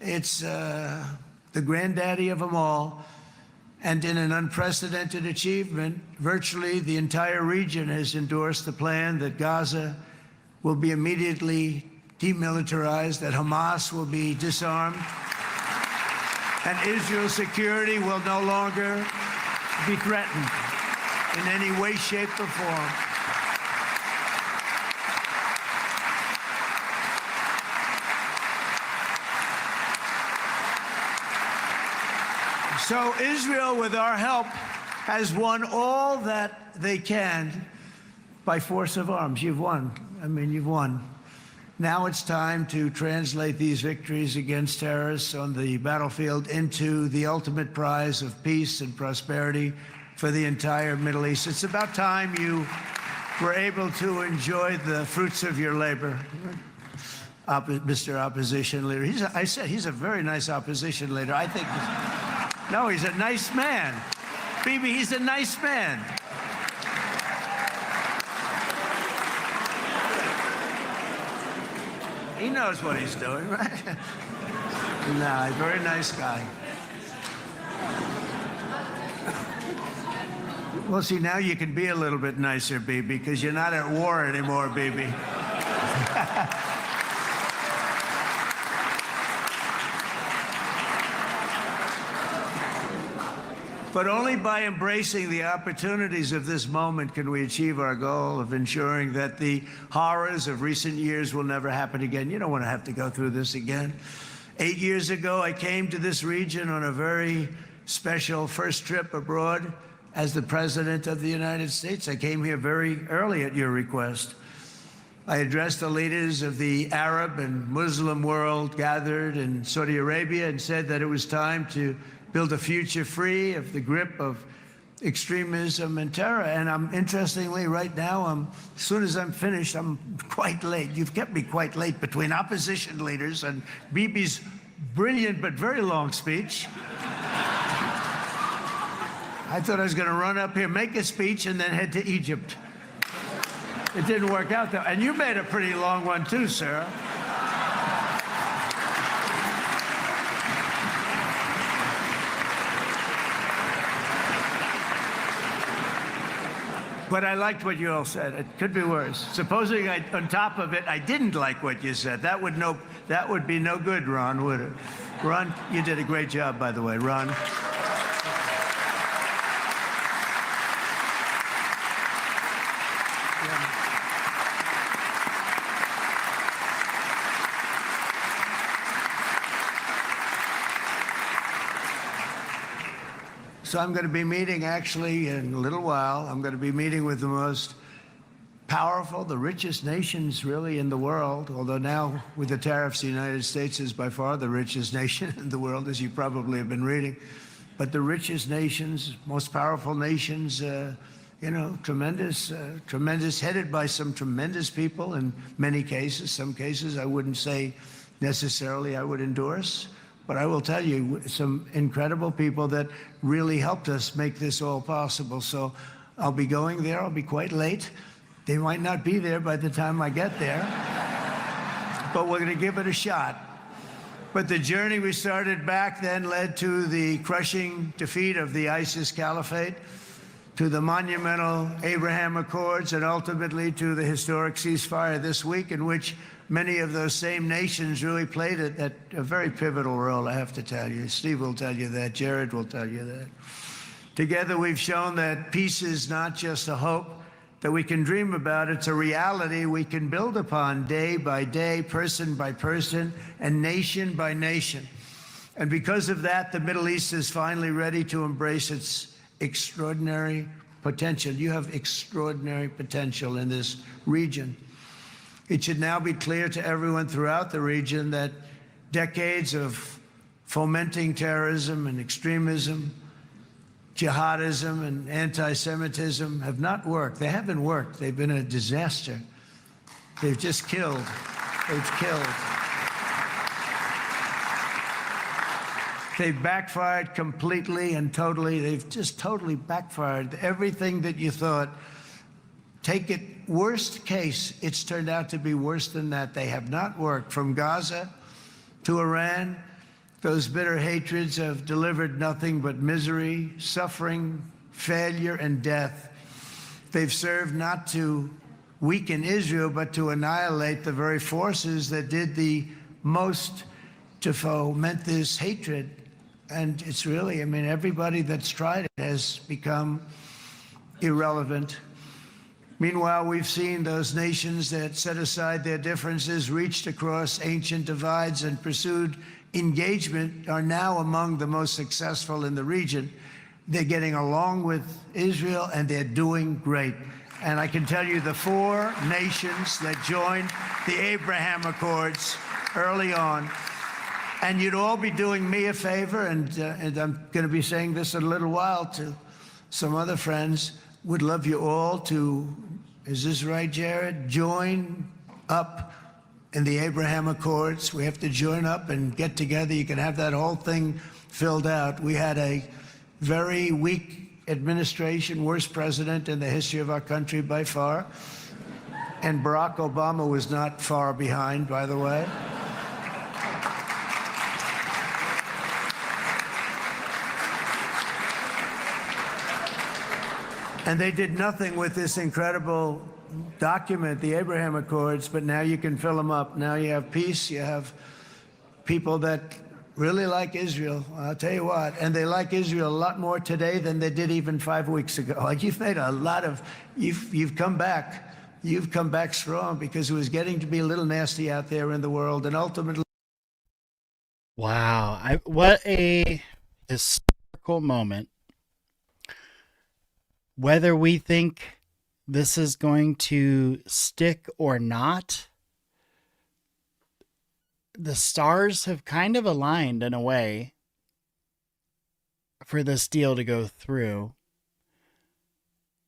It's the granddaddy of them all. And in an unprecedented achievement, virtually the entire region has endorsed the plan that Gaza will be immediately demilitarized, that Hamas will be disarmed, and Israel's security will no longer be threatened in any way, shape, or form. So Israel, with our help, has won all that they can by force of arms. You've won. I mean, you've won. Now it's time to translate these victories against terrorists on the battlefield into the ultimate prize of peace and prosperity for the entire Middle East. It's about time you were able to enjoy the fruits of your labor. Mr. Opposition Leader. I said he's a very nice opposition leader. I think. No, he's a nice man. Bibi, he's a nice man. He knows what he's doing, right? Nah, very nice guy. Well, see, now you can be a little bit nicer, Bibi, because you're not at war anymore, Bibi. But only by embracing the opportunities of this moment can we achieve our goal of ensuring that the horrors of recent years will never happen again. You don't want to have to go through this again. 8 years ago, I came to this region on a very special first trip abroad as the President of the United States. I came here very early at your request. I addressed the leaders of the Arab and Muslim world gathered in Saudi Arabia and said that it was time to build a future free of the grip of extremism and terror. And interestingly, right now, as soon as I'm finished, I'm quite late. You've kept me quite late between opposition leaders and Bibi's brilliant but very long speech. I thought I was going to run up here, make a speech, and then head to Egypt. It didn't work out, though. And you made a pretty long one, too, Sarah. But I liked what you all said. It could be worse. Supposing on top of it, I didn't like what you said. That would be no good, Ron, would it? Ron, you did a great job, by the way, Ron. So I'm going to be meeting, actually, in a little while, I'm going to be meeting with the most powerful, the richest nations, really, in the world, although now, with the tariffs, the United States is by far the richest nation in the world, as you probably have been reading. But the richest nations, most powerful nations, tremendous, headed by some tremendous people in many cases. Some cases I wouldn't say necessarily I would endorse. But I will tell you, some incredible people that really helped us make this all possible. So I'll be going there. I'll be quite late. They might not be there by the time I get there. But we're going to give it a shot. But the journey we started back then led to the crushing defeat of the ISIS caliphate, to the monumental Abraham Accords, and ultimately to the historic ceasefire this week, in which many of those same nations really played a very pivotal role, I have to tell you. Steve will tell you that. Jared will tell you that. Together, we've shown that peace is not just a hope that we can dream about. It's a reality we can build upon day by day, person by person, and nation by nation. And because of that, the Middle East is finally ready to embrace its extraordinary potential. You have extraordinary potential in this region. It should now be clear to everyone throughout the region that decades of fomenting terrorism and extremism, jihadism and anti-Semitism have not worked. They haven't worked. They've been a disaster. They've just killed. They've killed. They've backfired completely and totally. They've just totally backfired. Everything that you thought, take it worst case, it's turned out to be worse than that. They have not worked. From Gaza to Iran, those bitter hatreds have delivered nothing but misery, suffering, failure, and death. They've served not to weaken Israel, but to annihilate the very forces that did the most to foment this hatred. And it's really, I mean, everybody that's tried it has become irrelevant. Meanwhile, we've seen those nations that set aside their differences, reached across ancient divides, and pursued engagement are now among the most successful in the region. They're getting along with Israel, and they're doing great. And I can tell you the 4 nations that joined the Abraham Accords early on, and you'd all be doing me a favor, and I'm going to be saying this in a little while to some other friends, would love you all to, is this right, Jared? Join up in the Abraham Accords. We have to join up and get together. You can have that whole thing filled out. We had a very weak administration, worst president in the history of our country by far. And Barack Obama was not far behind, by the way. And they did nothing with this incredible document, the Abraham Accords, but now you can fill them up. Now you have peace, you have people that really like Israel. I'll tell you what, and they like Israel a lot more today than they did even 5 weeks ago. Like, you've made a lot of, you've come back. You've come back strong, because it was getting to be a little nasty out there in the world, and ultimately. Wow, what a historical moment. Whether we think this is going to stick or not, the stars have kind of aligned in a way for this deal to go through.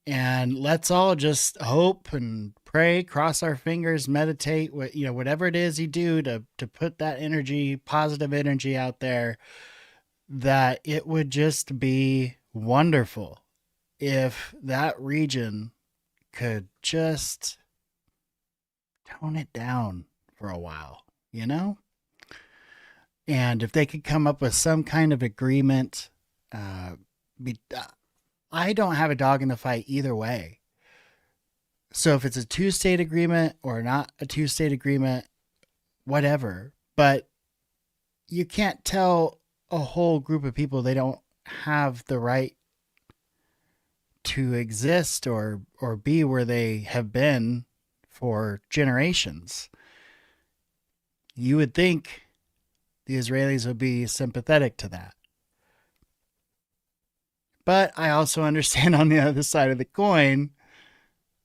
And let's all just hope and pray, cross our fingers, meditate, whatever it is you do to put that energy, positive energy out there, that it would just be wonderful if that region could just tone it down for a while, and if they could come up with some kind of agreement, I don't have a dog in the fight either way. So if it's a two-state agreement or not a two-state agreement, whatever. But you can't tell a whole group of people they don't have the right to exist or be where they have been for generations. You would think the Israelis would be sympathetic to that. But I also understand on the other side of the coin,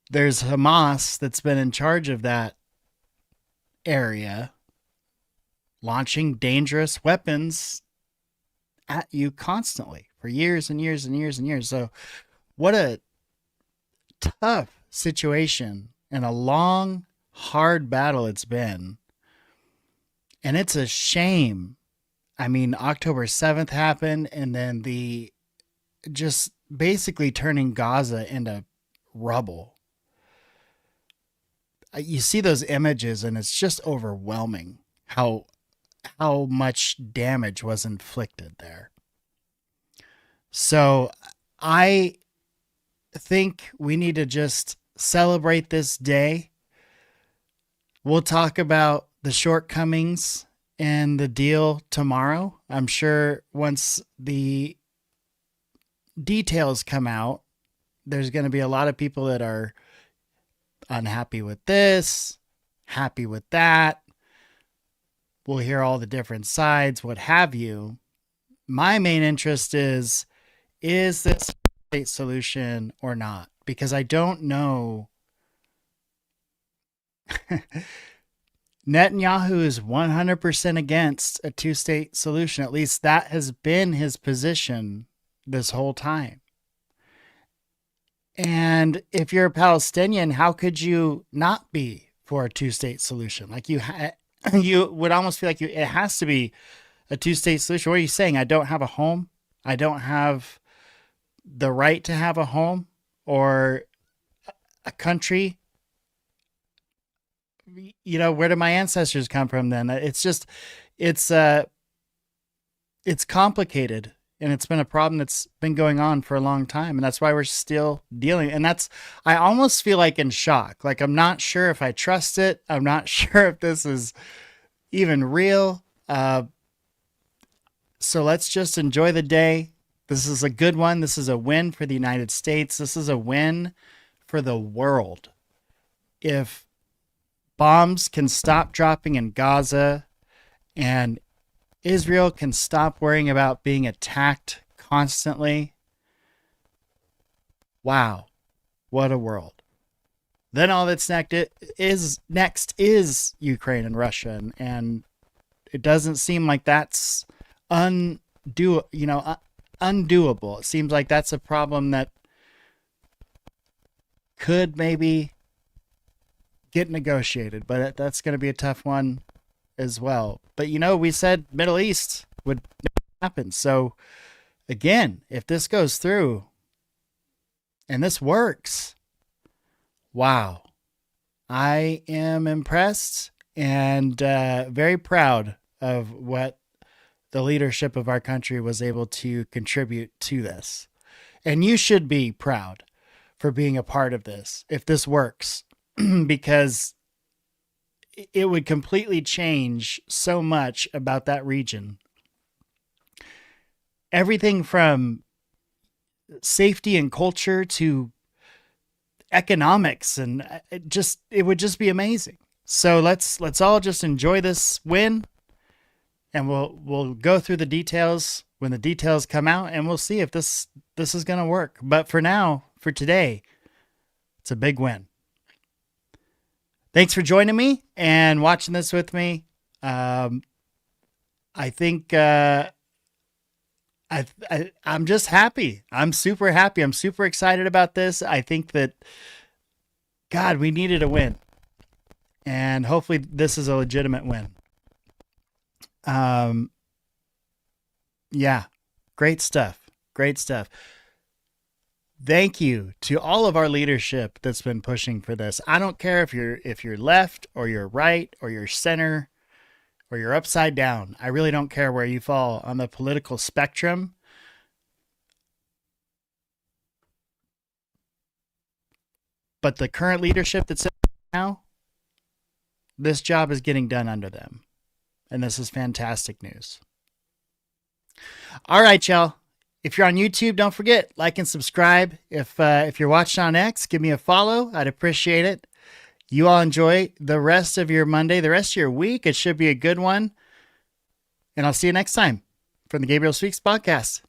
there's Hamas that's been in charge of that area, launching dangerous weapons at you constantly for years and years and years and years. So what a tough situation and a long, hard battle it's been. And it's a shame. I mean, October 7th happened, and then the just basically turning Gaza into rubble. You see those images, and it's just overwhelming how much damage was inflicted there. So I think we need to just celebrate this day. We'll talk about the shortcomings in the deal tomorrow. I'm sure once the details come out, there's going to be a lot of people that are unhappy with this, happy with that. We'll hear all the different sides, what have you. My main interest is this a state solution or not? Because I don't know. Netanyahu is 100% against a two-state solution. At least that has been his position this whole time. And if you're a Palestinian, how could you not be for a two-state solution? Like you would almost feel like it has to be a two-state solution. What are you saying? I don't have a home? I don't have the right to have a home or a country? You know, where do my ancestors come from then? It's complicated, and it's been a problem that's been going on for a long time, and that's why we're still dealing. And I almost feel like in shock. Like, I'm not sure if I trust it. I'm not sure if this is even real. So let's just enjoy the day. This is a good one. This is a win for the United States. This is a win for the world. If bombs can stop dropping in Gaza and Israel can stop worrying about being attacked constantly, wow, what a world. Then all that's next is Ukraine and Russia, and it doesn't seem like that's undoable. It seems like that's a problem that could maybe get negotiated, but that's going to be a tough one as well. But we said Middle East would happen. So again, if this goes through and this works, wow, I am impressed and very proud of what the leadership of our country was able to contribute to this. And you should be proud for being a part of this if this works. Because it would completely change so much about that region. Everything from safety and culture to economics, and it would just be amazing. So let's all just enjoy this win, and we'll go through the details when the details come out, and we'll see if this is going to work. But for now, for today, it's a big win. Thanks for joining me and watching this with me. I think I'm just happy. I'm super happy. I'm super excited about this. I think that, God, we needed a win. And hopefully this is a legitimate win. Yeah, great stuff. Great stuff. Thank you to all of our leadership that's been pushing for this. I don't care if you're left or you're right or you're center or you're upside down. I really don't care where you fall on the political spectrum. But the current leadership that's in now, this job is getting done under them. And this is fantastic news. All right, y'all. If you're on YouTube, don't forget, like and subscribe. If you're watching on X, give me a follow. I'd appreciate it. You all enjoy the rest of your Monday, the rest of your week. It should be a good one. And I'll see you next time from the Gabriel Speaks podcast.